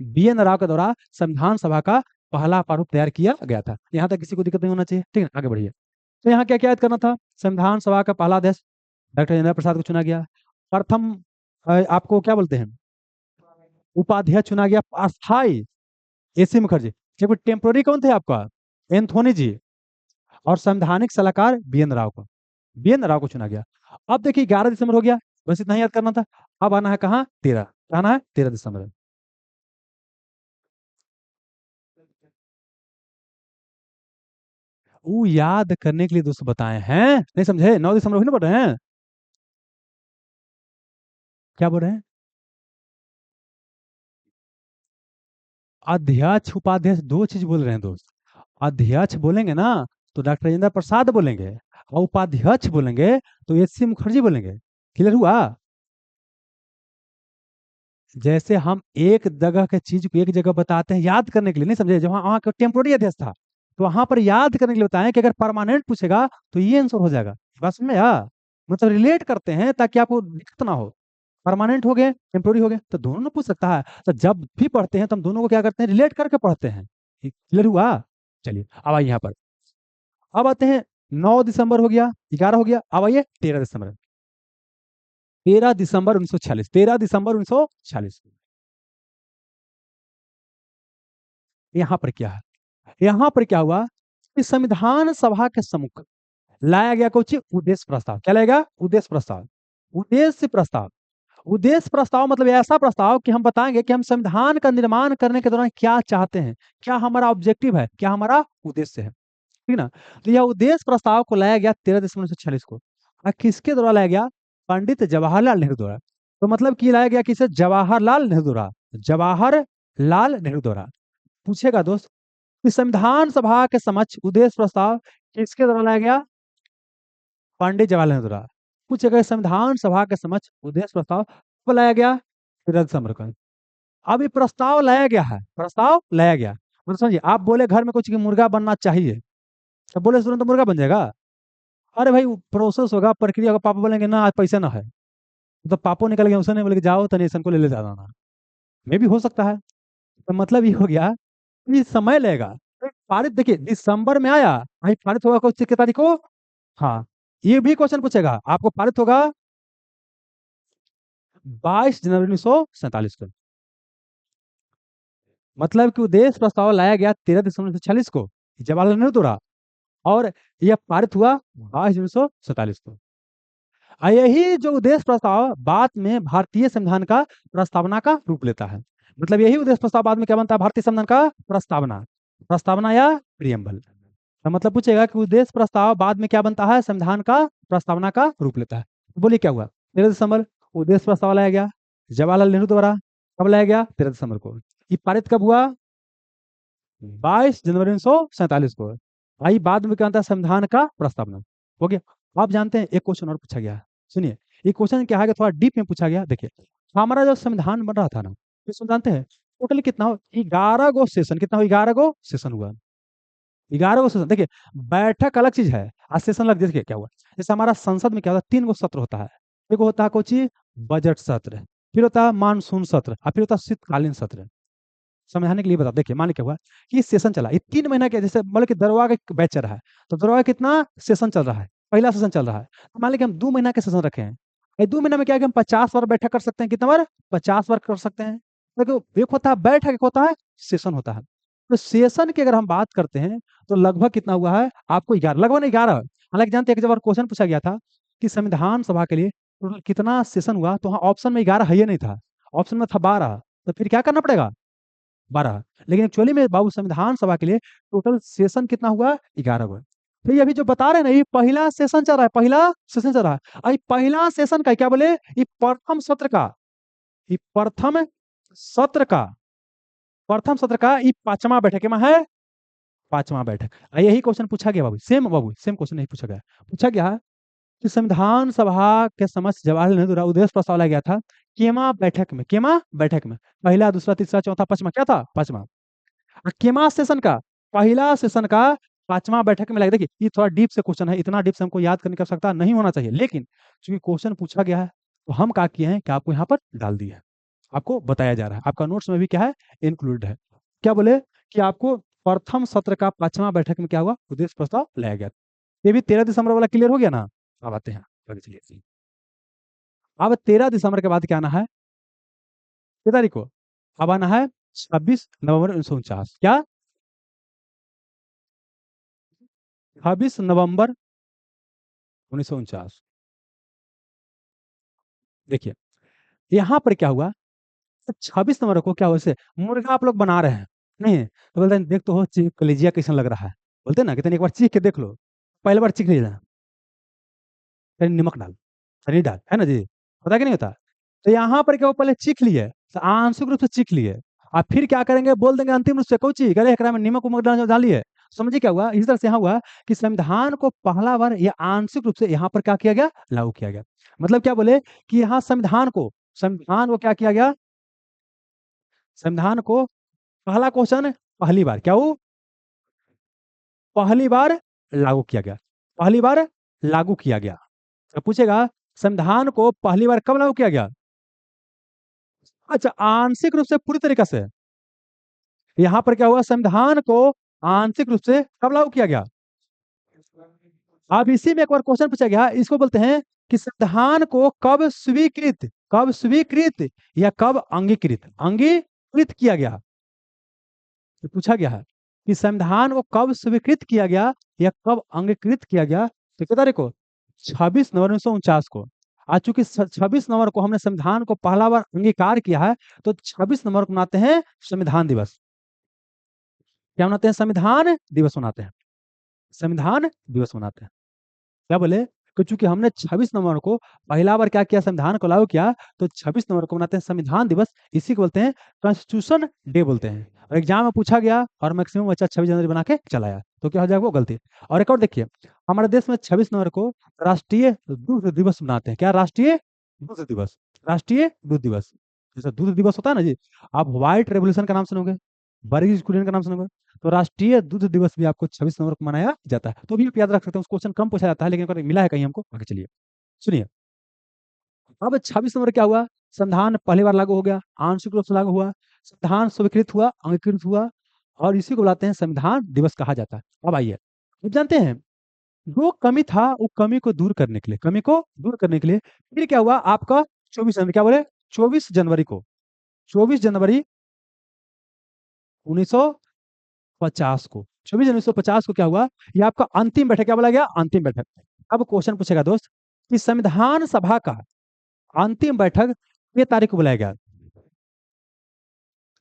बी.एन. राव के द्वारा संविधान सभा का पहला प्रारूप तैयार किया गया था। यहाँ तक किसी को दिक्कत नहीं होना चाहिए, ठीक है, आगे बढ़िए। तो यहाँ क्या क्या याद करना था? संविधान सभा का पहला अध्यक्ष डॉक्टर राजेंद्र प्रसाद को चुना गया। प्रथम आपको क्या बोलते हैं, उपाध्यक्ष चुना गया अस्थाई, एसी मुखर्जी। जबकि टेम्पोररी कौन थे आपका? एंथोनी जी। और संवैधानिक सलाहकार बी.एन. राव को, बी.एन. राव को चुना गया। अब देखिए 11 दिसंबर हो गया, बस इतना ही याद करना था। अब आना है कहाँ? 13, आना है 13 दिसंबर। वो याद करने के लिए दोस्त बताए हैं, नहीं समझे? 9 दिसंबर हुई ना, बोल रहे हैं, क्या बोल रहे हैं? अध्यक्ष उपाध्यक्ष दो चीज बोल रहे हैं दोस्त। अध्यक्ष बोलेंगे ना तो डॉक्टर राजेंद्र प्रसाद बोलेंगे, और उपाध्यक्ष बोलेंगे तो एच.सी. मुखर्जी बोलेंगे। क्लियर हुआ? जैसे हम एक जगह के चीज को एक जगह बताते हैं याद करने के लिए, नहीं समझे? जहां वहां का टेम्पोररी अध्यक्ष था, तो वहां पर याद करने के लिए बताएं कि अगर परमानेंट पूछेगा तो ये आंसर हो जाएगा। बस में यार, मतलब रिलेट करते हैं ताकि आपको दिक्कत ना हो। परमानेंट हो गए, टेम्पोररी हो गए, तो दोनों ने पूछ सकता है। तो जब भी पढ़ते हैं तो हम दोनों को क्या करते हैं, रिलेट करके पढ़ते हैं। क्लियर हुआ? चलिए अब आइए यहाँ पर। अब आते हैं, 9 दिसंबर हो गया, 11 हो गया, अब आइए 13 दिसंबर। 13 दिसंबर 1946, 13 दिसंबर 1946। यहाँ पर क्या है, यहाँ पर क्या हुआ कि संविधान सभा के सम्मुख लाया गया कुछ उद्देश्य प्रस्ताव। क्या लाएगा? उद्देश्य प्रस्ताव। उद्देश्य प्रस्ताव, उद्देश्य प्रस्ताव मतलब ऐसा प्रस्ताव कि हम बताएंगे कि हम संविधान का निर्माण करने के दौरान क्या चाहते हैं, क्या हमारा ऑब्जेक्टिव है, क्या हमारा उद्देश्य है। ठीक ना? तो यह उद्देश्य प्रस्ताव को लाया गया 13 दिसंबर 1946 को। और किसके द्वारा लाया गया? पंडित जवाहरलाल नेहरू द्वारा। तो मतलब कि लाया गया किसे? जवाहरलाल नेहरू द्वारा। जवाहरलाल नेहरू द्वारा। पूछेगा दोस्त कि संविधान सभा के समक्ष उद्देश्य प्रस्ताव किसके द्वारा लाया गया? पंडित जवाहरलाल नेहरू द्वारा। पूछेगा संविधान सभा के समक्ष उद्देश्य प्रस्ताव कब लाया गया? 13 दिसंबर को। अब ये प्रस्ताव लाया गया है, प्रस्ताव लाया गया, मतलब समझिए आप बोले घर में कुछ कि मुर्गा बनना चाहिए, अब बोले तुरंत मुर्गा बन जाएगा? अरे भाई प्रोसेस होगा, प्रक्रिया होगा। पापा बोलेंगे ना आज पैसा ना है, तो पापो निकल गए, उसने बोले कि जाओ तनेशन को ले ले जाना। मे भी हो सकता है। तो मतलब ये हो गया कि समय लगेगा। तो पारित देखिए दिसंबर में आया, भाई पारित होगा कुछ कितनी तारीख को? हाँ, ये भी क्वेश्चन पूछेगा आपको, पारित होगा 22 जनवरी 1947 को। मतलब कि उद्देश्य प्रस्ताव लाया गया 13 दिसंबर 1946 को, जवाहरलाल नेहरू द्वारा, और यह पारित हुआ 22 जून 1947 को। यही जो उद्देश्य प्रस्ताव बाद में भारतीय संविधान का प्रस्तावना का रूप लेता है। मतलब यही उद्देश्य प्रस्ताव बाद में क्या बनता है? भारतीय संविधान का प्रस्तावना, प्रस्तावना या प्रियम्बल। तो मतलब पूछेगा कि उद्देश्य प्रस्ताव बाद में क्या बनता है? संविधान का प्रस्तावना का रूप लेता है। तो बोलिए क्या हुआ? 13 दिसंबर उद्देश्य प्रस्ताव लाया गया जवाहरलाल नेहरू द्वारा। कब लाया गया? 13 दिसंबर को। ये पारित कब हुआ? 22 जनवरी 1947 को। भाई बाद में क्या होता है? संविधान का प्रस्तावना। हो गया। आप जानते हैं एक क्वेश्चन और पूछा गया है। सुनिए, ये क्वेश्चन क्या है कि थोड़ा डीप में पूछा गया। देखिए, हमारा जो संविधान बन रहा था ना, तो इसमें जानते हैं टोटली कितना हो? 11 गो सेशन। कितना हो? 11 गो सेशन हुआ। 11 गो सेशन। देखिए, बैठक अलग चीज है और सेशन अलग। देखिए क्या हुआ, जैसे हमारा संसद में क्या होता है? 3 गो सत्र होता है। एक होता है कोची बजट सत्र, फिर होता है मानसून सत्र, और फिर होता है शीतकालीन सत्र। समझाने के लिए बता, देखिए मान लो क्या हुआ कि सेशन चला, ये 3 महीना के, जैसे मान लो कि दरवा का बैच चल रहा है, तो दरवा का कितना सेशन चल रहा है? पहला सेशन चल रहा है, तो मान लो कि हम 2 महीना के सेशन रखे हैं। ये 2 महीना में क्या है कि हम 50 बार बैठक कर सकते हैं। कितना बार? 50 बार कर सकते हैं। तो एक होता है बैठक, एक होता है सेशन होता है। तो सेशन की अगर हम बात करते हैं तो लगभग कितना हुआ है आपको? 11, लगभग नहीं 11। हालांकि जानते हैं कि जब क्वेश्चन पूछा गया था कि संविधान सभा के लिए टोटल कितना सेशन हुआ, तो वहाँ ऑप्शन में 11 है ही नहीं था, ऑप्शन में था 12। तो फिर क्या करना पड़ेगा? 12। लेकिन एक्चुअली में बाबू संविधान सभा के लिए टोटल सेशन कितना हुआ? 11 हुआ। तो ये अभी जो बता रहे हैं ना, ये पहला सेशन चल रहा है, पहला सेशन चल रहा है। अभी पहला सेशन का क्या बोले? ये प्रथम सत्र का, ये प्रथम सत्र का ये 5वां बैठक में है। 5वां बैठक। यही क्वेश्चन पूछा गया बाबू, सेम बाबू, सेम क्वेश्चन नहीं पूछा गया। पूछा गया कि संविधान सभा के समक्ष जवाहरलाल नेहरू द्वारा उद्देश्य प्रस्ताव लाया गया था केमा बैठक में? केमा बैठक में? पहला, दूसरा, तीसरा, चौथा, पांचवा, क्या था? पांचवा। केमा सेशन का, पहला सेशन का 5वां बैठक में लगा। देखिए ये थोड़ा डीप से क्वेश्चन है, इतना डीप से हमको याद करने की आवश्यकता नहीं होना चाहिए, लेकिन चूंकि क्वेश्चन पूछा गया है तो हम क्या किए हैं कि आपको यहाँ पर डाल दिया है, आपको बताया जा रहा है। आपका नोट्स में भी क्या है? इंक्लूड है। क्या बोले कि आपको प्रथम सत्र का 5वां बैठक में क्या हुआ? उद्देश्य प्रस्ताव लाया गया। ये भी 13 दिसंबर वाला क्लियर हो गया ना? अब आते हैं आगे, चलिए। अब 13 दिसंबर के बाद क्या आना है? कितनी तारीख को? अब आना है 26 नवंबर 1949। क्या? 26 नवंबर 1949। देखिए यहाँ पर क्या हुआ, 26 नवंबर को क्या हुआ? से मुर्गा आप लोग बना रहे हैं, नहीं तो बोलते हैं देख तो हो कलेजिया कैसा लग रहा है, बोलते हैं ना कि एक बार चीख के देख लो। पहले बार चीख लीजिए, फिर नमक डाल, हरी डाल, है ना जी? होता है कि नहीं होता? तो यहाँ पर क्या हुआ, पहले चीख लिए, तो आंशिक रूप से चीख लिए, और फिर क्या करेंगे? बोल देंगे अंतिम रूप से कोची करे एकरा में नमक उमक डालिए। समझिए क्या हुआ? इस तरह से यहाँ हुआ कि संविधान को पहला बार या आंशिक रूप से यहाँ पर क्या किया गया? लागू किया गया। मतलब क्या बोले कि यहाँ संविधान को क्या किया गया? संविधान को पहला क्वेश्चन, पहली बार क्या हो? पहली बार लागू किया गया? पहली बार लागू किया गया। तो पूछेगा संविधान को पहली बार कब लागू किया गया? अच्छा, आंशिक रूप से पूरी तरीके से। यहां पर क्या हुआ, संविधान को आंशिक रूप से कब लागू किया गया? अब इसी में एक बार क्वेश्चन पूछा गया, इसको बोलते हैं कि संविधान को कब स्वीकृत या कब अंगीकृत अंगीकृत किया गया? तो पूछा गया है कि संविधान को कब स्वीकृत किया गया या कब अंगीकृत किया गया। तो कितना तारीख को? 26 नवंबर 1949 को। आज चूंकि 26 नवंबर को हमने संविधान को पहला बार अंगीकार किया है, तो 26 नवंबर को मनाते हैं संविधान दिवस। क्या मनाते हैं? संविधान दिवस मनाते हैं। संविधान दिवस मनाते हैं। क्या बोले कि चूंकि हमने 26 नवंबर को पहला बार क्या किया, संविधान को लागू किया, तो 26 नवंबर को मनाते हैं संविधान दिवस। इसी को बोलते हैं कॉन्स्टिट्यूशन डे बोलते हैं। और एग्जाम में पूछा गया और मैक्सिमम बच्चा 26 जनवरी बना के चला आया, तो क्या हो जाएगा? वो गलती। और एक और देखिए, हमारे देश में 26 नवंबर को राष्ट्रीय दूध दिवस मनाते हैं। क्या? राष्ट्रीय दूध दिवस। राष्ट्रीय दूध दिवस। जैसे दूध दिवस होता है ना जी, आप व्हाइट रेवोल्यूशन का नाम सुनोगे, बर्गिश कुरियन का नाम सुनोगे, तो राष्ट्रीय दूध दिवस भी आपको 26 नवंबर को मनाया जाता है। तो भी आप याद रख सकते हैं, उस क्वेश्चन कम पूछा जाता है, लेकिन अगर मिला है कहीं हमको। आगे चलिए, सुनिए। अब 26 नवंबर क्या हुआ? संविधान पहली बार लागू हो गया, आंशिक रूप से लागू हुआ, संविधान स्वीकृत हुआ, अंगीकृत हुआ, और इसी को बुलाते हैं संविधान दिवस कहा जाता है। अब आइए, अब जानते हैं जो कमी था, वो कमी को दूर करने के लिए, कमी को दूर करने के लिए फिर क्या हुआ आपका? 24 जनवरी, क्या बोले? 24 जनवरी को, 24 जनवरी 1950 को, 24 जनवरी 1950 को क्या हुआ? ये आपका अंतिम बैठक। क्या बोला गया? अंतिम बैठक। अब क्वेश्चन पूछेगा दोस्त कि संविधान सभा का अंतिम बैठक ये तारीख को बुलाया गया।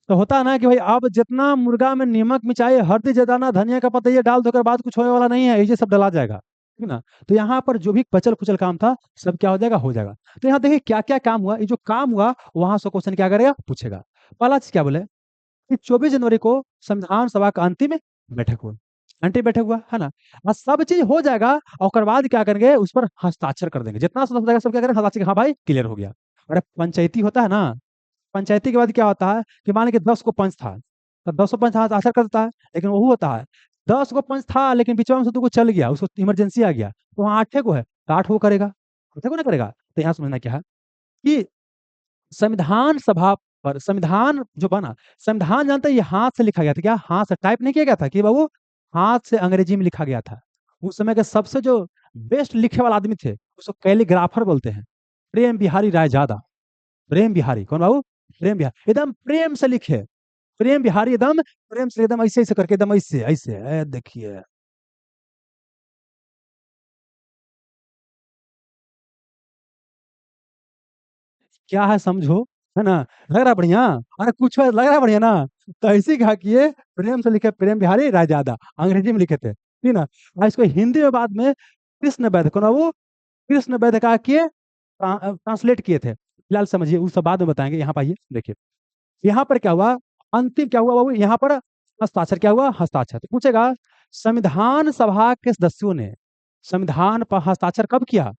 तो होता है ना कि भाई अब जितना मुर्गा में नमक मिर्चाई हल्दी जदाना धनिया का पत्ता ये डाल दो, बाद कुछ होने वाला नहीं है, ये सब डला जाएगा, ठीक है ना। तो यहाँ पर जो भी बचल कुचल काम था सब क्या हो जाएगा? हो जाएगा। तो यहाँ देखिए क्या क्या काम हुआ। ये जो काम हुआ वहां से क्वेश्चन क्या करेगा? पूछेगा। पहला चीज क्या बोले कि 24 जनवरी को संविधान सभा का अंतिम बैठक हुआ, अंतिम बैठक हुआ है ना। और सब चीज हो जाएगा और उसके बाद क्या करेंगे? उस पर हस्ताक्षर कर देंगे। जितना सब हो जाएगा सब क्या करेंगे? हस्ताक्षर। हाँ भाई क्लियर हो गया। अरे पंचायती होता है ना, पंचायती के बाद क्या होता है कि मान लीजिए 10 को पंच था, तो 10 को पंच हस्ताक्षर कर देता है, लेकिन वो होता है 10 को पंच था लेकिन बीच में से तो को चल गया, उसको इमरजेंसी आ गया, तो वहाँ 8 को है, तो 8 को करेगा, 8 को ना करेगा। तो यहाँ समझना क्या है कि संविधान सभा पर संविधान जो बना, संविधान जानते हैं ये हाथ से लिखा गया था। क्या? हाथ से टाइप नहीं किया गया था कि बाबू, हाथ से अंग्रेजी में लिखा गया था। उस समय के सबसे जो बेस्ट लिखे वाला आदमी थे उसको कैलीग्राफर बोलते हैं, प्रेम बिहारी राय जादा। प्रेम बिहारी कौन बाबू? प्रेम बिहारी, एकदम प्रेम से लिखे, प्रेम बिहारी एकदम प्रेम से, एकदम ऐसे ऐसे करके, एकदम ऐसे ऐसे देखिए। क्या है समझो, है ना। लग रहा है बढ़िया? अरे कुछ लग रहा है बढ़िया ना। तो ऐसे ही कहा कि ये प्रेम से लिखे, प्रेम बिहारी रायजादा, अंग्रेजी में लिखे थे, ठीक ना। और इसको हिंदी में बाद में कृष्ण वैद्य, कौन है वो? कृष्ण वैद्य का किए, ट्रांसलेट किए थे। फिलहाल समझिए, उस सब बाद में बताएंगे। यहाँ पाइए, देखिए यहाँ पर क्या हुआ, अंतिम क्या हुआ बाबू? यहाँ पर हस्ताक्षर। क्या हुआ? हस्ताक्षर। तो पूछेगा संविधान सभा के सदस्यों ने संविधान पर हस्ताक्षर कब किया?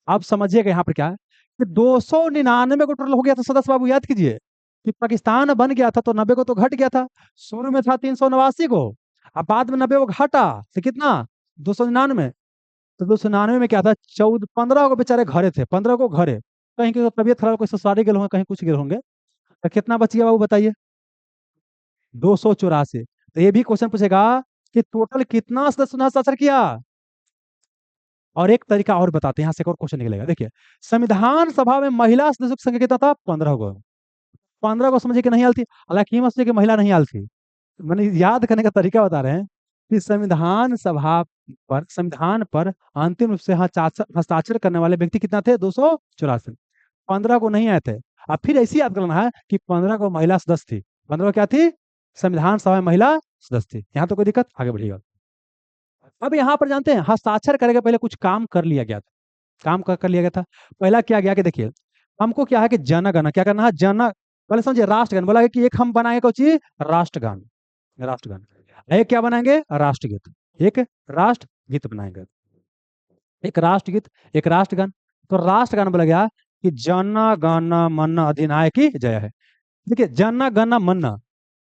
आप समझिएगा यहाँ पर क्या है कि 299 को टोटल हो गया था सदस्य बाबू, याद कीजिए कि पाकिस्तान बन गया था तो 90 को तो घट गया था। शुरू में था 389 को, अब बाद में 90 को घटा तो कितना? 299। तो 299 में क्या था? 15 को बेचारे घरे थे, 15 को घरे, कहीं की तबियत खराब, कोई ससुराली गए होंगे, कहीं कुछ गए होंगे, तो कितना बच गया बाबू बताइए? 284। तो ये भी क्वेश्चन पूछेगा कि टोटल कितना सदस्य ने हस्ताक्षर किया। और एक तरीका और बताते हैं, यहाँ से एक और क्वेश्चन निकलेगा। देखिए संविधान सभा में महिला सदस्यों की संख्या कितना था? 15 को। 15 को समझिए कि नहीं आती थी, हालांकि ये मत सोचिए कि महिला नहीं आती थी। मैंने याद करने का तरीका बता रहे हैं कि संविधान सभा पर, संविधान पर अंतिम रूप से हस्ताक्षर करने वाले व्यक्ति कितना थे? 284। 15 को नहीं आए थे। अब फिर ऐसी याद करना है कि 15 को महिला सदस्य थी। 15 क्या थी? संविधान सभा में महिला सदस्य थी। यहाँ तो कोई दिक्कत? आगे बढ़िएगा। अब यहाँ पर जानते हैं हस्ताक्षर करने के पहले कुछ काम कर लिया गया था। काम कर लिया गया था। पहला क्या गया कि देखिए हमको क्या है कि जनगण क्या करना है? पहले समझिए राष्ट्रगान बोला कि एक हम बनाएंगे कौन चीज? राष्ट्रगान। राष्ट्रगान। एक क्या बनाएंगे? राष्ट्रगीत। एक राष्ट्रगीत बनाएंगे, एक राष्ट्रगीत, एक राष्ट्रगान। तो राष्ट्रगान बोला गया कि जन गण मन अधिनायक की जय है। देखिए जन गण मन,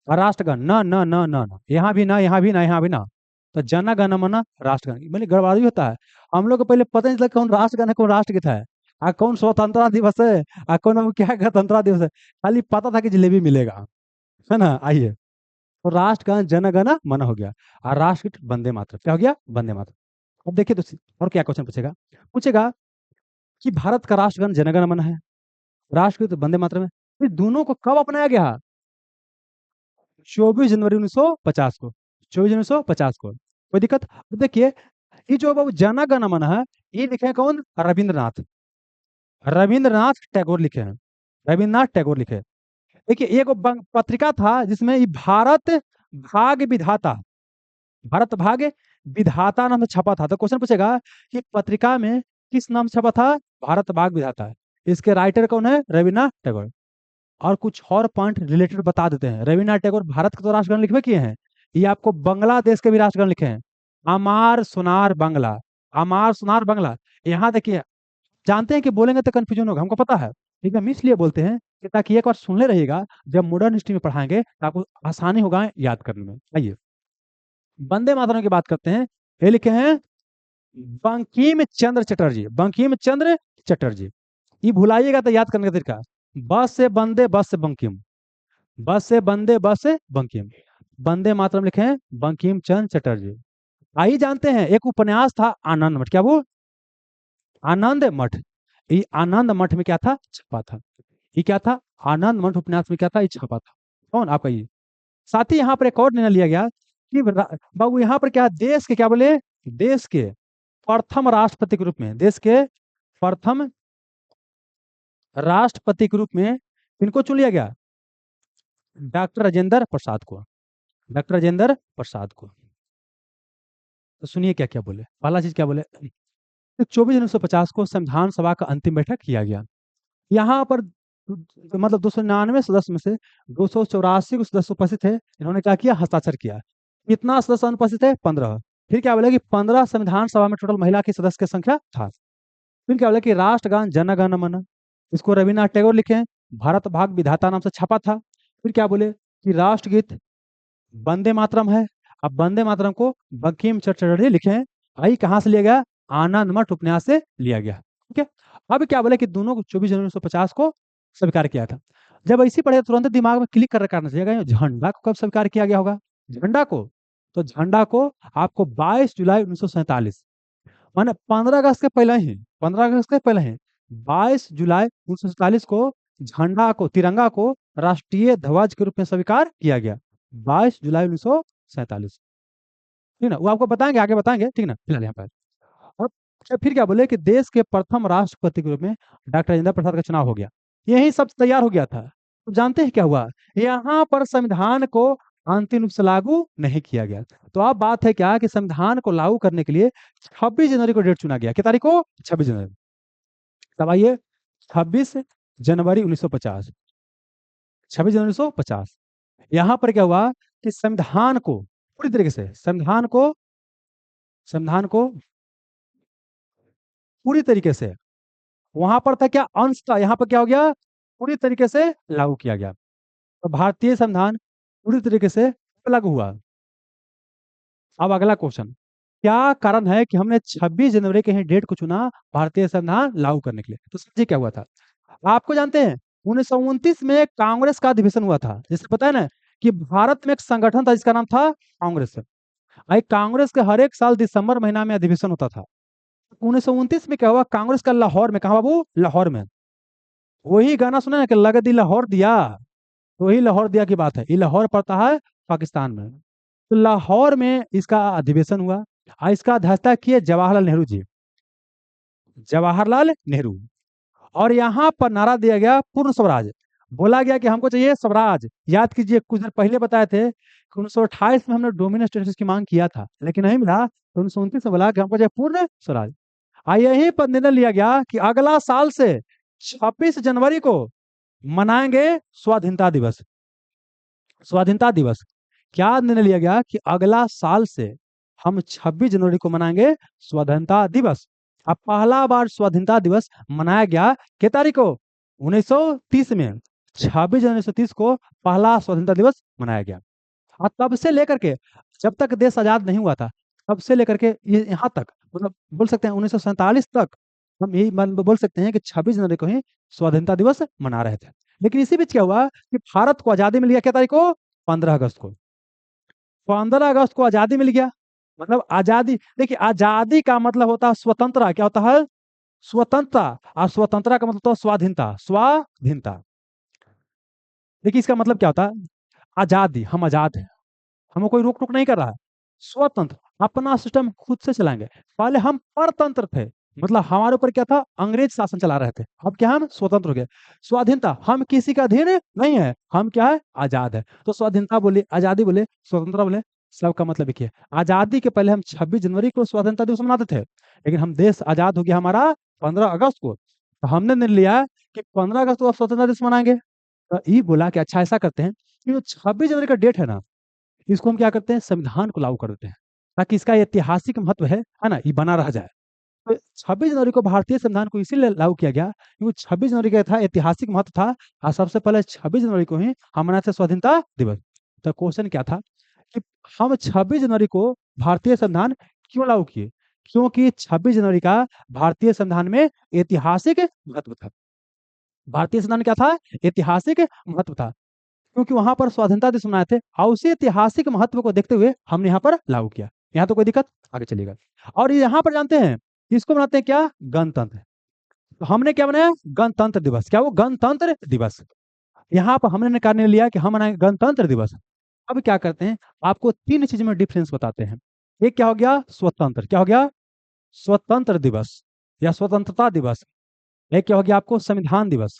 राष्ट्रगान न न न न न, यहाँ भी ना, यहाँ भी ना, यहाँ भी ना। तो जन गण मन राष्ट्रगान, मैंने गड़बड़ी होता है। हम लोग को पहले पता नहीं चला कौन राष्ट्रगान है कौन राष्ट्रगीत है, आ कौन स्वतंत्रता दिवस है, आ कौन अब क्या गणतंत्रता दिवस है। खाली पता था कि जलेबी मिलेगा, है ना। आइए, तो राष्ट्रगान जन गण मन हो गया, और राष्ट्रगीत वंदे मातरम, क्या हो गया, वंदे मातरम। अब देखिए तो और क्या क्वेश्चन पूछेगा, पूछेगा कि भारत का राष्ट्रगान जन गण मन है, राष्ट्रगीत वंदे मातरम है, ये दोनों को कब अपनाया गया? 24 जनवरी 1950 को, 24 जनवरी 1950 को। कोई दिक्कत? अब देखिए, ये जो बाबू जन गण मन है, ये लिखे हैं कौन? रविंद्रनाथ, रविंद्रनाथ टैगोर लिखे हैं, रविंद्रनाथ टैगोर लिखे हैं। देखिए, एक पत्रिका था जिसमें ये भारत भाग्य विधाता, भारत भाग्य विधाता नाम से छपा था। तो क्वेश्चन पूछेगा कि पत्रिका में किस नाम से छपा था? भारत भाग्य विधाता। इसके राइटर कौन है? रविन्द्रनाथ टैगोर। और कुछ और पॉइंट रिलेटेड बता देते हैं। रविन्द्रनाथ टैगोर भारत के तो राष्ट्रगान लिखवे किए हैं, ये आपको बांग्लादेश के भी राष्ट्रगान लिखे हैं। अमार सोनार बांग्ला, अमार सोनार बांग्ला। यहाँ देखिए, जानते हैं कि बोलेंगे तो कंफ्यूजन होगा, हमको पता है, ठीक है, हम इसलिए बोलते हैं कि ताकि एक बार सुन ले रहिएगा, जब मॉडर्न हिस्ट्री में पढ़ाएंगे तो आपको आसानी होगा याद करने में। आइए, वंदे मातरम की बात करते हैं। ये लिखे हैं बंकिम चंद्र चटर्जी, बंकिम चंद्र चटर्जी। ये भुलाइएगा तो याद करने का तरीका, बस से बंदे, बस से बंकिम, बस से बंदे, बस से बंकिम। वंदे मातरम लिखे हैं बंकिम चंद्र चटर्जी। आइए जानते हैं, एक उपन्यास था आनंद मठ, क्या वो? आनंद मठ। ये आनंद मठ में क्या था? छपा था। ये क्या था? आनंद मठ उपन्यास में क्या था? ये छपा था। कौन? आपका ये। साथ ही यहाँ पर एक और निर्णय लिया गया कि बाबू यहाँ पर क्या, देश के क्या बोले, देश के प्रथम राष्ट्रपति के रूप में, देश के प्रथम राष्ट्रपति के रूप में किनको चुन लिया गया? डॉक्टर राजेंद्र प्रसाद को, डॉक्टर राजेंद्र प्रसाद को। तो सुनिए क्या क्या बोले, पहला चीज क्या बोले, 24 जनवरी 1950 को संविधान सभा का अंतिम बैठक किया गया। यहाँ पर मतलब 299 सदस्य में से 284 सदस्य उपस्थित थे, इन्होंने क्या किया? हस्ताक्षर किया। कितना सदस्य अनुपस्थित है? 15। फिर क्या बोले कि 15 संविधान सभा में टोटल महिला की सदस्य की संख्या था। फिर क्या बोले कि राष्ट्रगान जन गण मन, इसको रविन्द्रनाथ टैगोर लिखे हैं, भारत भाग्य विधाता नाम से छपा था। फिर क्या बोले कि राष्ट्रगीत वंदे मातरम है। अब वंदे मातरम को बंकिम चंद्र चटर्जी लिखे हैं। आई कहां से लिया गया? आनंद मठ उपन्यास से लिया गया। ठीक है, अब क्या बोले कि दोनों को 24 जनवरी 1950 को स्वीकार किया था। जब ऐसी पढ़े तुरंत दिमाग में क्लिक कर करना चाहिए, झंडा को कब स्वीकार किया गया होगा? झंडा को, तो झंडा को आपको 22 जुलाई 1947, माने 15 अगस्त के पहले ही, 15 अगस्त के पहले ही 22 जुलाई 1947 को झंडा को, तिरंगा को राष्ट्रीय ध्वज के रूप में स्वीकार किया गया। 22 जुलाई 1947, ठीक ना, वो आपको बताएंगे, आगे बताएंगे, ठीक ना, फिलहाल यहाँ पर। और फिर क्या बोले कि देश के प्रथम राष्ट्रपति के रूप में डॉक्टर राजेंद्र प्रसाद का चुनाव हो गया। यही सब तैयार हो गया था। तो जानते हैं क्या हुआ? यहाँ पर संविधान को अंतिम रूप से लागू नहीं किया गया। तो अब बात है क्या कि संविधान को लागू करने के लिए 26 जनवरी को डेट चुना गया। किस तारीख को? 26 जनवरी। तब आइए, 26 जनवरी 1950, 26 जनवरी 1950। यहां पर क्या हुआ कि संविधान को पूरी तरीके से, संविधान को पूरी तरीके से, वहां पर था क्या अंश था, यहाँ पर क्या हो गया? पूरी तरीके से लागू किया गया। तो भारतीय संविधान पूरी तरीके से लागू हुआ। अब अगला क्वेश्चन, क्या कारण है कि हमने 26 जनवरी के ही डेट को चुना भारतीय संविधान लागू करने के लिए? तो समझिए क्या हुआ था। आपको जानते हैं 1929 में कांग्रेस का अधिवेशन हुआ था, जिससे पता है ना कि भारत में एक संगठन था जिसका नाम था कांग्रेस। आई कांग्रेस के हर एक साल दिसंबर महीना में अधिवेशन होता था। 1929 में क्या हुआ? कांग्रेस का लाहौर में, कहा बाबू? लाहौर में। वही गाना सुना है कि लग दी लाहौर दिया, तो वही लाहौर दिया की बात है। ये लाहौर पड़ता है पाकिस्तान में। तो लाहौर में इसका अधिवेशन हुआ और इसका अध्यक्षता किए जवाहरलाल नेहरू जी, जवाहरलाल नेहरू। और यहाँ पर नारा दिया गया पूर्ण स्वराज। बोला गया कि हमको चाहिए स्वराज। याद कीजिए, कुछ देर पहले बताए थे कि 1928 में हमने डोमिनियन स्टेटस की मांग किया था, लेकिन नहीं मिला। तो 1929 में बोला कि हमको चाहिए पूर्ण स्वराज। यही पर निर्णय लिया गया कि अगला साल से 26 जनवरी को मनाएंगे स्वाधीनता दिवस। स्वाधीनता दिवस। क्या निर्णय लिया गया कि अगला साल से हम 26 जनवरी को मनाएंगे स्वाधीनता दिवस। अब पहला बार स्वाधीनता दिवस मनाया गया किस तारीख को? 1930 में। 26 जनवरी 1930 को पहला स्वतंत्रता दिवस मनाया गया। और तब से लेकर के जब तक देश आजाद नहीं हुआ था, तब से लेकर के ये यहाँ तक, मतलब बोल सकते हैं 1947 तक, हम यही बोल सकते हैं कि 26 जनवरी को ही स्वतंत्रता दिवस मना रहे थे। लेकिन इसी बीच क्या हुआ कि भारत को आजादी मिल गया, क्या तारीख को? 15 अगस्त को। 15 अगस्त को आजादी मिल गया। मतलब आजादी, देखिए आजादी का मतलब होता है स्वतंत्रता। क्या होता है? स्वतंत्रता। और स्वतंत्रता का मतलब होता है स्वाधीनता। स्वाधीनता। देखिए इसका मतलब क्या होता है? आजादी, हम आजाद हैं, हमें कोई रोक टोक नहीं कर रहा है। स्वतंत्र, अपना सिस्टम खुद से चलाएंगे। पहले हम परतंत्र थे, मतलब हमारे ऊपर क्या था? अंग्रेज शासन चला रहे थे। अब क्या है? हम स्वतंत्र हो गए। स्वाधीनता, हम किसी का अधीन नहीं है, हम क्या है? आजाद है। तो स्वाधीनता बोले, आजादी बोले, स्वतंत्रता बोले, सबका मतलब एक ही है। आजादी के पहले हम 26 जनवरी को स्वतंत्रता दिवस मनाते थे, लेकिन हम देश आजाद हो गया हमारा 15 अगस्त को। तो हमने निर्णय लिया कि 15 अगस्त को अब स्वतंत्रता दिवस मनाएंगे। तो ये बोला कि अच्छा ऐसा करते हैं कि जो 26 जनवरी का डेट है ना, इसको हम क्या करते हैं? संविधान को लागू कर देते हैं, ताकि इसका ऐतिहासिक महत्व है ना, ये बना रह जाए। तो 26 जनवरी को भारतीय संविधान को इसीलिए लागू किया गया क्योंकि 26 जनवरी का था ऐतिहासिक महत्व था। और सबसे पहले 26 जनवरी को ही हम मनाते स्वतंत्रता दिवस। तो क्वेश्चन क्या था कि हम 26 जनवरी को भारतीय संविधान क्यों लागू किए? क्योंकि 26 जनवरी का भारतीय संविधान में ऐतिहासिक महत्व था। भारतीय संविधान क्या था? ऐतिहासिक महत्व था, क्योंकि वहां पर स्वतंत्रता दिवस मनाए थे और उसी ऐतिहासिक महत्व को देखते हुए हमने यहाँ पर लागू किया। यहाँ तो कोई दिक्कत? आगे चलिएगा। और यहाँ पर जानते हैं इसको मनाते हैं क्या? गणतंत्र। तो हमने क्या बनाया? गणतंत्र दिवस। क्या वो? गणतंत्र दिवस। यहाँ पर हमने निर्णय लिया कि हम मनाएंगे गणतंत्र दिवस। अब क्या करते हैं, आपको तीन चीज में डिफरेंस बताते हैं। एक क्या हो गया? स्वतंत्र। क्या हो गया? स्वतंत्र दिवस या स्वतंत्रता दिवस। एक क्या हो गया आपको? संविधान दिवस।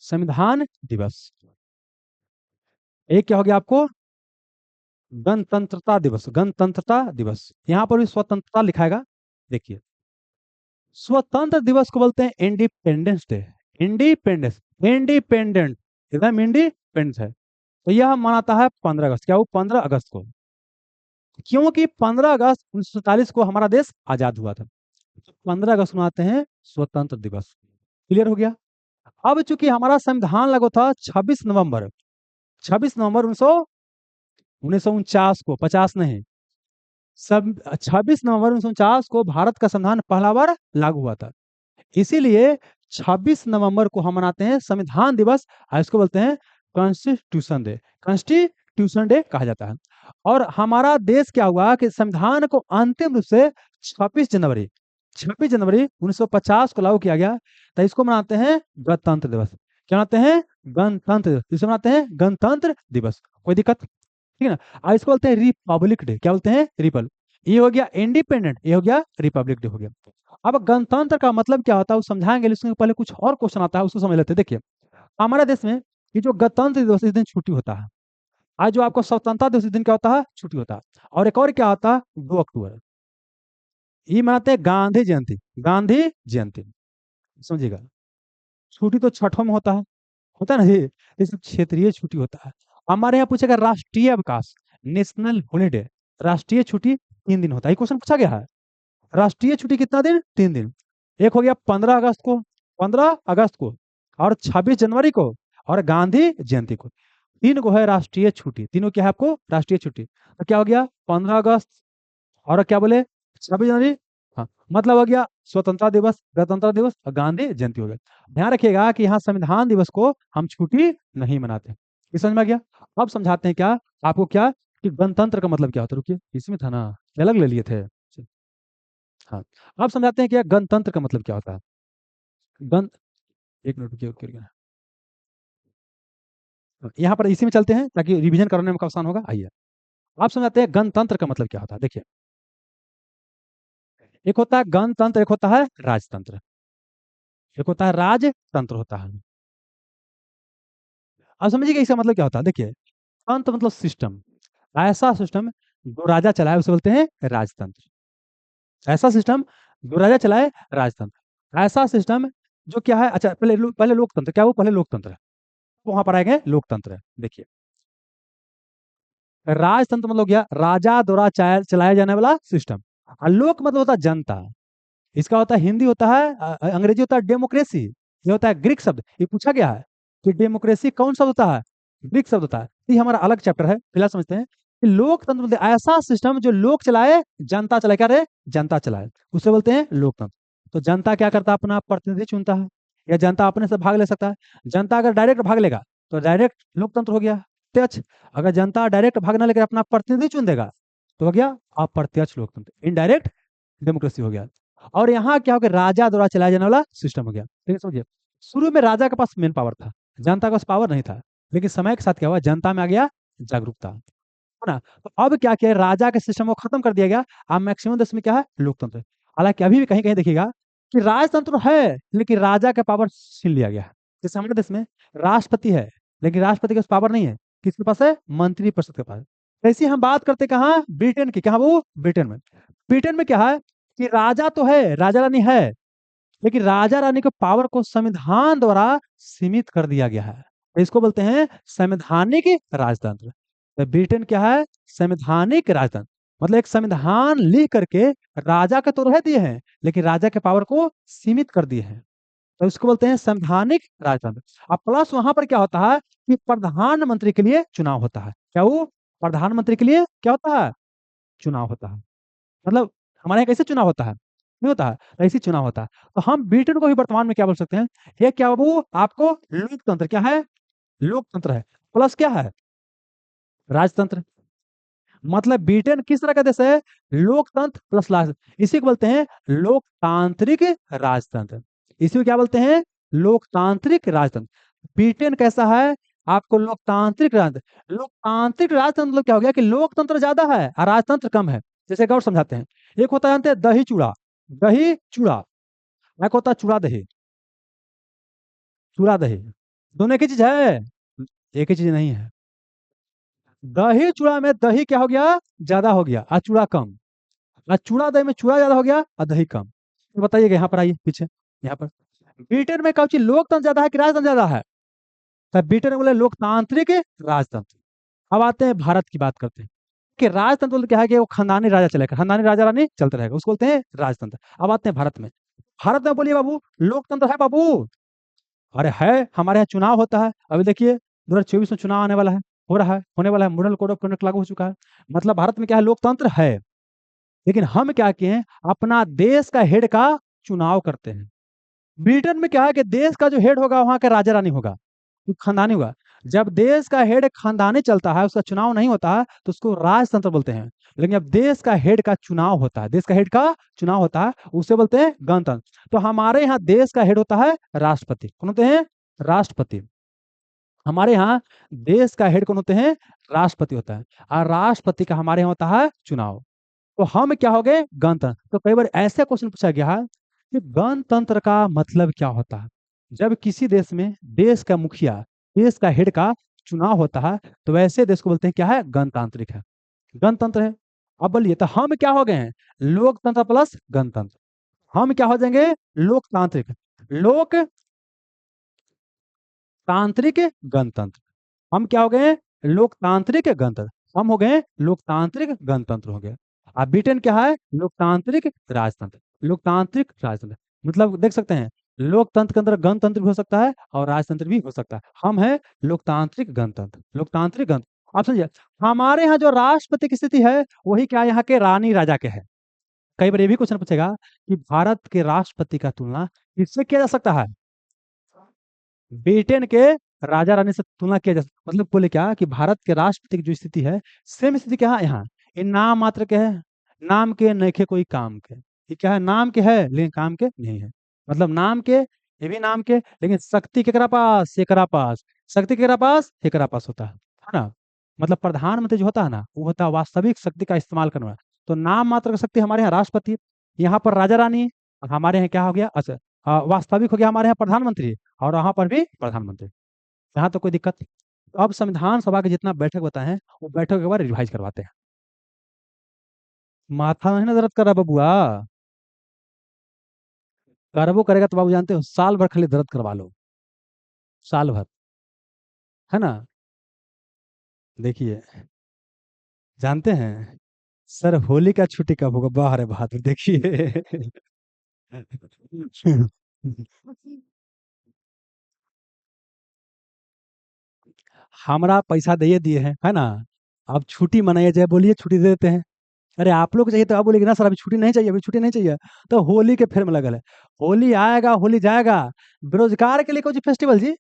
संविधान दिवस। एक क्या हो गया आपको? गणतंत्रता दिवस। गणतंत्रता दिवस। यहां पर भी स्वतंत्रता लिखाएगा। देखिए, स्वतंत्र दिवस को बोलते हैं इंडिपेंडेंस डे। इंडिपेंडेंस, इंडिपेंडेंट, एकदम इंडिपेंडेंस है। तो यह मनाता है 15 अगस्त। क्या वो? 15 अगस्त को, क्योंकि 15 अगस्त 1947 को हमारा देश आजाद हुआ था। तो 15 अगस्त को मनाते हैं स्वतंत्र दिवस। क्लियर हो गया? अब चूंकि हमारा संविधान लागू था 26 नवंबर, 26 नवंबर 1949 को, 50 नहीं, सब 26 नवंबर 1949 को भारत का संविधान पहला बार लागू हुआ था। इसीलिए 26 नवंबर को हम मनाते हैं संविधान दिवस, और इसको बोलते हैं कॉन्स्टिट्यूशन डे। कॉन्स्टिट्यूशन डे कहा जाता है। और हमारा देश क्या हुआ कि संविधान को अंतिम रूप से 26 जनवरी, 26 जनवरी 1950 को लागू किया गया। तो इसको मनाते हैं गणतंत्र दिवस। क्या मनाते हैं? गणतंत्र दिवस। इसे मनाते हैं गणतंत्र दिवस। कोई दिक्कत? ठीक है ना? और इसको बोलते हैं रिपब्लिक डे। क्या बोलते हैं? रिपब्लिक। ये हो गया इंडिपेंडेंट, ये हो गया रिपब्लिक डे हो गया। अब गणतंत्र का मतलब क्या होता है वो समझाएंगे, लेकिन उसके पहले कुछ और क्वेश्चन आता है, उसको समझ लेते हैं। देखिए, हमारे देश में ये जो गणतंत्र दिवस इस दिन छुट्टी होता है। आज जो आपको स्वतंत्रता दिवस इस दिन क्या होता है? छुट्टी होता है। और एक और क्या होता है? 2 अक्टूबर, ये मनाते हैं गांधी जयंती। गांधी जयंती, समझिएगा। छुट्टी तो छठों में होता है ना ये सब क्षेत्रीय छुट्टी होता है। हमारे यहाँ पूछेगा राष्ट्रीय अवकाश, नेशनल हॉलीडे, राष्ट्रीय छुट्टी 3 दिन होता है। ये क्वेश्चन पूछा गया है। राष्ट्रीय छुट्टी कितना दिन? 3 दिन। एक हो गया 15 अगस्त को, 15 अगस्त को, और 26 जनवरी को, और गांधी जयंती को। तीन को है राष्ट्रीय छुट्टी। तीनों क्या है आपको? राष्ट्रीय छुट्टी। तो क्या हो गया? 15 अगस्त, और क्या बोले? 26 जनवरी। हाँ, मतलब हो गया स्वतंत्रता दिवस, गणतंत्र दिवस और गांधी जयंती हो गया। ध्यान रखिएगा कि यहाँ संविधान दिवस को हम छुट्टी नहीं मनाते। ये समझ में आ गया? अब समझाते हैं क्या आपको, क्या कि गणतंत्र का मतलब क्या होता है। रुकिए, इसमें था ना, अलग ले लिए थे। हाँ, अब समझाते हैं क्या गणतंत्र का मतलब क्या होता है। गण एक मिनट रुकिए, रुकिए, रुकिए। यहाँ पर इसी में चलते हैं ताकि रिवीजन करने में आसान होगा। आइए, आप समझाते हैं गणतंत्र का मतलब क्या होता है। देखिए, एक होता है गणतंत्र, एक होता है राजतंत्र। एक होता है राजतंत्र होता है। अब समझिए इसका मतलब क्या होता है। देखिए, तंत्र मतलब सिस्टम, ऐसा सिस्टम जो राजा चलाए उसे बोलते हैं राजतंत्र। ऐसा सिस्टम जो राजा चलाए, राजतंत्र। ऐसा सिस्टम जो क्या है, अच्छा पहले लोकतंत्र। क्या वो? पहले लोकतंत्र है। वहां पर आएंगे लोकतंत्र। देखिए, राजतंत्र मतलब क्या? राजा द्वारा चलाया जाने वाला सिस्टम। और लोक मतलब होता है जनता। इसका होता है हिंदी होता है अंग्रेजी होता है डेमोक्रेसी। ये होता है ग्रीक शब्द। ये पूछा गया है कि डेमोक्रेसी कौन शब्द होता है, ग्रीक शब्द होता है। ये हमारा अलग चैप्टर है, फिलहाल समझते हैं कि लोकतंत्र बोलते हैं ऐसा सिस्टम जो लोग चलाए जनता चलाए, क्या रे, जनता चलाए, उसे बोलते हैं लोकतंत्र। तो जनता क्या करता है, अपना प्रतिनिधि चुनता है, या जनता अपने से भाग ले सकता है। जनता अगर डायरेक्ट भाग लेगा तो डायरेक्ट लोकतंत्र हो गया, प्रत्यक्ष। अगर जनता डायरेक्ट भाग ना लेकर अपना प्रतिनिधि चुन देगा तो हो गया अप्रत्यक्ष लोकतंत्र, इनडायरेक्ट डेमोक्रेसी हो गया। और यहाँ क्या हो गया, राजा द्वारा चलाया जाने वाला सिस्टम हो गया, ठीक है, समझिए। शुरू में राजा के पास मेन पावर था, जनता के पास पावर नहीं था, लेकिन समय के साथ क्या हुआ, जनता में आ गया जागरूकता, है ना। तो अब क्या किया, राजा के सिस्टम को खत्म कर दिया गया। अब मैक्सिमम देश में क्या है, लोकतंत्र। हालांकि अभी भी कहीं कहीं देखिएगा कि राजतंत्र है लेकिन राजा का पावर छीन लिया गया है। जैसे हमारे देश में राष्ट्रपति है लेकिन राष्ट्रपति के पास पावर नहीं है, किसके पास है, मंत्री परिषद के पास। ऐसी हम बात करते कहाँ, ब्रिटेन की, कहाँ वो, ब्रिटेन में। ब्रिटेन में क्या है कि राजा तो है, राजा रानी है, लेकिन राजा रानी के पावर को संविधान द्वारा सीमित कर दिया गया है। तो इसको बोलते हैं संवैधानिक राजतंत्र। तो ब्रिटेन क्या है, संवैधानिक राजतंत्र। मतलब एक संविधान लिख करके राजा के तो रह दिए हैं लेकिन राजा के पावर को सीमित कर दिए हैं, तो इसको बोलते हैं संवैधानिक राजतंत्र। अब प्लस वहां पर क्या होता है कि प्रधानमंत्री के लिए चुनाव होता है। क्या वो, प्रधानमंत्री के लिए क्या होता है, चुनाव होता है। मतलब हमारे यहाँ कैसे चुनाव होता है, नहीं होता है, ऐसे चुनाव होता है। तो हम ब्रिटेन को भी वर्तमान में क्या बोल सकते हैं, ये क्या वो आपको लोकतंत्र, क्या है, लोकतंत्र है, प्लस क्या है, राजतंत्र। मतलब ब्रिटेन किस तरह का देश है, लोकतंत्र प्लस राज, इसी को बोलते हैं लोकतांत्रिक राजतंत्र। इसी को क्या बोलते हैं, लोकतांत्रिक राजतंत्र। ब्रिटेन कैसा है, आपको लोकतांत्रिक राजतंत्र। लोकतांत्रिक राजतंत्र मतलब क्या हो गया कि लोकतंत्र ज्यादा है और राजतंत्र कम है। जैसे एक और समझाते हैं, एक होता है जानते हैं दही चूड़ा, दही चूड़ा, एक होता है चूड़ा दही, चूड़ा दही, दोनों एक ही चीज है, एक ही चीज नहीं है। दही चूड़ा में दही क्या हो गया, ज्यादा हो गया और चूड़ा कम, और चूड़ा दही में चूड़ा ज्यादा हो गया और दही कम। तो बताइएगा, यहाँ पर आइए पीछे, यहाँ पर ब्रिटेन में कौन सी लोकतंत्र ज्यादा है कि राजतंत्र ज्यादा है, तो ब्रिटेन में बोले लोकतांत्रिक राजतंत्र। अब आते हैं भारत की बात करते हैं कि राजतंत्र बोलते क्या है कि वो खानदानी राजा चलेगा, खानदानी राजा रानी चलते रहेगा, उसको बोलते हैं राजतंत्र। अब आते हैं भारत में, भारत में बोलिए बाबू लोकतंत्र है बाबू, अरे है, हमारे यहाँ चुनाव होता है। अभी देखिए 2024 में चुनाव आने वाला है, हो रहा है, होने वाला है, मॉडल कोड ऑफ कंडक्ट लागू हो चुका है। मतलब भारत में क्या है, लोकतंत्र है, लेकिन हम क्या किए हैं, अपना देश का हेड का चुनाव करते हैं। ब्रिटेन में क्या है कि देश का जो हेड होगा वहां का राजा रानी होगा, वो खानदानी होगा। जब देश का हेड खानदानी चलता है, उसका चुनाव नहीं होता है, तो उसको राजतंत्र बोलते हैं। लेकिन जब देश का हेड का चुनाव होता है, देश का हेड का चुनाव होता है, उसे बोलते हैं गणतंत्र। तो हमारे यहाँ देश का हेड होता है राष्ट्रपति, कौन होते हैं, राष्ट्रपति। हमारे यहाँ देश का हेड कौन होते हैं, राष्ट्रपति होता है, और राष्ट्रपति का हमारे यहाँ होता है चुनाव। तो हम क्या हो गए, गणतंत्र। तो कई बार ऐसे क्वेश्चन पूछा गया है कि गणतंत्र का मतलब क्या होता है। जब किसी देश में देश का मुखिया, देश का हेड का चुनाव होता है, तो वैसे देश को बोलते हैं क्या है, गणतांत्रिक है, गणतंत्र है। अब बोलिए तो हम क्या हो गए हैं, लोकतंत्र प्लस गणतंत्र। हम क्या हो जाएंगे, लोकतांत्रिक, लोकतांत्रिक गणतंत्र। हम क्या हो गए, लोकतांत्रिक गणतंत्र, हम हो गए लोकतांत्रिक गणतंत्र हो गए। अब ब्रिटेन क्या है, लोकतांत्रिक राजतंत्र, लोकतांत्रिक राजतंत्र। मतलब देख सकते हैं लोकतंत्र के अंदर गणतंत्र भी हो सकता है और राजतंत्र भी हो सकता है। हम है लोकतांत्रिक गणतंत्र, लोकतांत्रिक गणतंत्र। आप समझिए, हमारे यहाँ जो राष्ट्रपति की स्थिति है वही क्या यहाँ के रानी राजा के है। कई बार ये भी क्वेश्चन पूछेगा कि भारत के राष्ट्रपति का तुलना किससे किया जा सकता है, ब्रिटेन के राजा रानी से तुलना किया जा सकता। मतलब बोले क्या कि भारत के राष्ट्रपति की जो स्थिति है, सेम स्थिति क्या है यहाँ, ये नाम मात्र के है, नाम के नइखे कोई काम के। ये क्या है, नाम के है लेकिन काम के नहीं है। मतलब नाम के, ये भी नाम के, लेकिन शक्ति केकरा पास, एकरा पास, शक्ति केकरा पास, एकरा पास होता है ना। मतलब प्रधानमंत्री जो होता है ना, वो होता है वास्तविक शक्ति का इस्तेमाल करने वाला। तो नाम मात्र का शक्ति हमारे यहाँ राष्ट्रपति, यहाँ पर राजा रानी, और हमारे यहाँ क्या हो गया, अच्छा वास्तविक हो गया हमारे यहाँ प्रधानमंत्री, और वहां पर भी प्रधानमंत्री। यहाँ तो कोई दिक्कत नहीं। तो अब संविधान सभा के जितना बैठक बताए हैं वो बैठक एक बार रिवाइज करवाते हैं। माथा नहीं ना दर्द कर रहा बबुआ, करबो करेगा तो बाबू जानते हो साल भर खाली दर्द करवा लो, साल भर, है ना। देखिए, जानते हैं सर होली का छुट्टी कब होगा, बाहर है बहादुर देखिए हमारा पैसा दे दिए हैं, है ना, अब छुट्टी मनाइए जाए, बोलिए छुट्टी दे देते हैं। अरे आप लोग को चाहिए तो आप बोलेगे ना सर अभी छुट्टी नहीं चाहिए, अभी छुट्टी नहीं चाहिए, तो होली के फेर में लगल है। होली आएगा होली जाएगा, बेरोजगार के लिए कोई फेस्टिवल जी?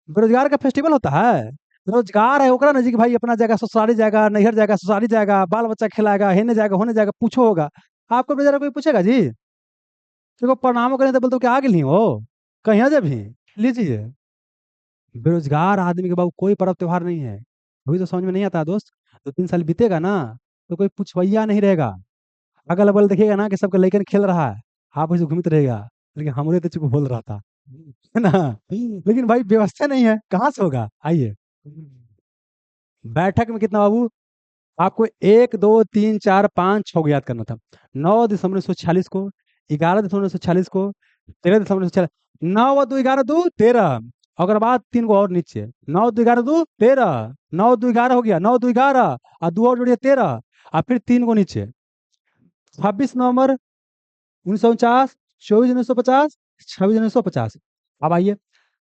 बेरोजगार का फेस्टिवल होता है? रोजगार है ओकरा ना जी कि भाई अपना जाएगा ससुराली जाएगा, नैहर जाएगा ससुराली जाएगा, बाल बच्चा खिलाएगा, हेने जाएगा होने जाएगा, पूछो होगा। आपको बेचारा कोई पूछेगा जी? देखो प्रणामो करें तो बोलते हो कि आ गेली हो, कहीं जब भी लीजिए। बेरोजगार आदमी के बाबू कोई पर्व त्योहार नहीं है। अभी तो समझ में नहीं आता दोस्त। 2-3 साल बीतेगा ना, तो कोई पूछवैया नहीं रहेगा। अगल बगल देखिएगा ना कि सबका लइकन खेल रहा है, आप वैसे घूमते रहेगा, लेकिन हमरे तो चुप बोल रहा था, है ना। लेकिन भाई व्यवस्था नहीं है, कहाँ से होगा? आइए, बैठक में कितना बाबू? आपको 1 2 3 4 5 6 को याद करना था। 9 दिसंबर 1946 को, 11 दिसंबर 1946 को, 13 दिसंबर 1946, 9 और 2 11 2 13। अगर बात 3 को और नीचे, 9 2 11 2 13, 9 2 11 हो गया, 9 2 11, और 2 और जोड़िए 13, और फिर 3 को नीचे, 26 नवंबर 1949, 24 जनवरी 1950, 26 जनवरी 1950। अब आइए,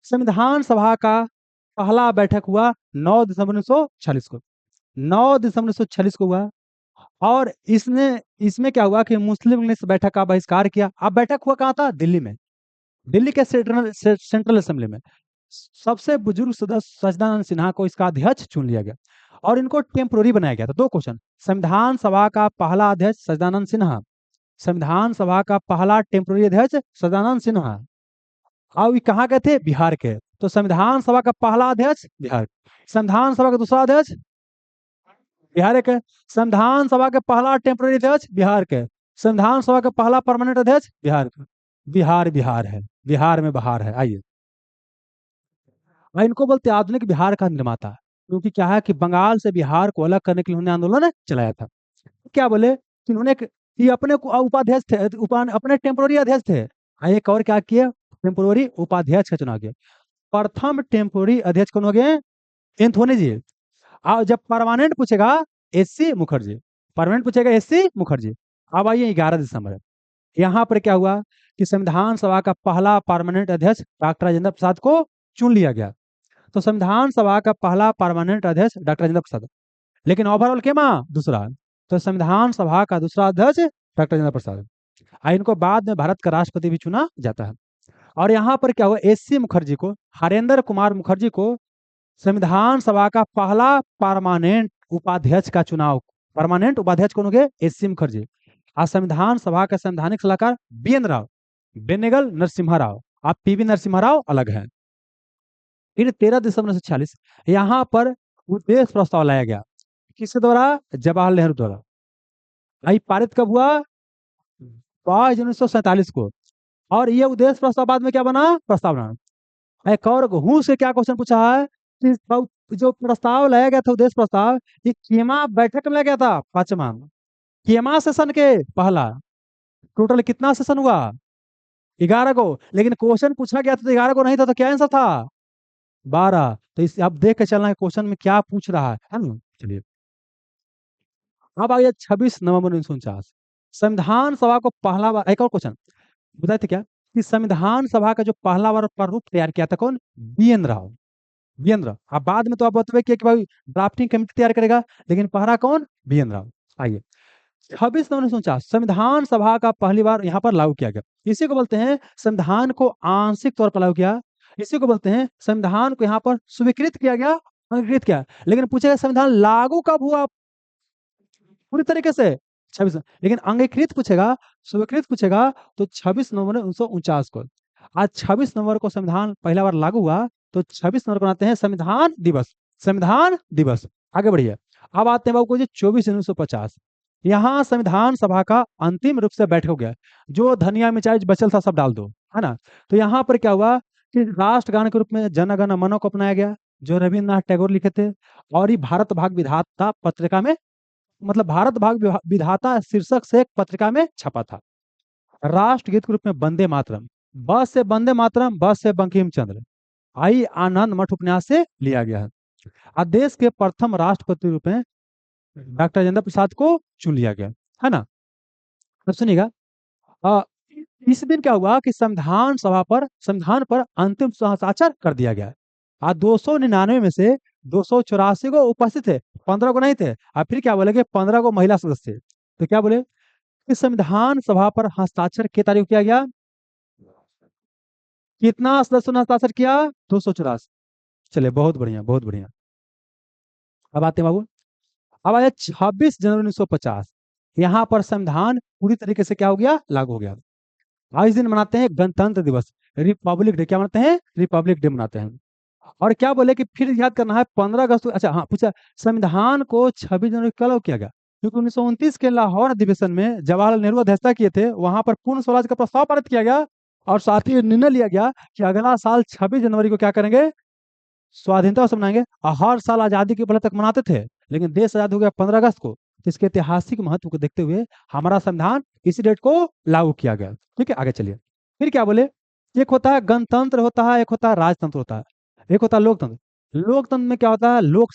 संविधान सभा का पहला बैठक हुआ 9 दिसंबर 1946 को, 9 दिसंबर 1946 को हुआ। और इसने इसमें क्या हुआ कि मुस्लिम लीग ने इस बैठक का बहिष्कार किया। अब बैठक हुआ कहाँ था? दिल्ली में, दिल्ली के सेंट्रल असेंबली में। सबसे बुजुर्ग सदस्य सच्चिदानंद सिन्हा को इसका अध्यक्ष चुन लिया गया, और इनको टेम्पोररी बनाया गया था। 2 क्वेश्चन, संविधान सभा का पहला अध्यक्ष सच्चिदानंद सिन्हा, संविधान सभा का पहला टेम्पोररी अध्यक्ष सच्चिदानंद सिन्हा। अब ये कहाँ के थे? बिहार के। तो संविधान सभा का पहला अध्यक्ष बिहार, संविधान सभा का दूसरा अध्यक्ष बिहार के, संविधान सभा के पहला टेम्पोररी अध्यक्ष बिहार के, संविधान सभा का पहला परमानेंट अध्यक्ष बिहार का। बिहार बिहार है, बिहार में बहार है। आइए, इनको बोलते हैं आधुनिक बिहार का निर्माता, क्योंकि क्या है कि बंगाल से बिहार को अलग करने के लिए उन्होंने आंदोलन चलाया था। क्या बोले कि उन्होंने ये अपने उपाध्यक्ष थे, अपने टेम्पोररी अध्यक्ष थे। एक और क्या किए? टेम्पोररी उपाध्यक्ष का चुनाव किया। प्रथम टेम्पोररी अध्यक्ष कौन हो गए? एंथोनी जी। और जब परमानेंट पूछेगा, एससी मुखर्जी। परमानेंट पूछेगा, एससी मुखर्जी। अब आइए 11 दिसंबर, यहाँ पर क्या हुआ कि संविधान सभा का पहला परमानेंट अध्यक्ष डॉक्टर राजेंद्र प्रसाद को चुन लिया गया। तो संविधान सभा का पहला परमानेंट अध्यक्ष डॉक्टर राजेंद्र प्रसाद, लेकिन ओवरऑल के माँ दूसरा। तो संविधान सभा का दूसरा अध्यक्ष डॉक्टर राजेंद्र प्रसाद, और इनको बाद में भारत का राष्ट्रपति भी चुना जाता है। और यहाँ पर क्या हुआ, एससी मुखर्जी को, हरेंद्र कुमार मुखर्जी को संविधान सभा का पहला परमानेंट उपाध्यक्ष का चुनाव, परमानेंट उपाध्यक्ष कौन हो गए? एससी मुखर्जी। और संविधान सभा का संवैधानिक सलाहकार बीएन राव, बेनेगल नरसिम्हा राव। आप पीवी नरसिम्हा राव अलग है। फिर 13 दिसंबर 1946 यहाँ पर उद्देश्य प्रस्ताव लाया गया, किसके द्वारा? जवाहरलाल नेहरू द्वारा। आई पारित कब हुआ? 22 जनवरी 1947 को। और ये उद्देश्य प्रस्ताव बाद में क्या बना? प्रस्ताव बना। एक और घूस से क्या क्वेश्चन पूछा है कि जो प्रस्ताव लाया गया था, उद्देश्य प्रस्ताव, ये केमा बैठक में लाया गया था? 5वां केमा सेशन के पहला। टोटल कितना सेशन हुआ? 11 को। लेकिन क्वेश्चन पूछा गया था तो 11 को नहीं था, तो क्या आंसर था? 12। तो इस अब देख के चलना है क्वेश्चन में क्या पूछ रहा है ना। चलिए, अब आ गया 26 नवंबर 1949, संविधान सभा को पहला बार। एक और क्वेश्चन बताए थे क्या कि संविधान सभा का जो पहला बार प्रारूप तैयार किया था कौन? बीएन राव। बीएन राव। अब बाद में तो आप बतवे कि भाई ड्राफ्टिंग कमेटी तैयार करेगा, लेकिन पहला कौन? बीएन राव। आइए, 26 नवंबर 1949 संविधान सभा का पहली बार यहाँ पर लागू किया गया। इसी को बोलते हैं संविधान को आंशिक तौर पर लागू किया। इसी को बोलते हैं संविधान को यहाँ पर स्वीकृत किया गया, अंगीकृत किया। लेकिन पूछेगा संविधान लागू कब हुआ पूरी तरीके से? 26, लेकिन अंगीकृत पूछेगा, स्वीकृत पूछेगा तो 26 नवंबर 1949 को। आज 26 नवंबर को संविधान पहला बार लागू हुआ, तो 26 नवंबर को आते हैं संविधान दिवस। संविधान दिवस। आगे बढ़िए, अब आते हैं बाबू को जी 24 जनवरी 1950। यहाँ संविधान सभा का अंतिम रूप से बैठक हो गया। जो धनिया मिर्चाई बचल था सब डाल दो, है ना। तो यहाँ पर क्या हुआ कि राष्ट्रगान के रूप में जन गण मन को अपनाया गया, जो रविन्द्रनाथ टैगोर लिखे थे। और ये भारत भाग विधाता पत्रिका में, मतलब भारत भाग विधाता शीर्षक से एक पत्रिका में छपा था। राष्ट्रगीत के रूप में वंदे मातरम, बस से वंदे मातरम, बस से बंकिम चंद्र, आई आनंद मठ उपन्यास से लिया गया है। और देश के प्रथम राष्ट्रपति रूप में डॉक्टर राजेंद्र प्रसाद को चुन लिया गया, है ना। अब सुनिएगा, अ, इस दिन क्या हुआ कि संविधान पर अंतिम हस्ताक्षर कर दिया गया। और 299 में से 284 को उपस्थित थे, 15 को नहीं थे। अब फिर क्या बोले कि 15 को महिला सदस्य थे। तो क्या बोले कि संविधान सभा पर हस्ताक्षर के तारीख किया गया, कितना सदस्यों ने हस्ताक्षर किया? 284। चलिए, बहुत बढ़िया, बहुत बढ़िया। अब आते हैं बाबू, अब आया 26 जनवरी 1950। यहाँ पर संविधान पूरी तरीके से क्या हो गया, लागू हो गया। आज इस दिन मनाते हैं गणतंत्र दिवस, रिपब्लिक डे। क्या मनाते हैं? रिपब्लिक डे मनाते हैं। और क्या बोले कि फिर याद करना है 15 अगस्त अच्छा हाँ पूछा, संविधान को 26 जनवरी को लागू किया गया क्योंकि 1929 के लाहौर अधिवेशन में जवाहरलाल नेहरू अध्यक्षता किए थे, वहां पर पूर्ण स्वराज का प्रस्ताव पारित किया गया। और साथ ही निर्णय लिया गया कि अगला साल 26 जनवरी को क्या करेंगे, स्वाधीनता दिवस मनाएंगे। और हर साल आजादी के पहले तक मनाते थे, लेकिन देश आजाद हो गया 15 अगस्त को। तो इसके ऐतिहासिक महत्व को देखते हुए हमारा संविधान इसी डेट को लागू किया गया। ठीक है, आगे चलिए। फिर क्या बोले, एक होता है गणतंत्र होता है, एक होता है राजतंत्र होता है, एक होता है लोकतंत्र। लोकतंत्र में क्या होता है, लोक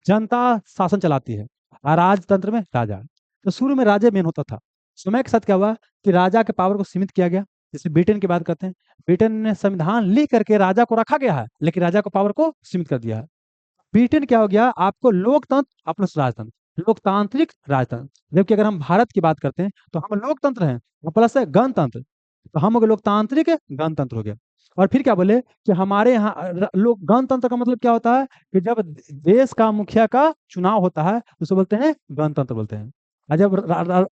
जनता शासन चलाती है, और राजतंत्र में राजा। तो शुरू में राजा मेन होता था। समय के साथ क्या हुआ कि राजा के पावर को सीमित किया गया। जैसे ब्रिटेन की बात करते हैं, ब्रिटेन ने संविधान लिख करके राजा को रखा गया है, लेकिन राजा को पावर को सीमित कर दिया है। ब्रिटेन क्या हो गया, आपको लोकतंत्र प्लस राजतंत्र, लोकतांत्रिक राजतंत्र। जबकि अगर हम भारत की बात करते हैं तो हम लोकतंत्र हैं और प्लस है गणतंत्र। तो हम हो गए लोकतांत्रिक है, गणतंत्र हो गया। और फिर क्या बोले कि हमारे यहाँ लोक गणतंत्र का मतलब क्या होता है कि जब देश का मुखिया का चुनाव होता है तो उसे बोलते हैं गणतंत्र बोलते हैं। और जब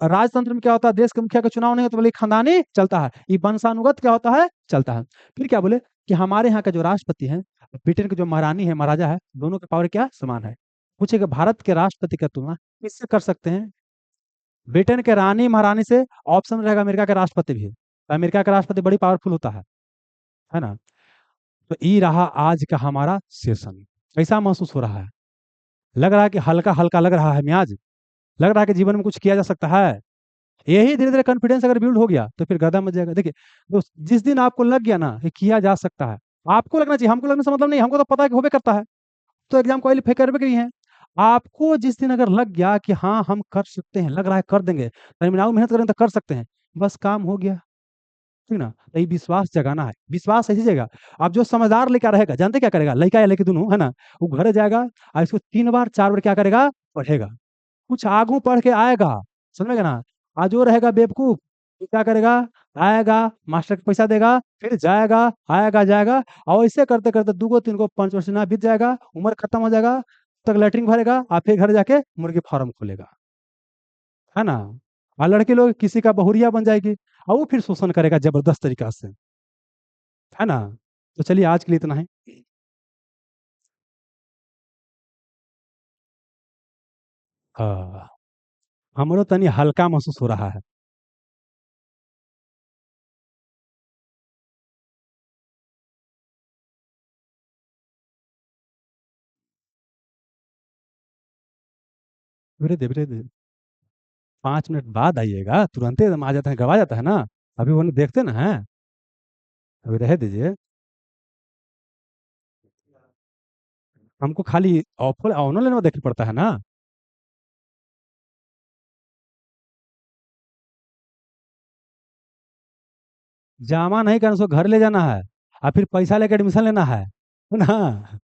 राजतंत्र में क्या होता है, देश के मुखिया का चुनाव नहीं होता, बोले खानदानी चलता है, ये वंशानुगत क्या होता है, चलता है। फिर क्या बोले कि हमारे यहाँ का जो राष्ट्रपति है, ब्रिटेन की जो महारानी है, महाराजा है, दोनों के पावर क्या समान है। पूछे कि भारत के राष्ट्रपति का तुलना किससे कर सकते हैं, ब्रिटेन के रानी महारानी से? ऑप्शन रहेगा अमेरिका के राष्ट्रपति भी। तो अमेरिका का राष्ट्रपति बड़ी पावरफुल होता है ना। तो ये रहा आज का हमारा सेशन। कैसा महसूस हो रहा है? लग रहा है कि हल्का हल्का लग रहा है मियाज? लग रहा है कि जीवन में कुछ किया जा सकता है? यही धीरे धीरे कॉन्फिडेंस अगर बिल्ड हो गया तो फिर गदा मच जाएगा। देखिए दोस्त, जिस दिन आपको लग गया ना कि किया जा सकता है, आपको लगना चाहिए, हमको लगने से मतलब नहीं, हमको तो पता है कि होबे करता है, तो एग्जाम क्वालिफाई करवे करी है। आपको जिस दिन अगर लग गया कि हाँ हम कर सकते हैं, लग रहा है कर देंगे, तनिक मेहनत करें तो कर सकते हैं, बस काम हो गया। ठीक ना, तो ये विश्वास जगाना है, विश्वास ऐसी जगह। अब जो समझदार लड़का रहेगा, जानते क्या करेगा, लड़का या लड़की दोनों है ना, वो घर जाएगा और इसको 3 बार 4 बार क्या करेगा, पढ़ेगा, कुछ आगू पढ़ के आएगा। समझेगा ना। आज वो रहेगा बेवकूफ, वो क्या करेगा, आएगा मास्टर को पैसा देगा, फिर जाएगा, आएगा जाएगा, और ऐसे करते करते 2 को 3 को 5 वर्ष ना बीत जाएगा, उम्र खत्म हो जाएगा, तक लेटरिन भरेगा और फिर घर जाके मुर्गी फार्म खोलेगा, है ना। और लड़के लोग किसी का बहुरिया बन जाएगी, और वो फिर शोषण करेगा जबरदस्त तरीका से, है ना। तो चलिए आज के लिए इतना है। हाँ, हमरो तनी हल्का महसूस हो रहा है। धीरे धीरे धीरे, 5 मिनट बाद आइएगा, तुरंते एकदम आ जाता है, गवा जाता है ना। अभी वो देखते ना है, अभी रह दीजिए। हमको खाली ऑफर ऑनलाइन में देखना पड़ता है ना। जमा नहीं करना, उसको घर ले जाना है और फिर पैसा लेकर एडमिशन लेना है ना।